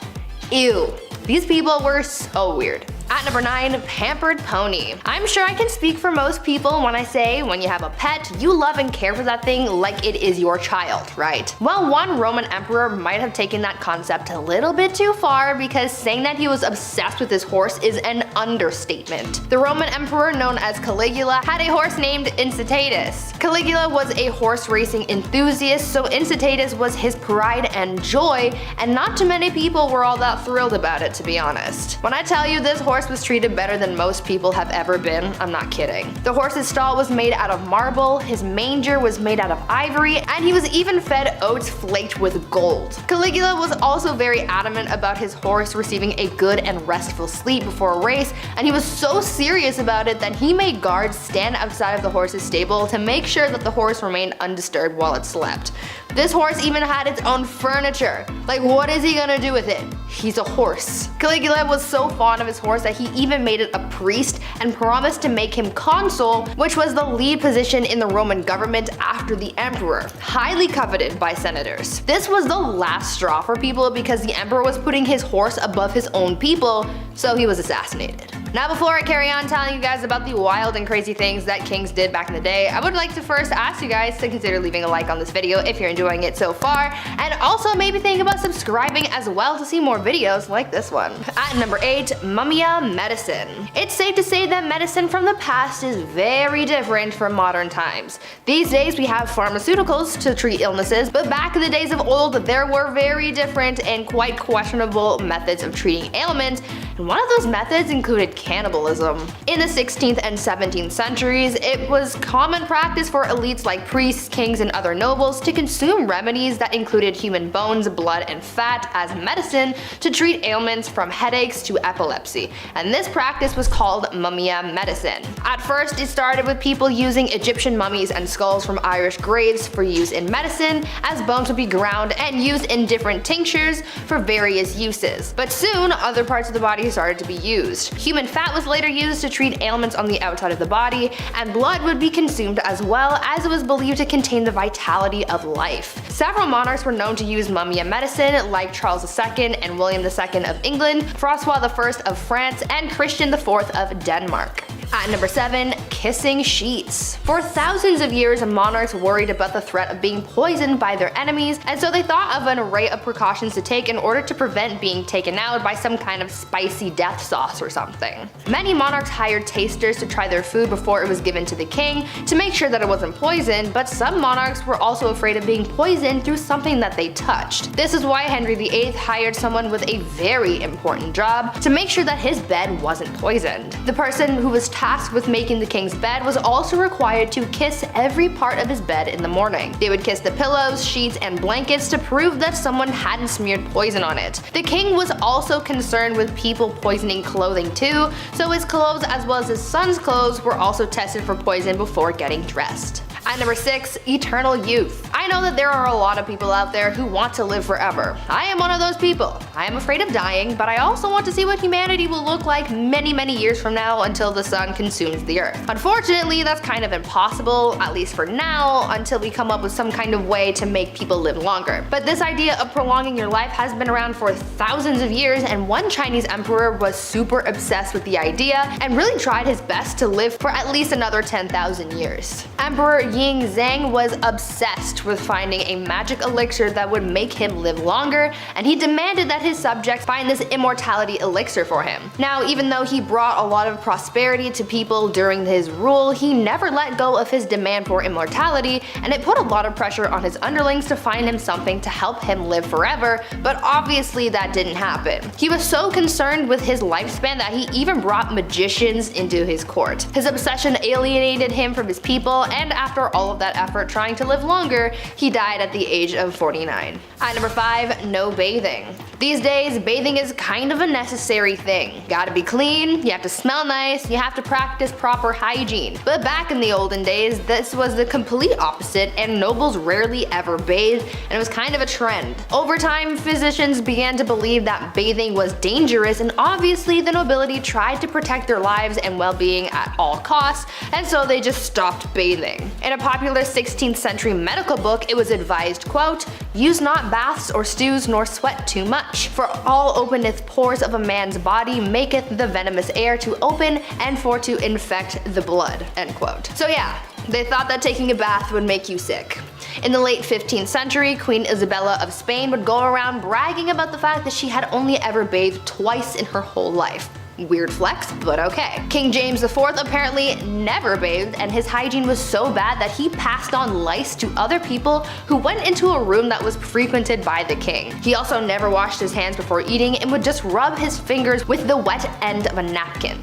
Ew. These people were so weird. At number 9, pampered pony. I'm sure I can speak for most people when I say when you have a pet, you love and care for that thing like it is your child, right? Well, one Roman emperor might have taken that concept a little bit too far, because saying that he was obsessed with his horse is an understatement. The Roman emperor known as Caligula had a horse named Incitatus. Caligula was a horse racing enthusiast, so Incitatus was his pride and joy, and not too many people were all that thrilled about it, to be honest. When I tell you this horse was treated better than most people have ever been, I'm not kidding. The horse's stall was made out of marble, his manger was made out of ivory, and he was even fed oats flaked with gold. Caligula was also very adamant about his horse receiving a good and restful sleep before a race, and he was so serious about it that he made guards stand outside of the horse's stable to make sure that the horse remained undisturbed while it slept. This horse even had its own furniture. Like, what is he gonna do with it? He's a horse. Caligula was so fond of his horse that he even made it a priest and promised to make him consul, which was the lead position in the Roman government after the emperor, highly coveted by senators. This was the last straw for people because the emperor was putting his horse above his own people, so he was assassinated. Now before I carry on telling you guys about the wild and crazy things that kings did back in the day, I would like to first ask you guys to consider leaving a like on this video if you're enjoying it so far, and also maybe think about subscribing as well to see more videos like this one. At number 8, Mumia medicine. It's safe to say that medicine from the past is very different from modern times. These days we have pharmaceuticals to treat illnesses, but back in the days of old there were very different and quite questionable methods of treating ailments, and one of those methods included cannibalism. In the 16th and 17th centuries, it was common practice for elites like priests, kings, and other nobles to consume remedies that included human bones, blood, and fat as medicine to treat ailments from headaches to epilepsy, and this practice was called Mumia medicine. At first, it started with people using Egyptian mummies and skulls from Irish graves for use in medicine, as bones would be ground and used in different tinctures for various uses. But soon, other parts of the body started to be used. Human fat was later used to treat ailments on the outside of the body, and blood would be consumed as well, as it was believed to contain the vitality of life. Several monarchs were known to use Mumia medicine, like Charles II and William II of England, Francois I of France, and Christian IV of Denmark. At number 7, kissing sheets. For thousands of years, monarchs worried about the threat of being poisoned by their enemies, and so they thought of an array of precautions to take in order to prevent being taken out by some kind of spicy death sauce or something. Many monarchs hired tasters to try their food before it was given to the king to make sure that it wasn't poisoned, but some monarchs were also afraid of being poisoned through something that they touched. This is why Henry VIII hired someone with a very important job to make sure that his bed wasn't poisoned. The person who was tasked with making the king's bed was also required to kiss every part of his bed in the morning. They would kiss the pillows, sheets, and blankets to prove that someone hadn't smeared poison on it. The king was also concerned with people poisoning clothing too, so his clothes as well as his son's clothes were also tested for poison before getting dressed. At number 6, eternal youth. I know that there are a lot of people out there who want to live forever. I am one of those people. I am afraid of dying, but I also want to see what humanity will look like many years from now until the sun consumes the earth. Unfortunately, that's kind of impossible, at least for now, until we come up with some kind of way to make people live longer. But this idea of prolonging your life has been around for thousands of years, and one Chinese emperor was super obsessed with the idea and really tried his best to live for at least another 10,000 years. Emperor Ying Zhang was obsessed with finding a magic elixir that would make him live longer, and he demanded that his subjects find this immortality elixir for him. Now, even though he brought a lot of prosperity to people during his rule, he never let go of his demand for immortality, and it put a lot of pressure on his underlings to find him something to help him live forever, but obviously that didn't happen. He was so concerned with his lifespan that he even brought magicians into his court. His obsession alienated him from his people, and after all of that effort trying to live longer, he died at the age of 49. At number 5, no bathing. These days, bathing is kind of a necessary thing. Gotta be clean, you have to smell nice, you have to practice proper hygiene. But back in the olden days, this was the complete opposite, and nobles rarely ever bathed, and it was kind of a trend. Over time, physicians began to believe that bathing was dangerous, and obviously the nobility tried to protect their lives and well-being at all costs, and so they just stopped bathing. In a popular 16th century medical book, it was advised, quote, "Use not baths or stews nor sweat too much, for all openeth pores of a man's body maketh the venomous air to open and for to infect the blood," end quote. So yeah, they thought that taking a bath would make you sick. In the late 15th century, Queen Isabella of Spain would go around bragging about the fact that she had only ever bathed twice in her whole life. Weird flex, but okay. King James IV apparently never bathed, and his hygiene was so bad that he passed on lice to other people who went into a room that was frequented by the king. He also never washed his hands before eating and would just rub his fingers with the wet end of a napkin.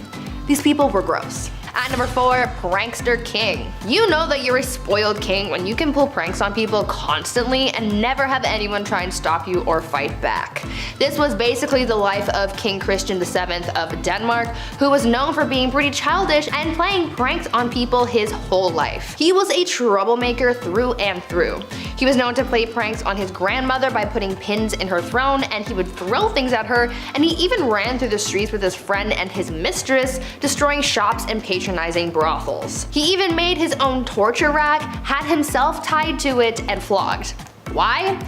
These people were gross. At number 4, prankster king. You know that you're a spoiled king when you can pull pranks on people constantly and never have anyone try and stop you or fight back. This was basically the life of King Christian VII of Denmark, who was known for being pretty childish and playing pranks on people his whole life. He was a troublemaker through and through. He was known to play pranks on his grandmother by putting pins in her throne, and he would throw things at her, and he even ran through the streets with his friend and his mistress, destroying shops and patronizing brothels. He even made his own torture rack, had himself tied to it, and flogged. Why?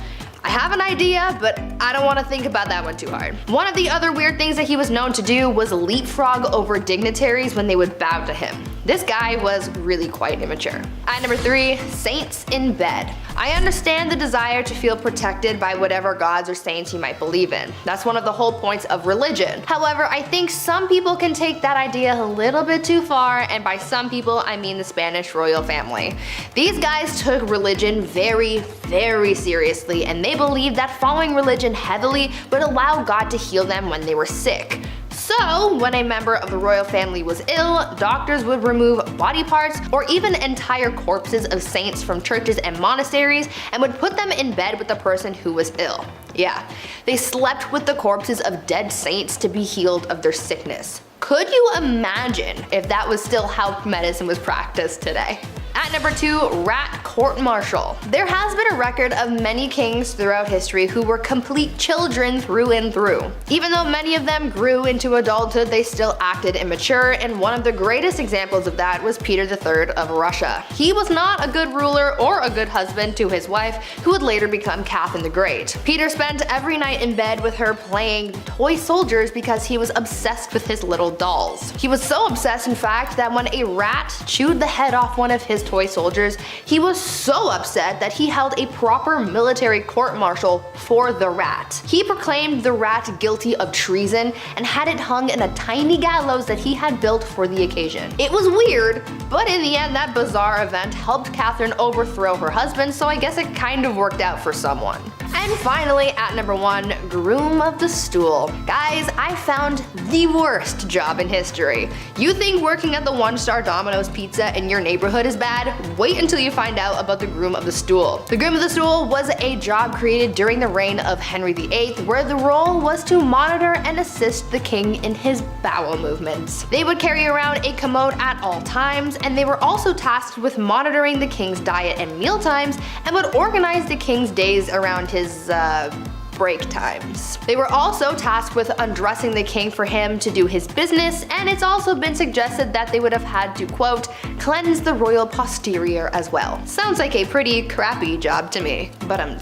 I have an idea, but I don't want to think about that one too hard. One of the other weird things that he was known to do was leapfrog over dignitaries when they would bow to him. This guy was really quite immature. At number 3, saints in bed. I understand the desire to feel protected by whatever gods or saints you might believe in. That's one of the whole points of religion. However, I think some people can take that idea a little bit too far, and by some people, I mean the Spanish royal family. These guys took religion very, very seriously, and they believed that following religion heavily would allow God to heal them when they were sick. So, when a member of the royal family was ill, doctors would remove body parts or even entire corpses of saints from churches and monasteries and would put them in bed with the person who was ill. Yeah, they slept with the corpses of dead saints to be healed of their sickness. Could you imagine if that was still how medicine was practiced today? At number 2, rat court-martial. There has been a record of many kings throughout history who were complete children through and through. Even though many of them grew into adulthood, they still acted immature, and one of the greatest examples of that was Peter III of Russia. He was not a good ruler or a good husband to his wife, who would later become Catherine the Great. Peter spent every night in bed with her playing toy soldiers because he was obsessed with his little dolls. He was so obsessed, in fact, that when a rat chewed the head off one of his toy soldiers, he was so upset that he held a proper military court-martial for the rat. He proclaimed the rat guilty of treason and had it hung in a tiny gallows that he had built for the occasion. It was weird, but in the end that bizarre event helped Catherine overthrow her husband, so I guess it kind of worked out for someone. And finally, at number 1, groom of the stool. Guys, I found the worst job in history. You think working at the 1-star Domino's Pizza in your neighborhood is bad? Wait until you find out about the groom of the stool. The groom of the stool was a job created during the reign of Henry VIII, where the role was to monitor and assist the king in his bowel movements. They would carry around a commode at all times, and they were also tasked with monitoring the king's diet and meal times, and would organize the king's days around his break times. They were also tasked with undressing the king for him to do his business, and it's also been suggested that they would have had to, quote, cleanse the royal posterior as well. Sounds like a pretty crappy job to me, but I'm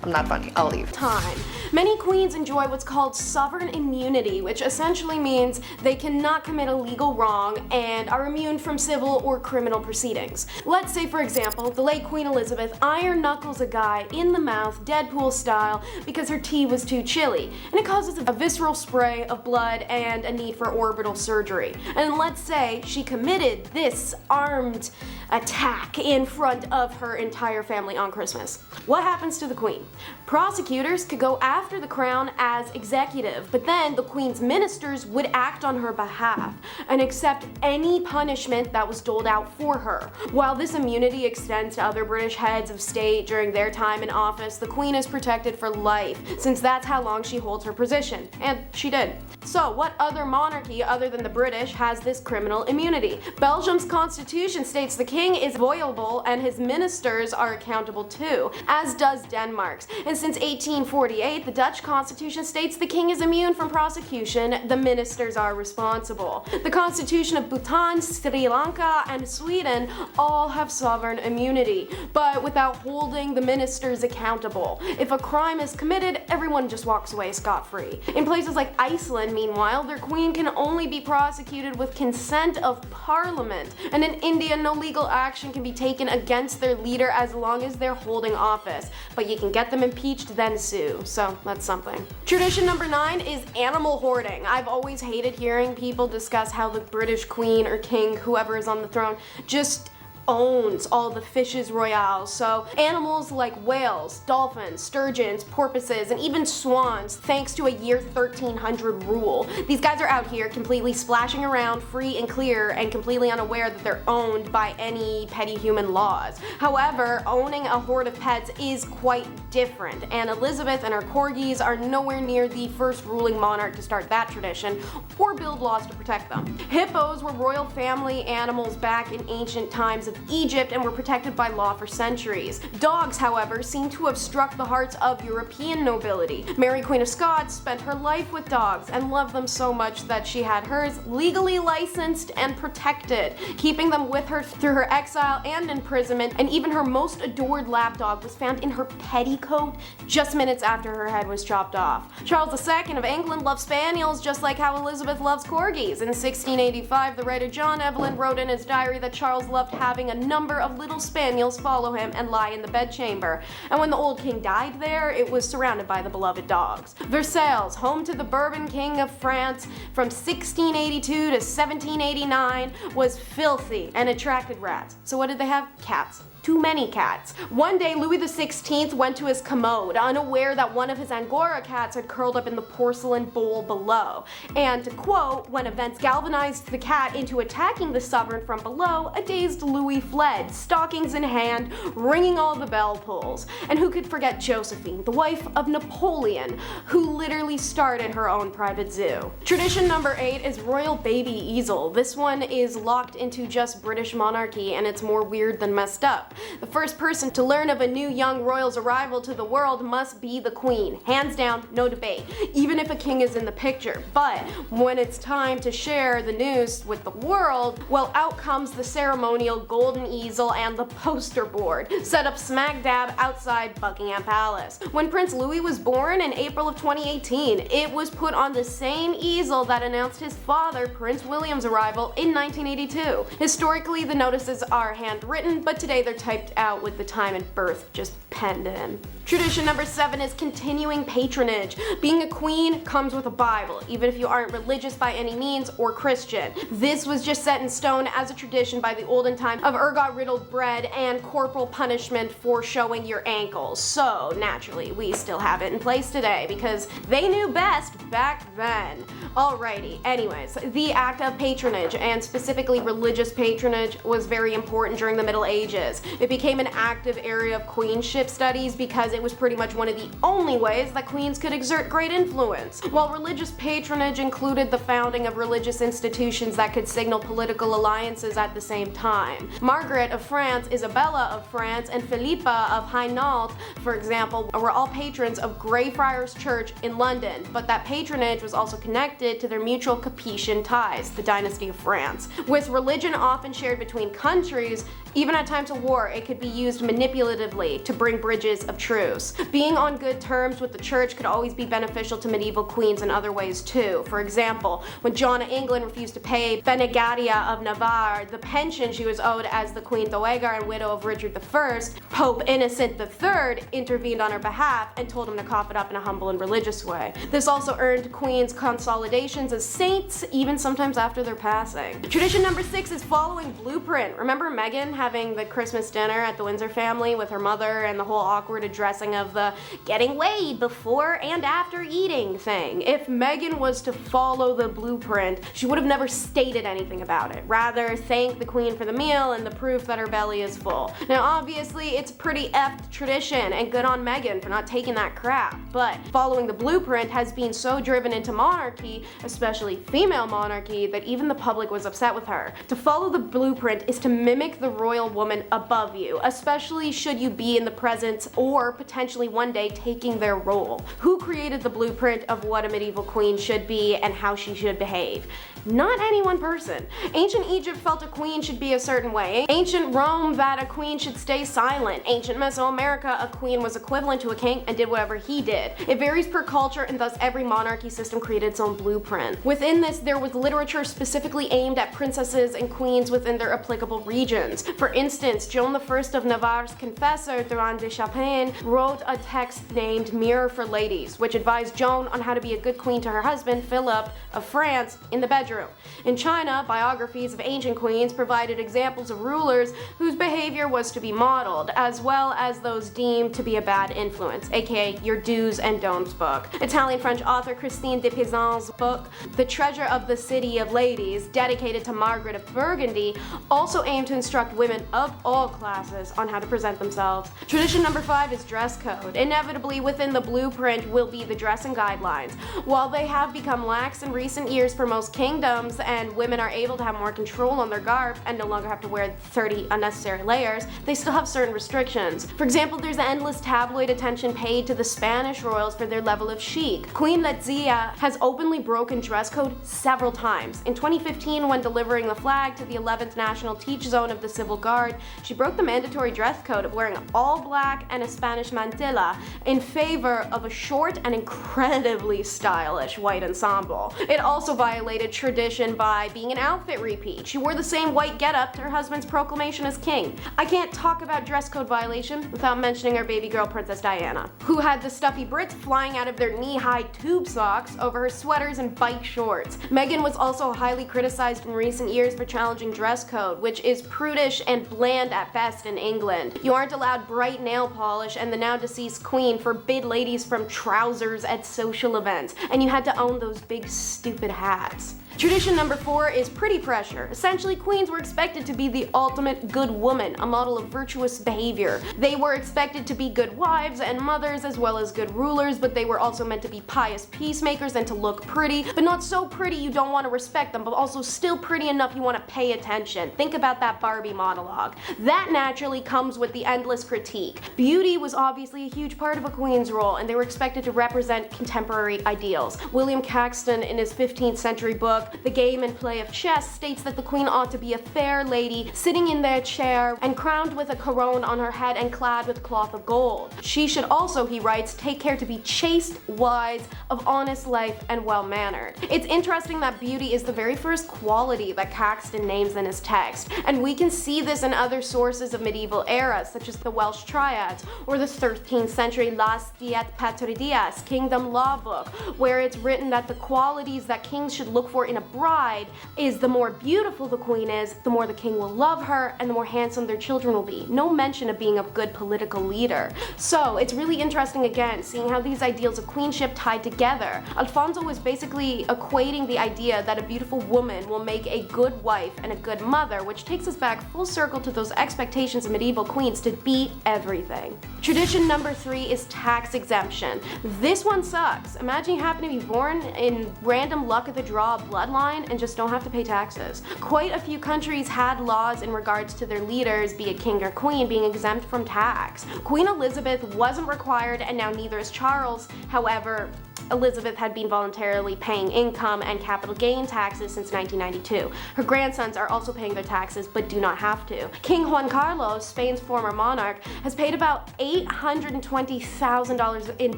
not funny. I'll leave. Time. Many queens enjoy what's called sovereign immunity, which essentially means they cannot commit a legal wrong and are immune from civil or criminal proceedings. Let's say, for example, the late Queen Elizabeth iron knuckles a guy in the mouth, Deadpool style, because her tea was too chilly, and it causes a visceral spray of blood and a need for orbital surgery. And let's say she committed this armed attack in front of her entire family on Christmas. What happens to the queen? Prosecutors could go after the crown as executive, but then the queen's ministers would act on her behalf and accept any punishment that was doled out for her. While this immunity extends to other British heads of state during their time in office, the queen is protected for life, since that's how long she holds her position. And she did. So what other monarchy other than the British has this criminal immunity? Belgium's constitution states the king is violable and his ministers are accountable too, as does Denmark's. And since 1848, the Dutch constitution states the king is immune from prosecution, the ministers are responsible. The constitution of Bhutan, Sri Lanka, and Sweden all have sovereign immunity, but without holding the ministers accountable. If a crime is committed, everyone just walks away scot-free. In places like Iceland, meanwhile, their queen can only be prosecuted with consent of parliament, and in India, no legal action can be taken against their leader as long as they're holding office, but you can get them impeached, then sue. So that's something. Tradition number 9 is animal hoarding. I've always hated hearing people discuss how the British queen or king, whoever is on the throne, just owns all the fishes royale. So animals like whales, dolphins, sturgeons, porpoises, and even swans, thanks to a year 1300 rule. These guys are out here completely splashing around free and clear and completely unaware that they're owned by any petty human laws. However, owning a horde of pets is quite different, and Elizabeth and her corgis are nowhere near the first ruling monarch to start that tradition or build laws to protect them. Hippos were royal family animals back in ancient times of Egypt and were protected by law for centuries. Dogs, however, seem to have struck the hearts of European nobility. Mary Queen of Scots spent her life with dogs and loved them so much that she had hers legally licensed and protected, keeping them with her through her exile and imprisonment, and even her most adored lapdog was found in her petticoat just minutes after her head was chopped off. Charles II of England loved spaniels just like how Elizabeth loves corgis. In 1685, the writer John Evelyn wrote in his diary that Charles loved having a number of little spaniels follow him and lie in the bedchamber, and when the old king died there, it was surrounded by the beloved dogs. Versailles, home to the Bourbon King of France from 1682 to 1789, was filthy and attracted rats. So what did they have? Cats. Too many cats. One day, Louis XVI went to his commode, unaware that one of his Angora cats had curled up in the porcelain bowl below. And to quote, when events galvanized the cat into attacking the sovereign from below, a dazed Louis fled, stockings in hand, ringing all the bell pulls. And who could forget Josephine, the wife of Napoleon, who literally started her own private zoo. Tradition number 8 is royal baby easel. This one is locked into just British monarchy, and it's more weird than messed up. The first person to learn of a new young royal's arrival to the world must be the queen. Hands down, no debate, even if a king is in the picture. But when it's time to share the news with the world, well, out comes the ceremonial golden easel and the poster board, set up smack dab outside Buckingham Palace. When Prince Louis was born in April of 2018, it was put on the same easel that announced his father, Prince William's arrival in 1982. Historically, the notices are handwritten, but today they're typed out with the time and birth just penned in. Tradition number 7 is continuing patronage. Being a queen comes with a Bible, even if you aren't religious by any means or Christian. This was just set in stone as a tradition by the olden time of ergot-riddled bread and corporal punishment for showing your ankles. So naturally, we still have it in place today because they knew best back then. Alrighty, anyways, the act of patronage, and specifically religious patronage, was very important during the Middle Ages. It became an active area of queenship studies because it was pretty much one of the only ways that queens could exert great influence. While religious patronage included the founding of religious institutions that could signal political alliances at the same time. Margaret of France, Isabella of France, and Philippa of Hainault, for example, were all patrons of Greyfriars Church in London, but that patronage was also connected to their mutual Capetian ties, the dynasty of France. With religion often shared between countries, even at times of war, it could be used manipulatively to bring bridges of truce. Being on good terms with the church could always be beneficial to medieval queens in other ways too. For example, when Joan of England refused to pay Benegadia of Navarre the pension she was owed as the Queen Dowager and widow of Richard I, Pope Innocent III intervened on her behalf and told him to cough it up in a humble and religious way. This also earned queens consolidations as saints, even sometimes after their passing. Tradition number 6 is following blueprint. Remember Meghan having the Christmas dinner at the Windsor family with her mother and the whole awkward addressing of the getting weighed before and after eating thing? If Meghan was to follow the blueprint, she would have never stated anything about it. Rather, thank the queen for the meal and the proof that her belly is full. Now obviously it's pretty effed tradition, and good on Meghan for not taking that crap, but following the blueprint has been so driven into monarchy, especially female monarchy, that even the public was upset with her. To follow the blueprint is to mimic the royal woman above you, especially should you be in the presence or potentially one day taking their role. Who created the blueprint of what a medieval queen should be and how she should behave? Not any one person. Ancient Egypt felt a queen should be a certain way. Ancient Rome that a queen should stay silent. Ancient Mesoamerica, a queen was equivalent to a king and did whatever he did. It varies per culture, and thus every monarchy system created its own blueprint. Within this, there was literature specifically aimed at princesses and queens within their applicable regions. For instance, Joan I of Navarre's confessor, Durand de Champagne, wrote a text named Mirror for Ladies, which advised Joan on how to be a good queen to her husband, Philip of France, in the bedroom. In China, biographies of ancient queens provided examples of rulers whose behavior was to be modeled, as well as those deemed to be a bad influence, aka your do's and don'ts book. Italian-French author Christine de Pizan's book, The Treasure of the City of Ladies, dedicated to Margaret of Burgundy, also aimed to instruct women women of all classes on how to present themselves. Tradition number 5 is dress code. Inevitably within the blueprint will be the dressing guidelines. While they have become lax in recent years for most kingdoms and women are able to have more control on their garb and no longer have to wear 30 unnecessary layers, they still have certain restrictions. For example, there's endless tabloid attention paid to the Spanish royals for their level of chic. Queen Letizia has openly broken dress code several times. In 2015, when delivering the flag to the 11th National Teach Zone of the Civil Guard, she broke the mandatory dress code of wearing all black and a Spanish mantilla in favor of a short and incredibly stylish white ensemble. It also violated tradition by being an outfit repeat. She wore the same white getup to her husband's proclamation as king. I can't talk about dress code violation without mentioning our baby girl Princess Diana, who had the stuffy Brits flying out of their knee-high tube socks over her sweaters and bike shorts. Meghan was also highly criticized in recent years for challenging dress code, which is prudish and bland at best in England. You aren't allowed bright nail polish, and the now deceased queen forbid ladies from trousers at social events, and you had to own those big stupid hats. Tradition number 4 is pretty pressure. Essentially, queens were expected to be the ultimate good woman, a model of virtuous behavior. They were expected to be good wives and mothers as well as good rulers, but they were also meant to be pious peacemakers and to look pretty, but not so pretty you don't want to respect them, but also still pretty enough you want to pay attention. Think about that Barbie monologue. That naturally comes with the endless critique. Beauty was obviously a huge part of a queen's role, and they were expected to represent contemporary ideals. William Caxton, in his 15th century book, The Game and Play of Chess, states that the queen ought to be a fair lady, sitting in their chair and crowned with a corone on her head and clad with cloth of gold. She should also, he writes, take care to be chaste, wise, of honest life, and well-mannered. It's interesting that beauty is the very first quality that Caxton names in his text, and we can see this in other sources of medieval eras, such as the Welsh Triads, or the 13th century Las Diet Patridias Kingdom Law Book, where it's written that the qualities that kings should look for in a bride is the more beautiful the queen is, the more the king will love her, and the more handsome their children will be. No mention of being a good political leader. So it's really interesting again, seeing how these ideals of queenship tied together. Alfonso was basically equating the idea that a beautiful woman will make a good wife and a good mother, which takes us back full circle to those expectations of medieval queens to be everything. Tradition number 3 is tax exemption. This one sucks. Imagine you happen to be born in random luck of the draw bloodline and just don't have to pay taxes. Quite a few countries had laws in regards to their leaders, be it king or queen, being exempt from tax. Queen Elizabeth wasn't required, and now neither is Charles. However, Elizabeth had been voluntarily paying income and capital gain taxes since 1992. Her grandsons are also paying their taxes but do not have to. King Juan Carlos, Spain's former monarch, has paid about $820,000 in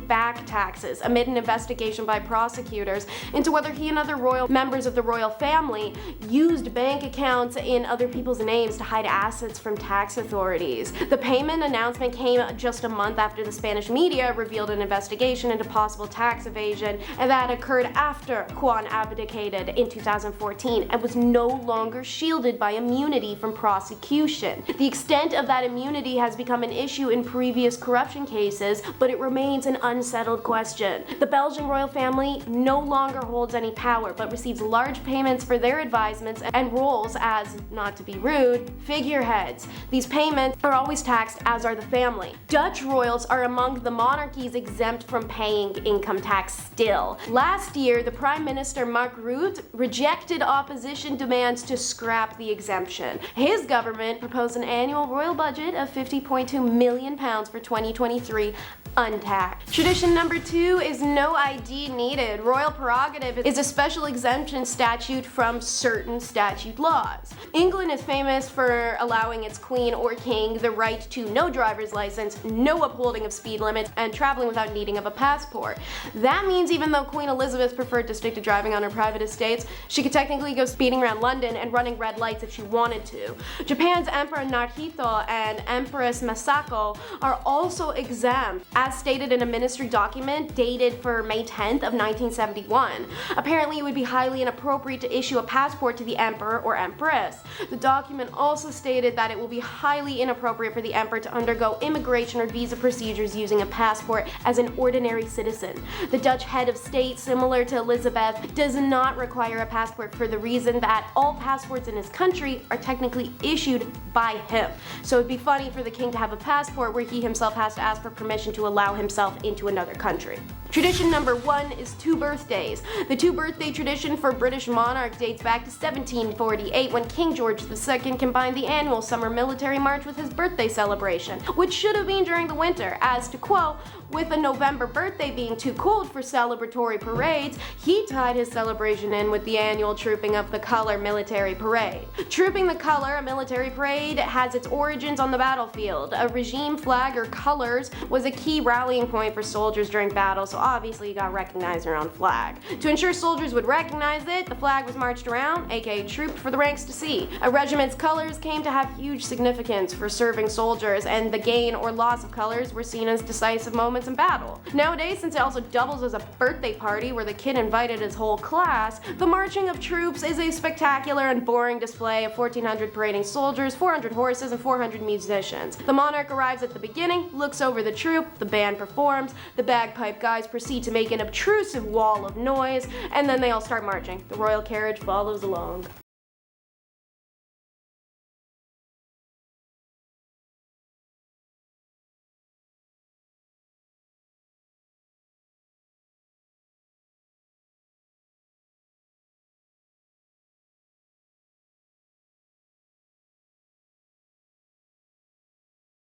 back taxes amid an investigation by prosecutors into whether he and other royal members of the royal family used bank accounts in other people's names to hide assets from tax authorities. The payment announcement came just a month after the Spanish media revealed an investigation into possible tax evasion, and that occurred after Juan abdicated in 2014 and was no longer shielded by immunity from prosecution. The extent of that immunity has become an issue in previous corruption cases, but it remains an unsettled question. The Belgian royal family no longer holds any power, but receives large payments for their advisements and roles as, not to be rude, figureheads. These payments are always taxed, as are the family. Dutch royals are among the monarchies exempt from paying income tax still. Last year, the Prime Minister Mark Rutte rejected opposition demands to scrap the exemption. His government proposed an annual royal budget of £50.2 million for 2023, untaxed. Tradition number 2 is no ID needed. Royal prerogative is a special exemption statute from certain statute laws. England is famous for allowing its queen or king the right to no driver's license, no upholding of speed limits, and traveling without needing of a passport. That means even though Queen Elizabeth preferred to stick to driving on her private estates, she could technically go speeding around London and running red lights if she wanted to. Japan's Emperor Naruhito and Empress Masako are also exempt, as stated in a ministry document dated for May 10th of 1971. Apparently, it would be highly inappropriate to issue a passport to the emperor or empress. The document also stated that it will be highly inappropriate for the emperor to undergo immigration or visa procedures using a passport as an ordinary citizen. The Dutch head of state, similar to Elizabeth, does not require a passport for the reason that all passports in his country are technically issued by him. So it'd be funny for the king to have a passport where he himself has to ask for permission to allow himself into another country. Tradition number 1 is 2 birthdays. The 2 birthday tradition for British monarch dates back to 1748 when King George II combined the annual summer military march with his birthday celebration, which should have been during the winter, as to quote, with a November birthday being too cold for celebratory parades, he tied his celebration in with the annual Trooping of the Color military parade. Trooping the Color, a military parade, has its origins on the battlefield. A regime flag or colors was a key rallying point for soldiers during battle, so obviously you got recognized around flag. To ensure soldiers would recognize it, the flag was marched around, aka trooped, for the ranks to see. A regiment's colors came to have huge significance for serving soldiers, and the gain or loss of colors were seen as decisive moments in battle. Nowadays, since it also doubles as a birthday party where the kid invited his whole class, the marching of troops is a spectacular and boring display of 1,400 parading soldiers, 400 horses, and 400 musicians. The monarch arrives at the beginning, looks over the troop, the band performs, the bagpipe guys proceed to make an obtrusive wall of noise, and then they all start marching. The royal carriage follows along.